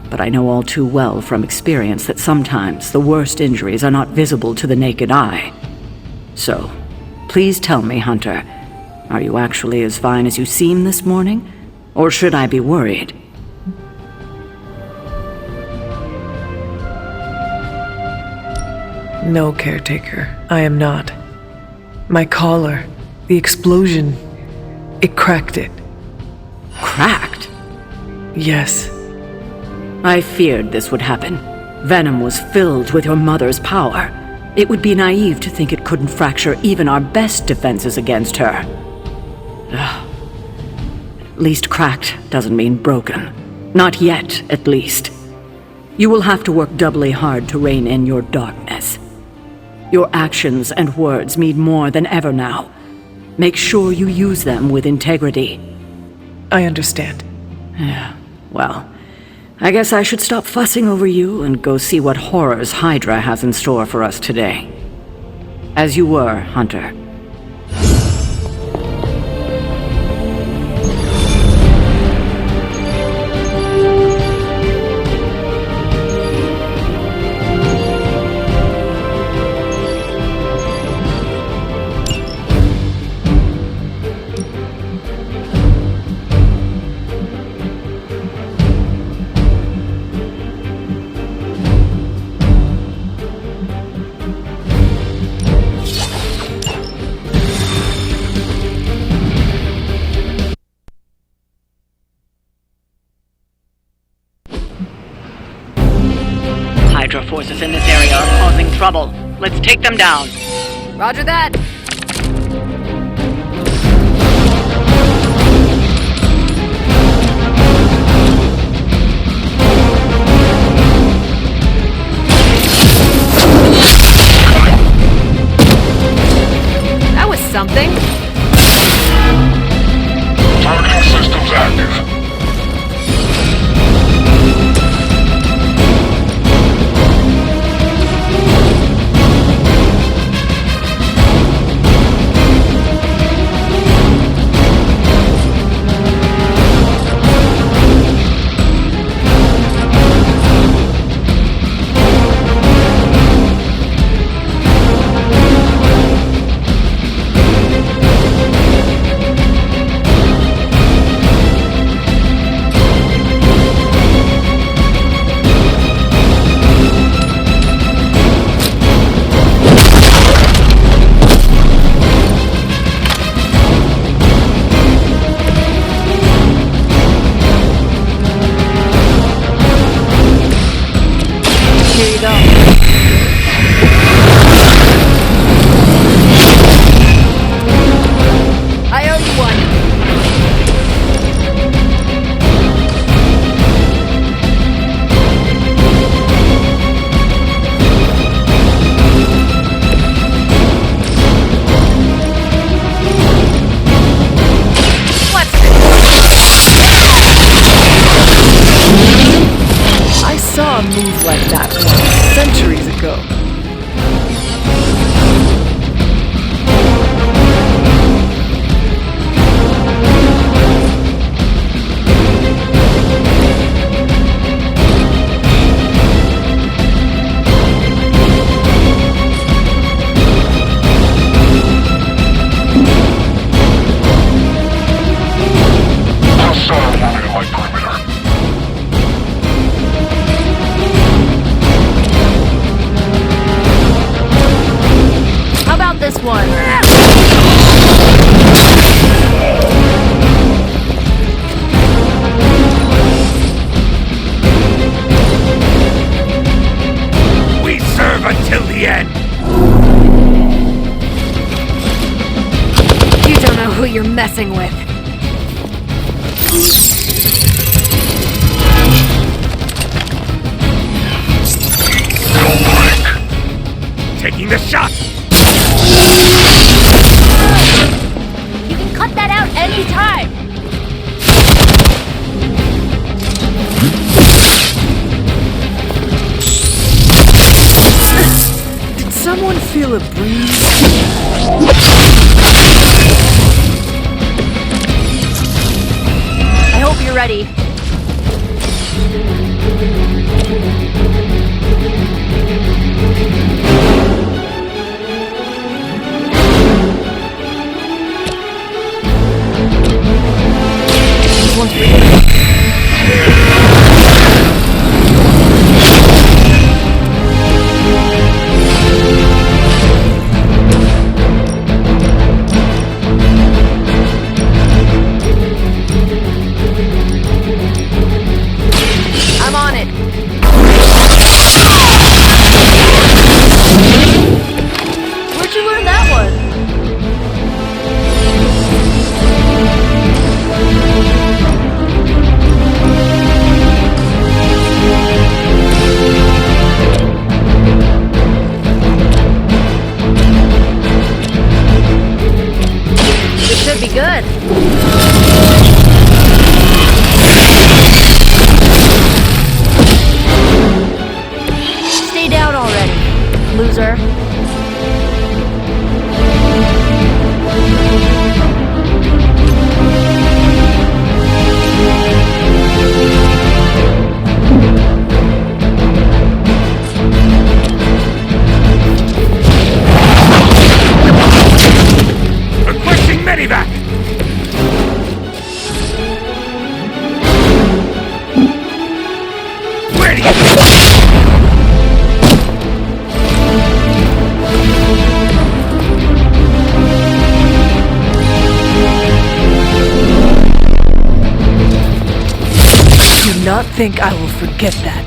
but I know all too well from experience that sometimes the worst injuries are not visible to the naked eye. So, please tell me, Hunter, are you actually as fine as you seem this morning? Or should I be worried? No, Caretaker, I am not. My collar, the explosion, it cracked it. Cracked? Yes. I feared this would happen. Venom was filled with your mother's power. It would be naive to think it couldn't fracture even our best defenses against her. At least cracked doesn't mean broken. Not yet, at least. You will have to work doubly hard to rein in your darkness. Your actions and words mean more than ever now. Make sure you use them with integrity. I understand. Yeah, well, I guess I should stop fussing over you and go see what horrors Hydra has in store for us today. As you were, Hunter. Hydra forces in this area are causing trouble. Let's take them down. Roger that. That was something. Targeting systems active. Move like that once, centuries ago. This one. We serve until the end. You don't know who you're messing with. Taking the shot. You can cut that out anytime! Did someone feel a breeze? I hope you're ready. This one's for you. I'm on it. Where'd you learn that one? This should be good. Stay down already, loser. Requesting medevac! Ready! Do not think I will forget that.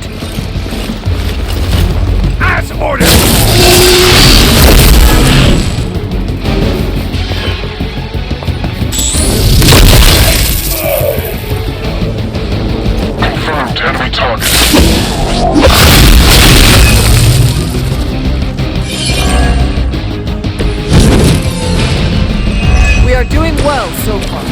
That's orders! Confirmed enemy target. We are doing well so far.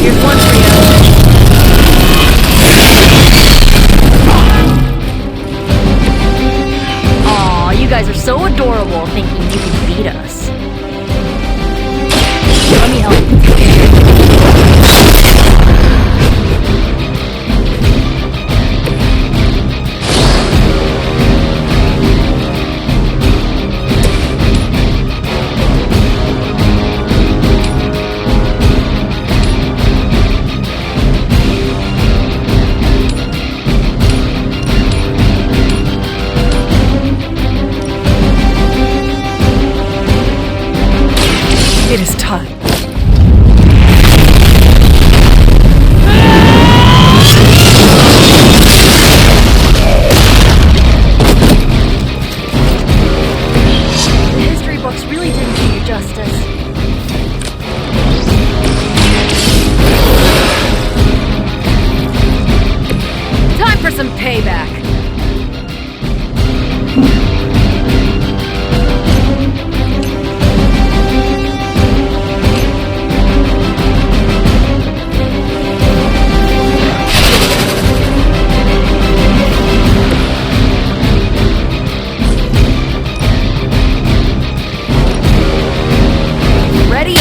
Here's one for you. Aw, you guys are so adorable thinking you can beat us. Let me help. It is time. The history books really didn't do you justice. Time for some payback. Ready?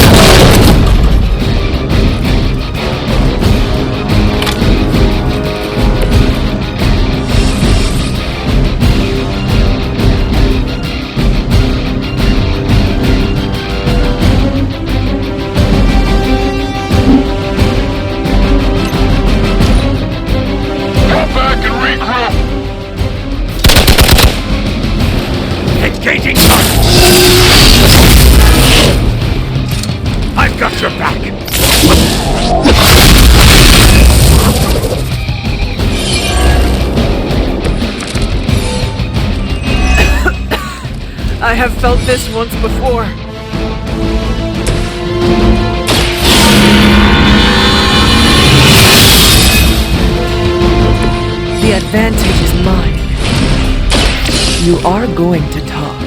Come back and regroup. Engaging target! I've got your back! I have felt this once before. The advantage is mine. You are going to talk.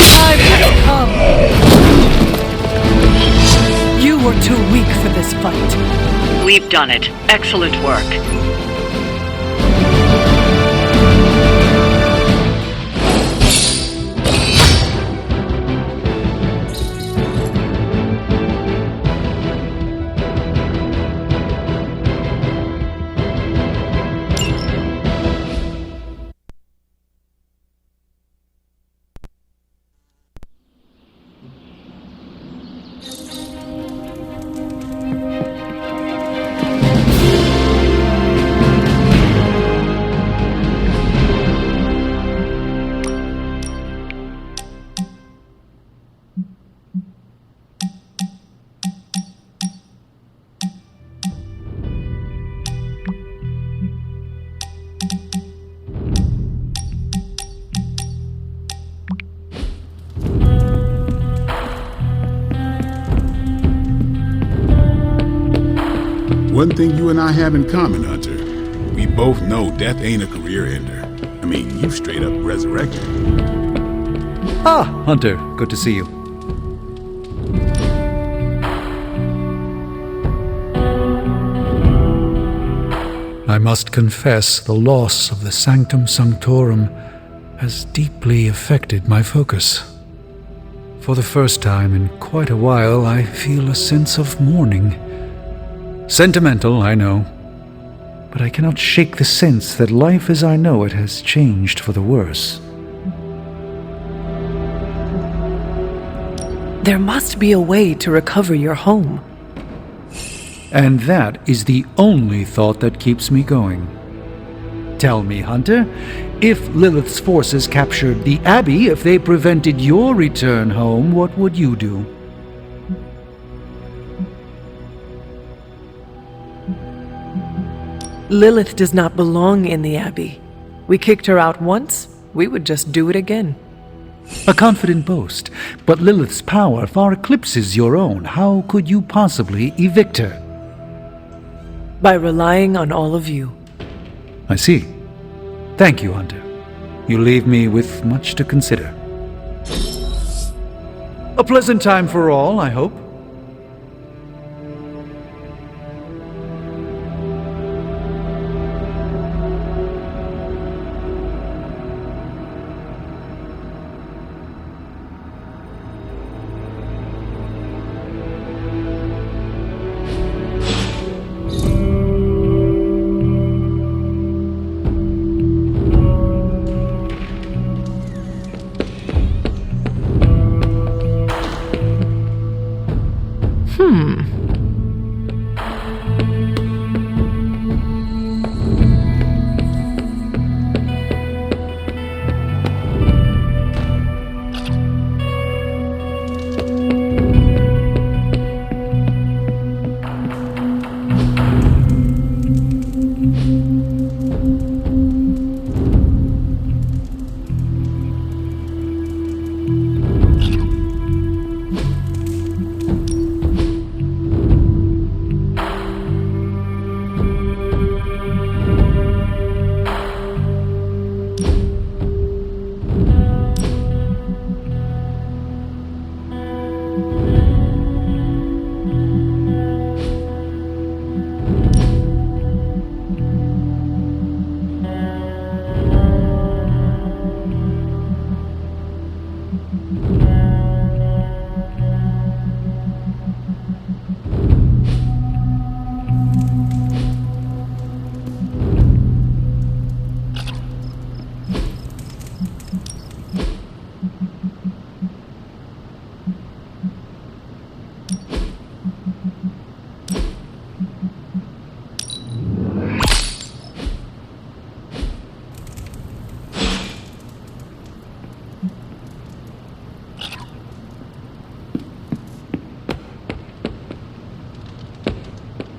Time has come. You were too weak for this fight. We've done it. Excellent work. One thing you and I have in common, Hunter. We both know death ain't a career ender. I mean, you straight up resurrected. Ah, Hunter, good to see you. I must confess the loss of the Sanctum Sanctorum has deeply affected my focus. For the first time in quite a while, I feel a sense of mourning. Sentimental, I know. but I cannot shake the sense that life as I know it has changed for the worse. There must be a way to recover your home. And that is the only thought that keeps me going. Tell me, Hunter, if Lilith's forces captured the Abbey, if they prevented your return home, what would you do? Lilith does not belong in the Abbey. We kicked her out once, we would just do it again. A confident boast, but Lilith's power far eclipses your own. How could you possibly evict her? By relying on all of you. I see. Thank you, Hunter. You leave me with much to consider. A pleasant time for all, I hope.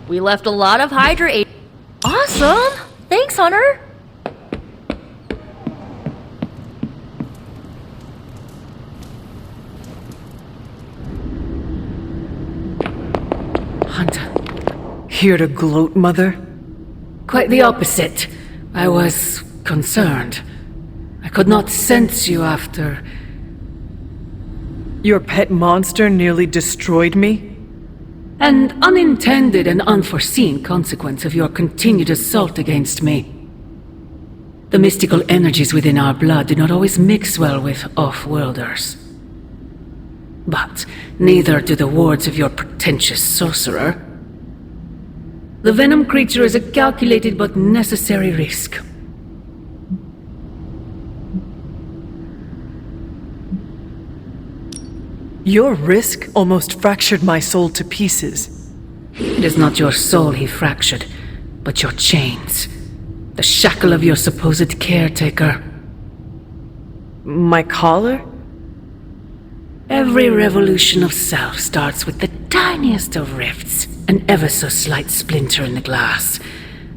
We left a lot of Hydra. Awesome! Thanks, Hunter! Hunter. Here to gloat, Mother? Quite the opposite. I was concerned. I could not sense you after... Your pet monster nearly destroyed me? An unintended and unforeseen consequence of your continued assault against me. The mystical energies within our blood do not always mix well with off-worlders. But neither do the wards of your pretentious sorcerer. The venom creature is a calculated but necessary risk. Your risk almost fractured my soul to pieces. It is not your soul he fractured, but your chains. The shackle of your supposed caretaker. My collar? Every revolution of self starts with the tiniest of rifts, an ever so slight splinter in the glass,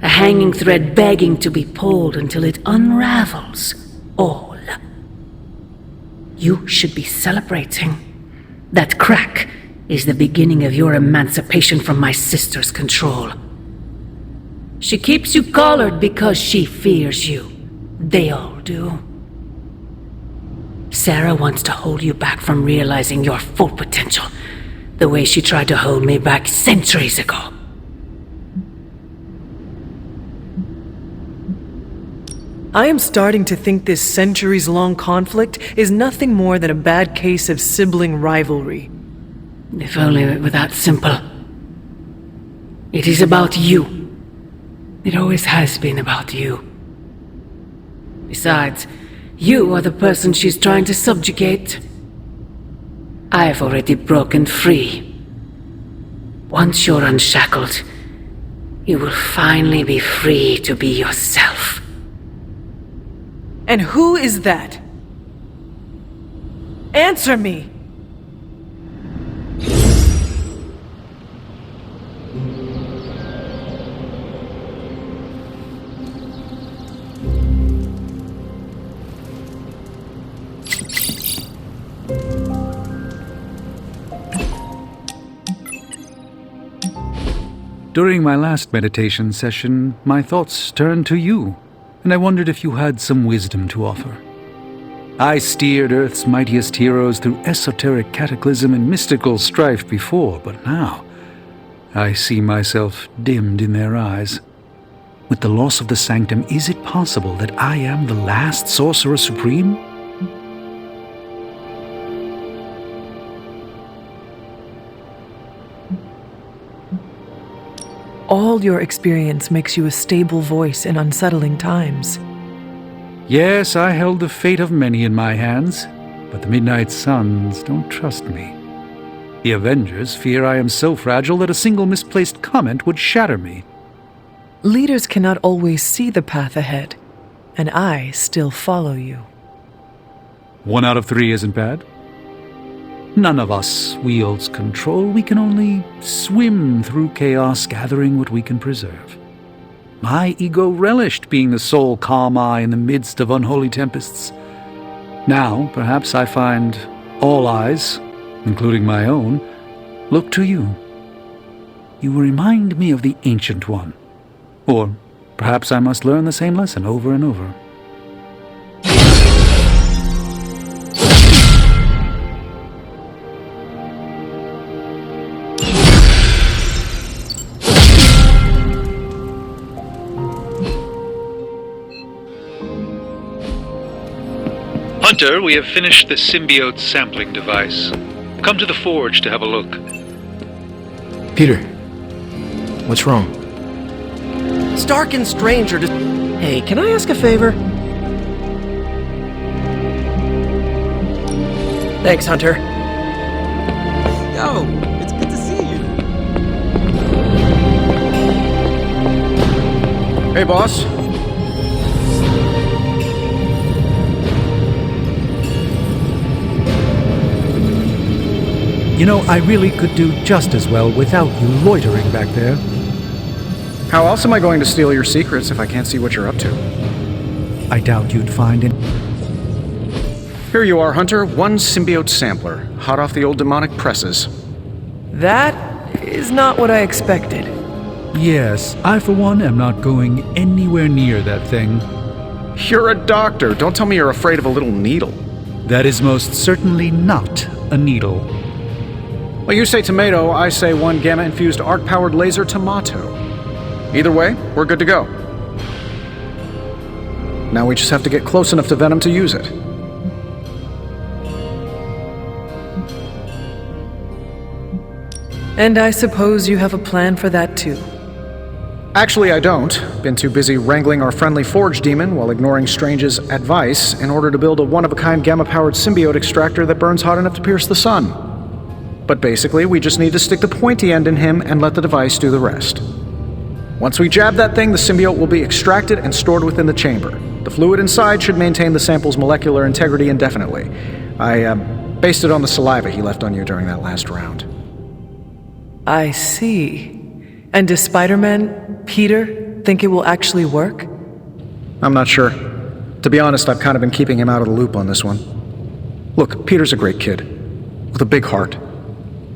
a hanging thread begging to be pulled until it unravels all. You should be celebrating. That crack is the beginning of your emancipation from my sister's control. She keeps you collared because she fears you. They all do. Sarah wants to hold you back from realizing your full potential, the way she tried to hold me back centuries ago. I am starting to think this centuries-long conflict is nothing more than a bad case of sibling rivalry. If only it were that simple. It is about you. It always has been about you. Besides, you are the person she's trying to subjugate. I've already broken free. Once you're unshackled, you will finally be free to be yourself. And who is that? Answer me! During my last meditation session, my thoughts turned to you, and I wondered if you had some wisdom to offer. I steered Earth's mightiest heroes through esoteric cataclysm and mystical strife before, but now I see myself dimmed in their eyes. With the loss of the sanctum, is it possible that I am the last Sorcerer Supreme? All your experience makes you a stable voice in unsettling times. Yes, I held the fate of many in my hands, but the Midnight Suns don't trust me. The Avengers fear I am so fragile that a single misplaced comment would shatter me. Leaders cannot always see the path ahead, and I still follow you. 1 out of 3 isn't bad. None of us wields control. We can only swim through chaos, gathering what we can preserve. My ego relished being the sole calm eye in the midst of unholy tempests. Now, perhaps I find all eyes, including my own, look to you. You remind me of the Ancient One. Or perhaps I must learn the same lesson over and over. Hunter, we have finished the symbiote sampling device. Come to the forge to have a look. Peter, what's wrong? Stark and Strange are just... Hey, can I ask a favor? Thanks, Hunter. Yo, it's good to see you. Hey, boss. You know, I really could do just as well without you loitering back there. How else am I going to steal your secrets if I can't see what you're up to? I doubt you'd find it. Here you are, Hunter. 1 symbiote sampler, hot off the old demonic presses. That is not what I expected. Yes, I for one am not going anywhere near that thing. You're a doctor. Don't tell me you're afraid of a little needle. That is most certainly not a needle. Well, you say tomato, I say 1 gamma-infused arc-powered laser tomato. Either way, we're good to go. Now we just have to get close enough to Venom to use it. And I suppose you have a plan for that too. Actually, I don't. Been too busy wrangling our friendly Forge demon while ignoring Strange's advice in order to build a one-of-a-kind gamma-powered symbiote extractor that burns hot enough to pierce the sun. But basically, we just need to stick the pointy end in him and let the device do the rest. Once we jab that thing, the symbiote will be extracted and stored within the chamber. The fluid inside should maintain the sample's molecular integrity indefinitely. I based it on the saliva he left on you during that last round. I see. And does Spider-Man, Peter, think it will actually work? I'm not sure. To be honest, I've kind of been keeping him out of the loop on this one. Look, Peter's a great kid, with a big heart.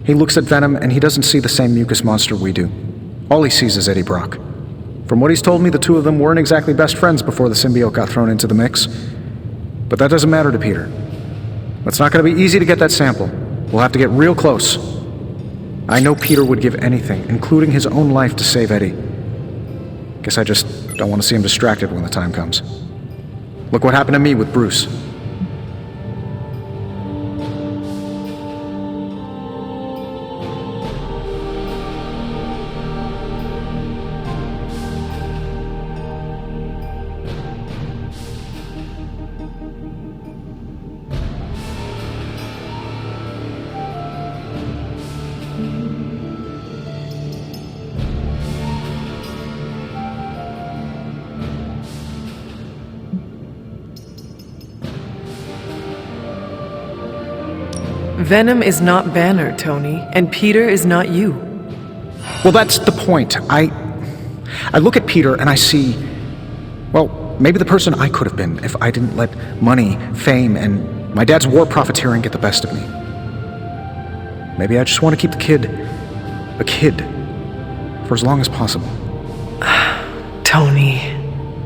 He looks at Venom and he doesn't see the same mucus monster we do. All he sees is Eddie Brock. From what he's told me, the two of them weren't exactly best friends before the symbiote got thrown into the mix. But that doesn't matter to Peter. It's not going to be easy to get that sample. We'll have to get real close. I know Peter would give anything, including his own life, to save Eddie. Guess I just don't want to see him distracted when the time comes. Look what happened to me with Bruce. Venom is not Banner, Tony, and Peter is not you. Well, that's the point. I look at Peter and I see, well, maybe the person I could have been if I didn't let money, fame, and my dad's war profiteering get the best of me. Maybe I just want to keep the kid a kid for as long as possible. Tony.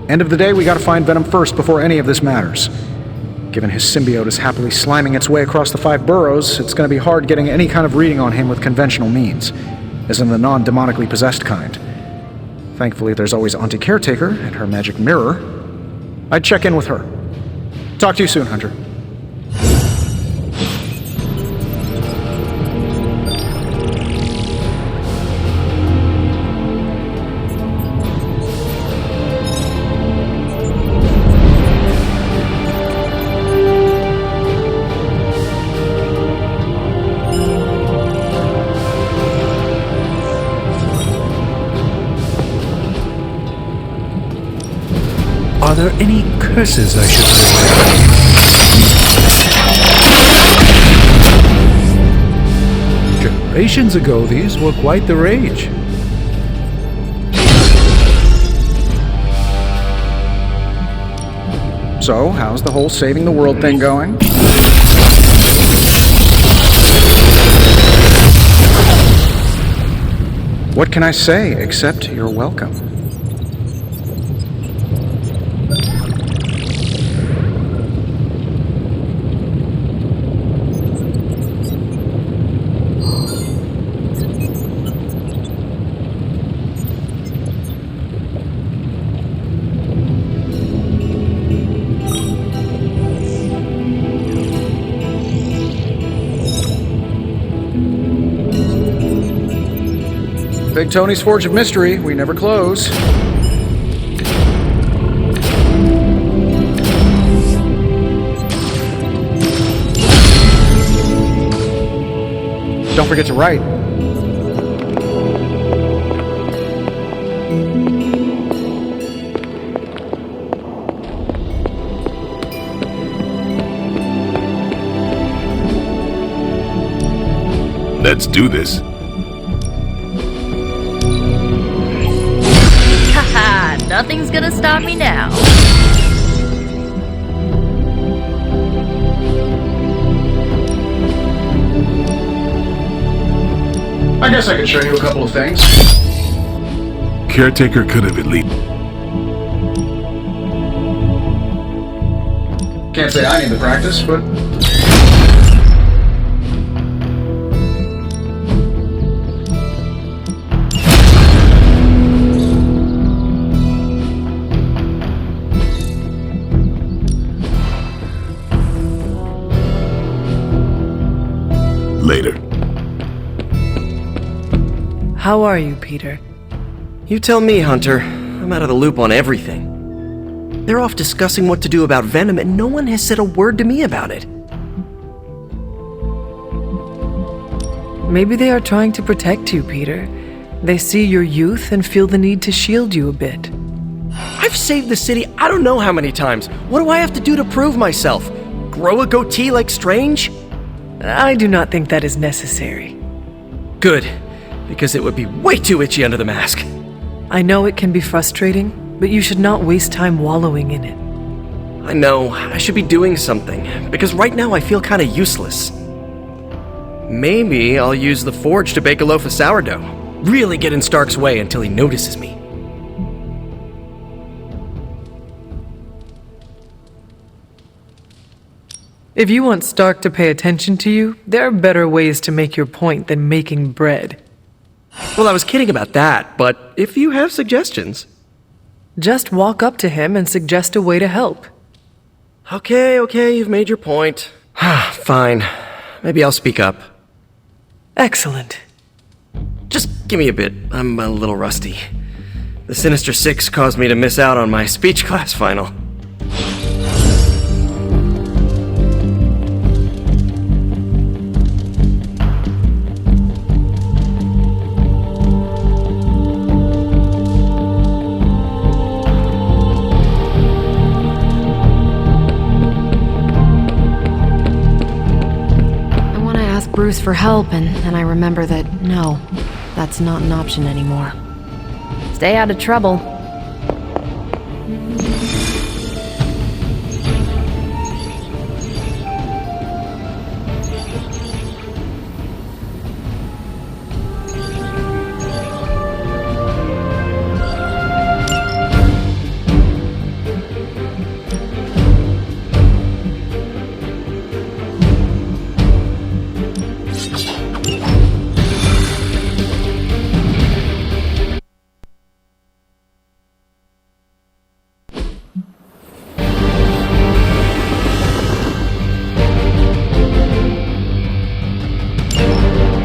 End of the day, we gotta find Venom first before any of this matters. Given his symbiote is happily sliming its way across the 5 boroughs, it's gonna be hard getting any kind of reading on him with conventional means, as in the non-demonically possessed kind. Thankfully, there's always Auntie Caretaker and her magic mirror. I'd check in with her. Talk to you soon, Hunter. Are there any curses I should beware? Generations ago, these were quite the rage. So, how's the whole saving the world thing going? What can I say except you're welcome? Big Tony's Forge of Mystery, we never close. Don't forget to write. Let's do this. Haha, nothing's gonna stop me now. I guess I could show you a couple of things. Caretaker could have at least... Can't say I need the practice, but... Later. How are you, Peter? You tell me, Hunter. I'm out of the loop on everything. They're off discussing what to do about Venom, and no one has said a word to me about it. Maybe they are trying to protect you, Peter. They see your youth and feel the need to shield you a bit. I've saved the city I don't know how many times. What do I have to do to prove myself? Grow a goatee like Strange? I do not think that is necessary. Good, because it would be way too itchy under the mask. I know it can be frustrating, but you should not waste time wallowing in it. I know, I should be doing something, because right now I feel kinda useless. Maybe I'll use the forge to bake a loaf of sourdough. Really get in Stark's way until he notices me. If you want Stark to pay attention to you, there are better ways to make your point than making bread. Well, I was kidding about that, but if you have suggestions... Just walk up to him and suggest a way to help. Okay, you've made your point. Fine. Maybe I'll speak up. Excellent. Just give me a bit. I'm a little rusty. The Sinister Six caused me to miss out on my speech class final. Bruce for help, and then I remember that, no, that's not an option anymore. Stay out of trouble.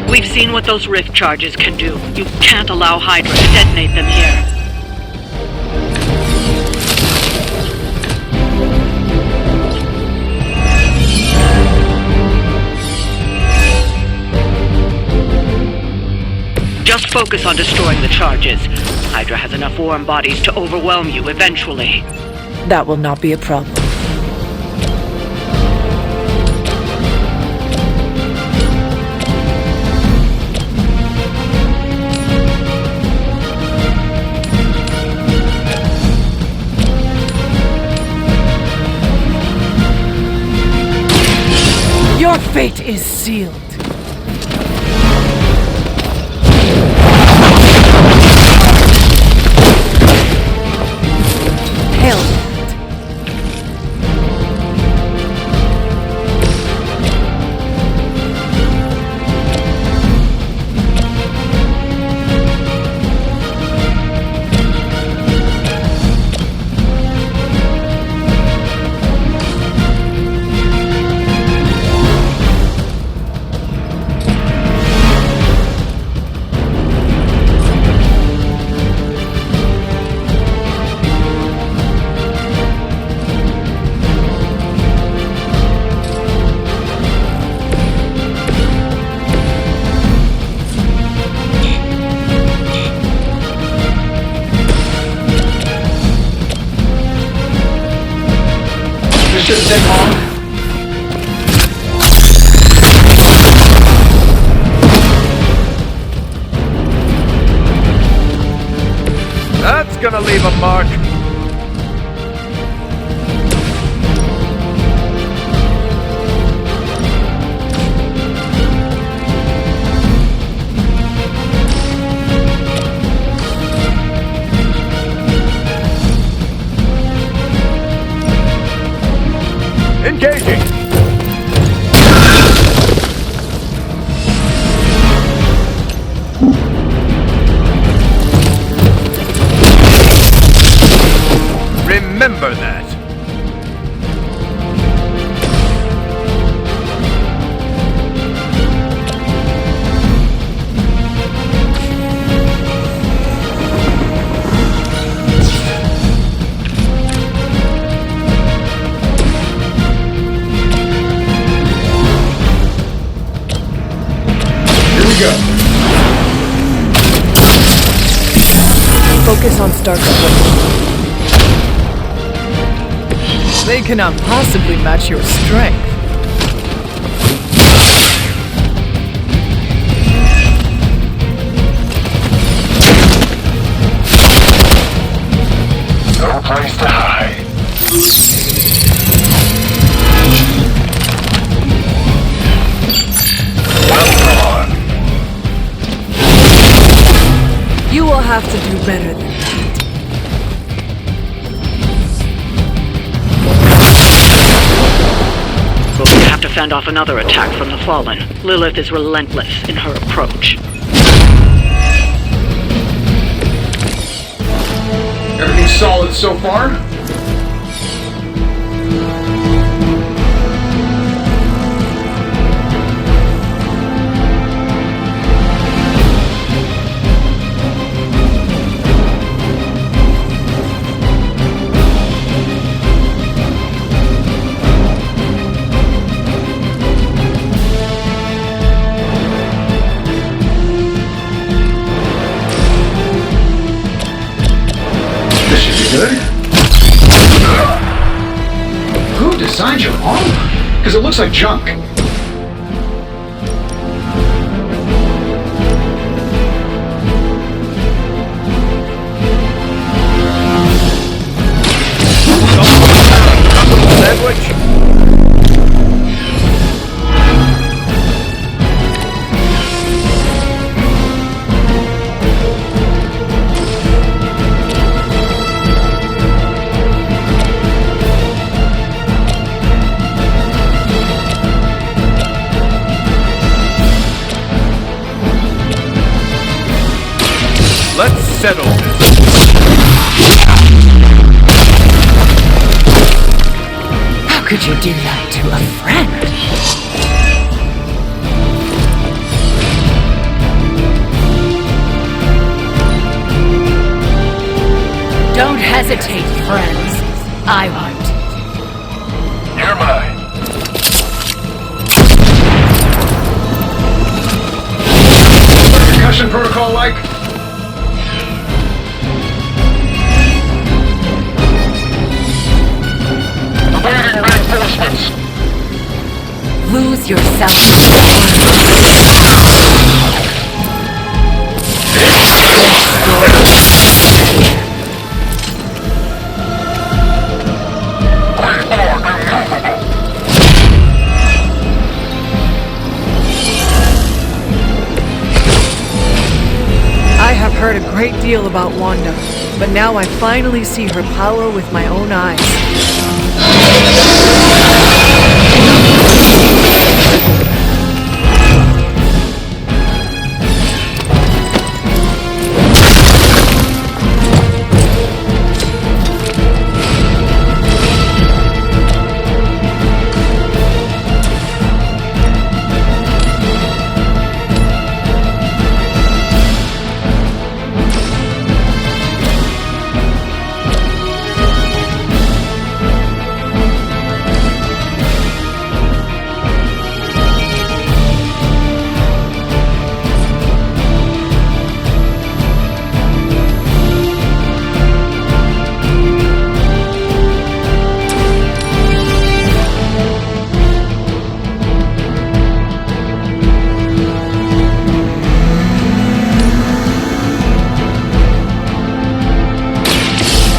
We've seen what those rift charges can do. You can't allow Hydra to detonate them here. Just focus on destroying the charges. Hydra has enough warm bodies to overwhelm you eventually. That will not be a problem. Your fate is sealed. Hail that. That's gonna leave a mark. Engaging! Remember that. Focus on Stark's force. They cannot possibly match your strength. No place to hide. Well done. You will have to do better than that. We'll have to fend off another attack from the Fallen. Lilith is relentless in her approach. Everything's solid so far? Good. Who designed your armor? Because it looks like junk. Let's settle this. How could you do that to a friend? Don't hesitate, friends. I won't. You're mine. Concussion protocol like? Awaiting reinforcements. Lose yourself. I have heard a great deal about Wanda, but now I finally see her power with my own eyes.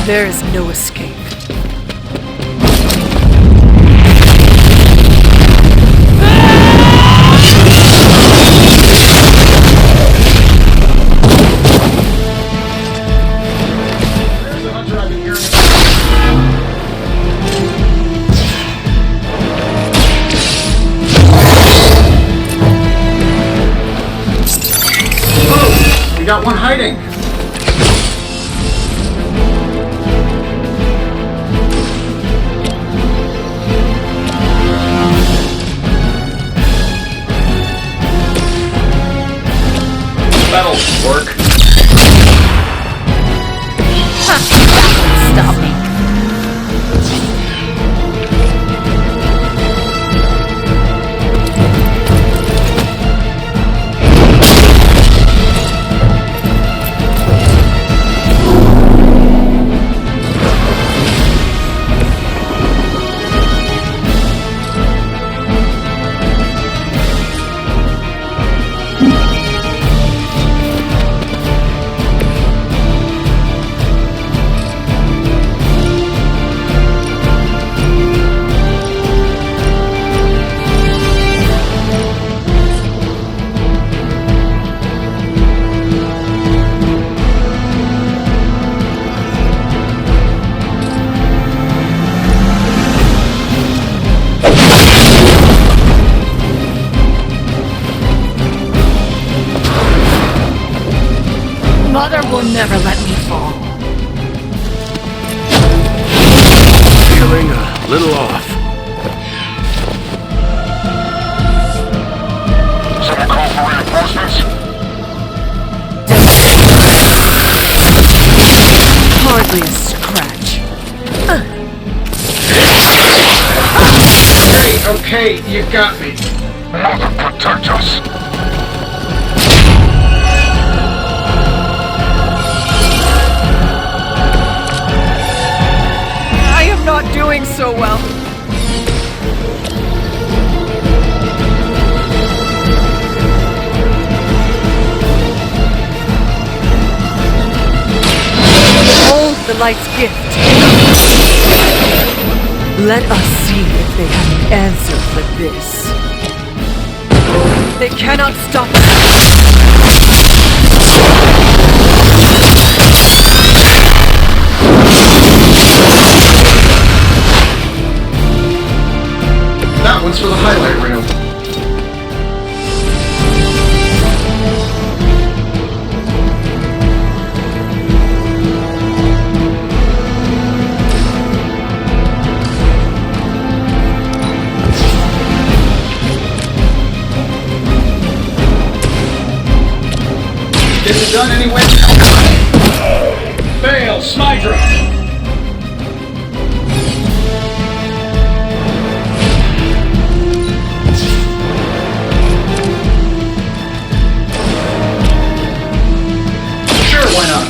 There is no escape. We got one hiding. That'll work. Stop me. Mother will never let me fall. Feeling a little off. Someone call for reinforcements? Hardly a scratch. Okay, you got me. Mother, protect us. I am not doing so well. Hold the light's gift. Let us see if they have an answer for this. They cannot stop us. That one's for the highlight reel. done anyway? Fail, Smydra! Sure, why not?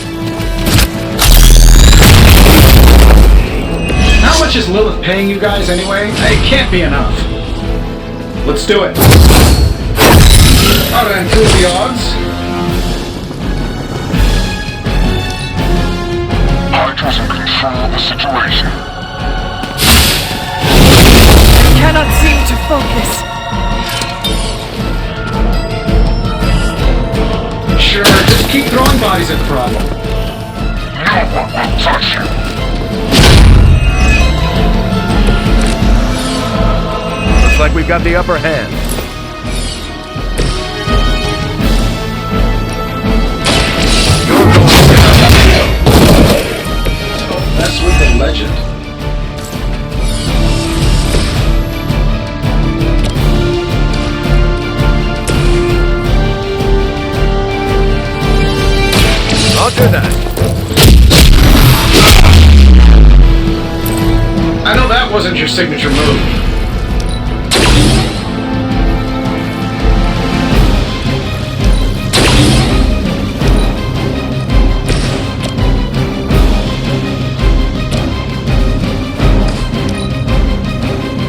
How much is Lilith paying you guys anyway? It can't be enough. Let's do it. How to improve the odds? Hydra's in control of the situation. I cannot seem to focus. Sure, just keep throwing bodies at the problem. No one will touch you. Looks like we've got the upper hand. Don't mess with the legend. I'll do that. I know that wasn't your signature move.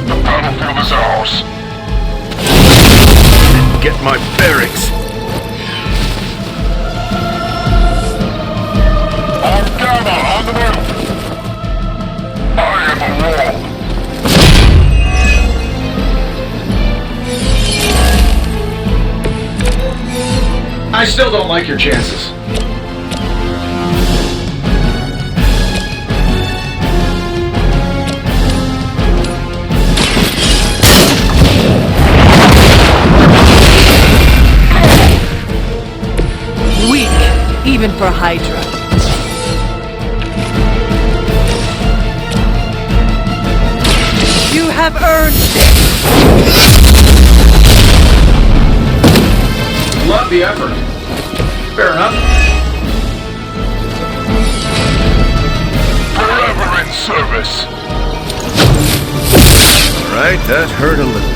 The battlefield is ours. Get my bearings. On the move! I am a wall. I still don't like your chances. Weak, even for Hydra. You have earned this! Love the effort. Fair enough. Forever in service. Alright, that hurt a little.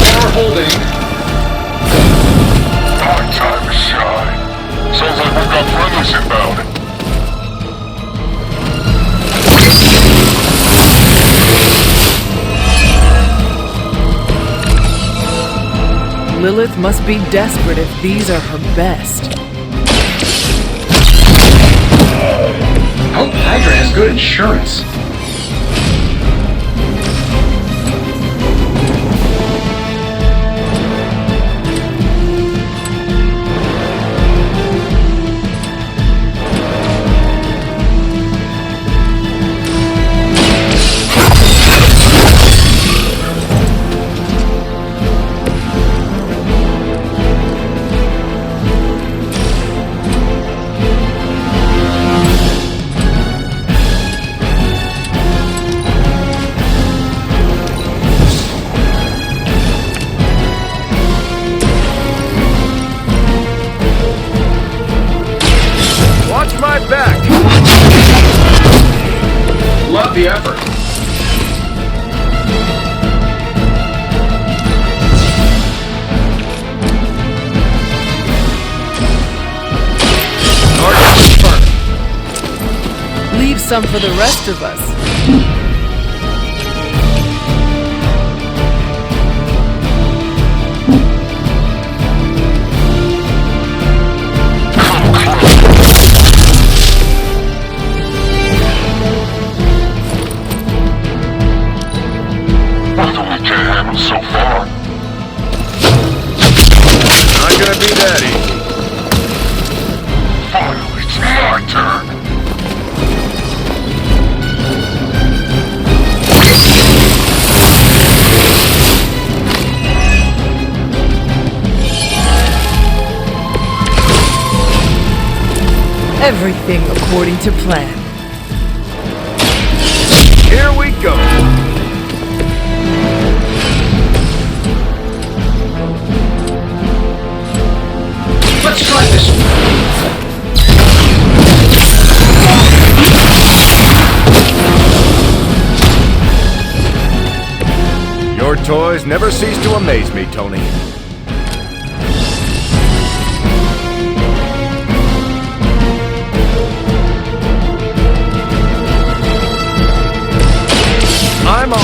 More holding. Our time to shine. Sounds like we've got friendlies inbound. Lilith must be desperate if these are her best. Hope Hydra has good insurance. Watch my back! Love the effort. Leave some for the rest of us. What do we can't handle so far? Not gonna be that easy. Finally, it's my turn. Everything according to plan. Here we go. Let's try this. Your toys never cease to amaze me, Tony. I'm on.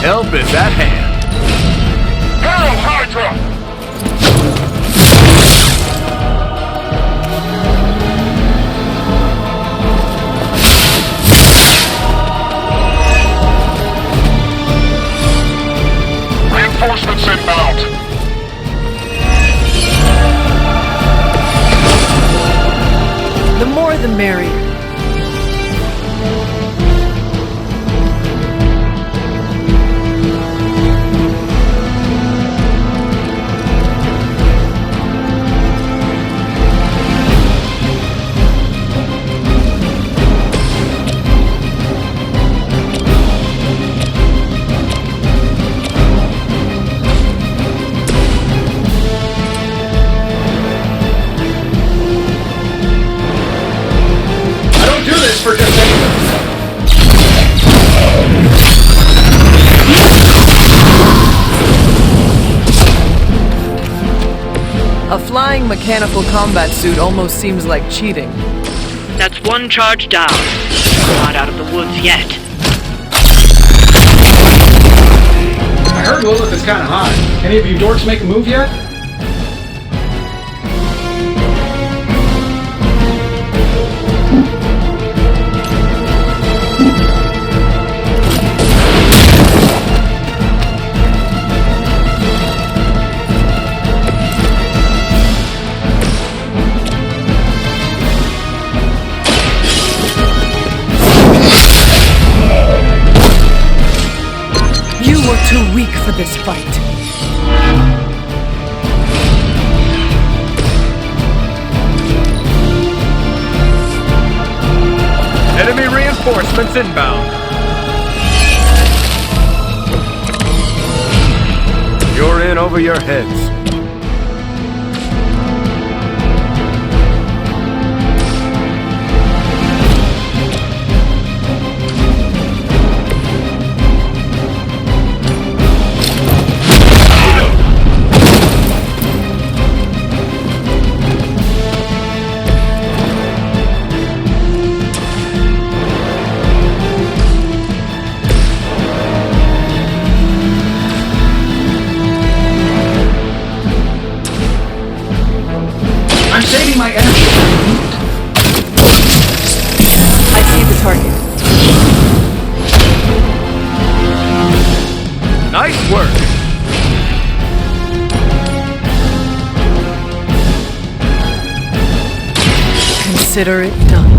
Help is at hand. Hail Hydra! Reinforcements inbound. The more the merrier. For just anything. A flying mechanical combat suit almost seems like cheating. That's one charge down. Not out of the woods yet. I heard Lilith is kind of hot. Any of you dorks make a move yet? You're too weak for this fight. Enemy reinforcements inbound. You're in over your heads. I'm saving my energy. I see the target. Nice work. Consider it done.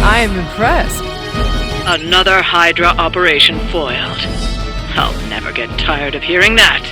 I am impressed. Another Hydra operation foiled. I'll never get tired of hearing that.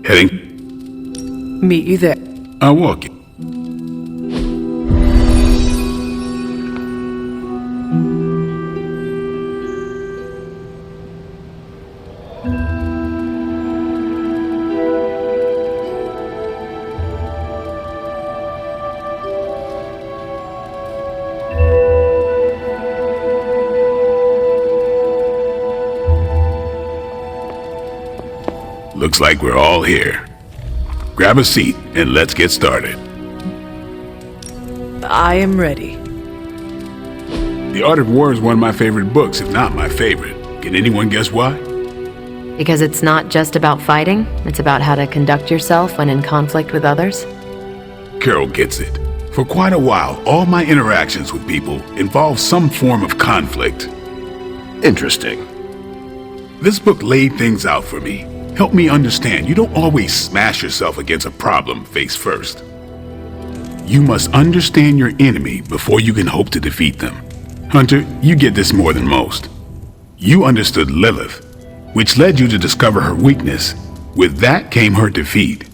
Heading? Meet you there. I'll walk you. Looks like we're all here. Grab a seat and let's get started. I am ready. The Art of War is one of my favorite books, if not my favorite. Can anyone guess why? Because it's not just about fighting, it's about how to conduct yourself when in conflict with others? Carol gets it. For quite a while, all my interactions with people involve some form of conflict. Interesting. This book laid things out for me. Helped me understand you don't always smash yourself against a problem face first. You must understand your enemy before you can hope to defeat them. Hunter, you get this more than most. You understood Lilith, which led you to discover her weakness. With that came her defeat.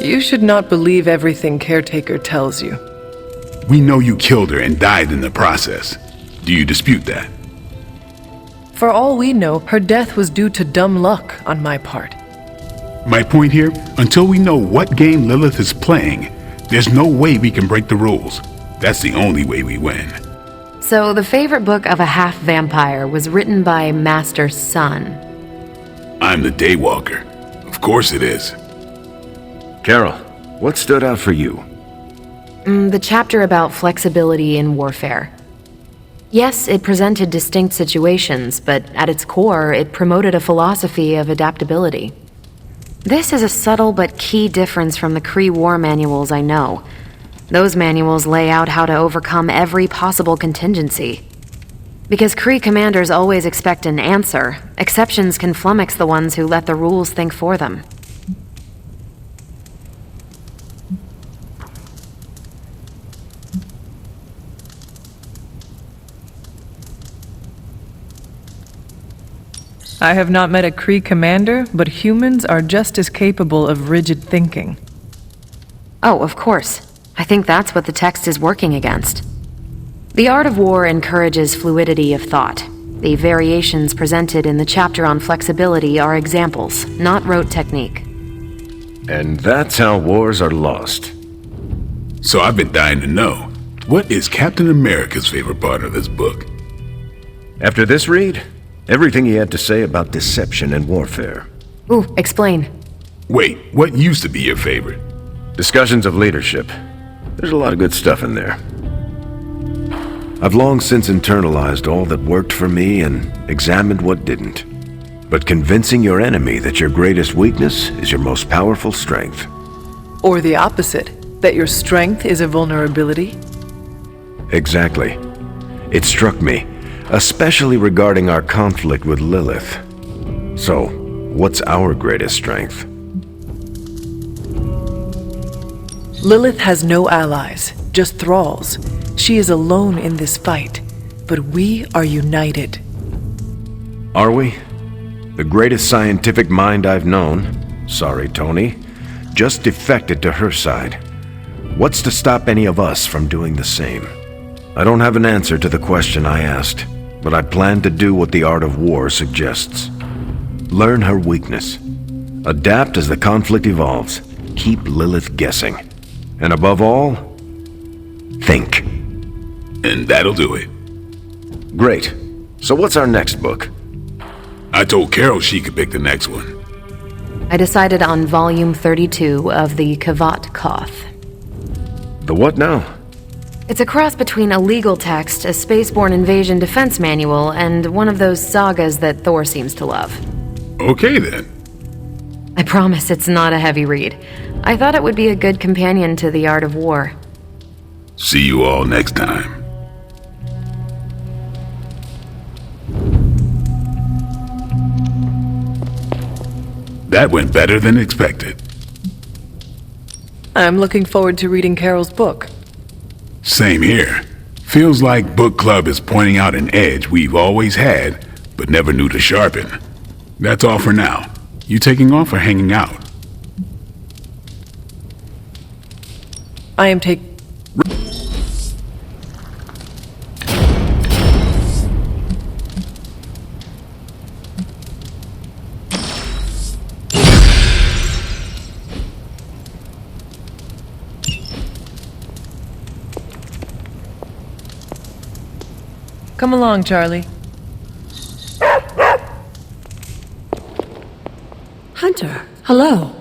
You should not believe everything Caretaker tells you. We know you killed her and died in the process. Do you dispute that? For all we know, her death was due to dumb luck on my part. My point here, until we know what game Lilith is playing, there's no way we can break the rules. That's the only way we win. So the favorite book of a half-vampire was written by Master's son. I'm the Daywalker. Of course it is. Carol, what stood out for you? The chapter about flexibility in warfare. Yes, it presented distinct situations, but at its core, it promoted a philosophy of adaptability. This is a subtle but key difference from the Kree war manuals I know. Those manuals lay out how to overcome every possible contingency. Because Kree commanders always expect an answer, exceptions can flummox the ones who let the rules think for them. I have not met a Kree commander, but humans are just as capable of rigid thinking. Oh, of course. I think that's what the text is working against. The Art of War encourages fluidity of thought. The variations presented in the chapter on flexibility are examples, not rote technique. And that's how wars are lost. So I've been dying to know, what is Captain America's favorite part of this book? After this read, everything he had to say about deception and warfare. Ooh, explain. Wait, what used to be your favorite? Discussions of leadership. There's a lot of good stuff in there. I've long since internalized all that worked for me and examined what didn't. But convincing your enemy that your greatest weakness is your most powerful strength. Or the opposite, that your strength is a vulnerability? Exactly. It struck me, especially regarding our conflict with Lilith. So, what's our greatest strength? Lilith has no allies, just thralls. She is alone in this fight, but we are united. Are we? The greatest scientific mind I've known, sorry Tony, just defected to her side. What's to stop any of us from doing the same? I don't have an answer to the question I asked, but I plan to do what the Art of War suggests. Learn her weakness. Adapt as the conflict evolves. Keep Lilith guessing. And above all, think. And that'll do it. Great. So what's our next book? I told Carol she could pick the next one. I decided on volume 32 of the Kavat Koth. The what now? It's a cross between a legal text, a spaceborne invasion defense manual, and one of those sagas that Thor seems to love. Okay then. I promise it's not a heavy read. I thought it would be a good companion to The Art of War. See you all next time. That went better than expected. I'm looking forward to reading Carol's book. Same here. Feels like book club is pointing out an edge we've always had, but never knew to sharpen. That's all for now. You taking off or hanging out? I am taking... Come along, Charlie. Hunter, hello.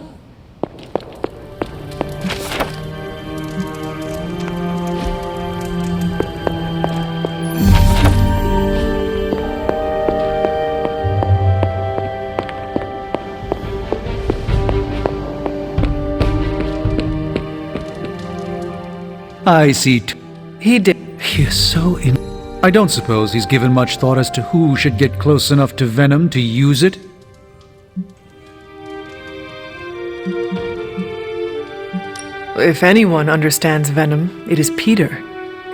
I see. He did. He is so in. I don't suppose he's given much thought as to who should get close enough to Venom to use it. If anyone understands Venom, it is Peter.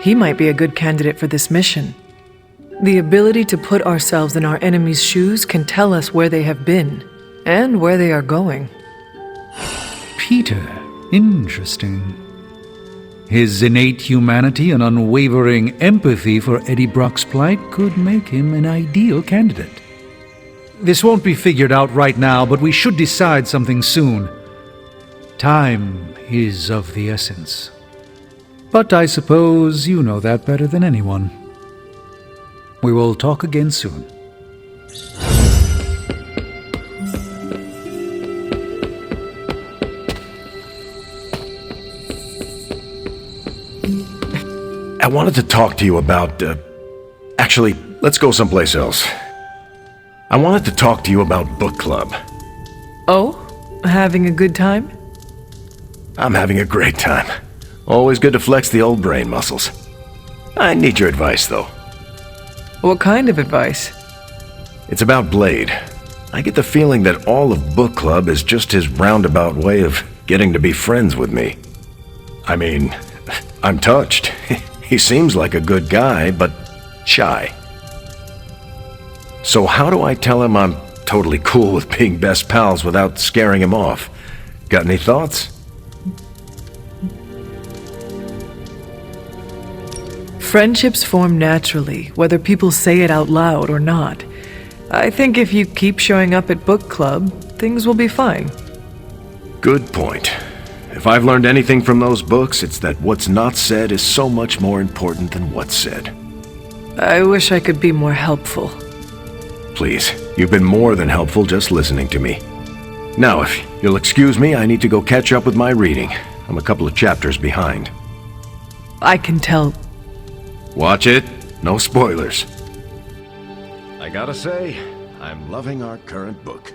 He might be a good candidate for this mission. The ability to put ourselves in our enemies' shoes can tell us where they have been, and where they are going. Peter. Interesting. His innate humanity and unwavering empathy for Eddie Brock's plight could make him an ideal candidate. This won't be figured out right now, but we should decide something soon. Time is of the essence. But I suppose you know that better than anyone. We will talk again soon. I wanted to talk to you about, actually, let's go someplace else. I wanted to talk to you about book club. Oh? Having a good time? I'm having a great time. Always good to flex the old brain muscles. I need your advice, though. What kind of advice? It's about Blade. I get the feeling that all of book club is just his roundabout way of getting to be friends with me. I mean, I'm touched. He seems like a good guy, but shy. So how do I tell him I'm totally cool with being best pals without scaring him off? Got any thoughts? Friendships form naturally, whether people say it out loud or not. I think if you keep showing up at book club, things will be fine. Good point. If I've learned anything from those books, it's that what's not said is so much more important than what's said. I wish I could be more helpful. Please, you've been more than helpful just listening to me. Now, if you'll excuse me, I need to go catch up with my reading. I'm a couple of chapters behind. I can tell. Watch it. No spoilers. I gotta say, I'm loving our current book.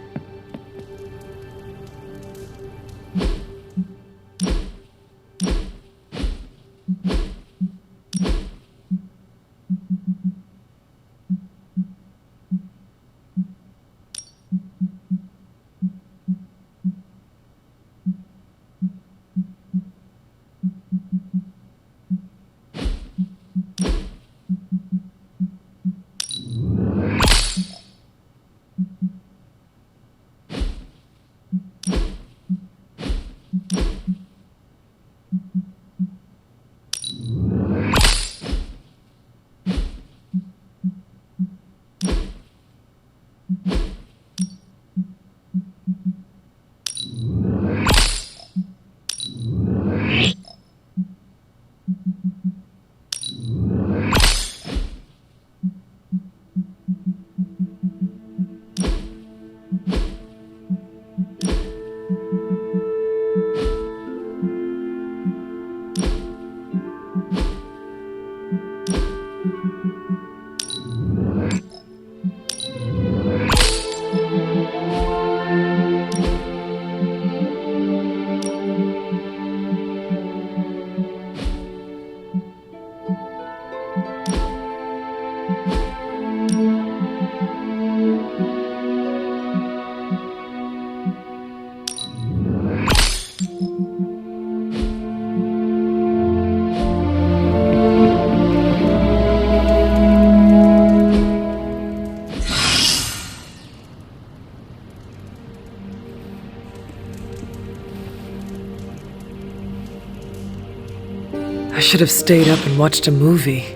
I should have stayed up and watched a movie.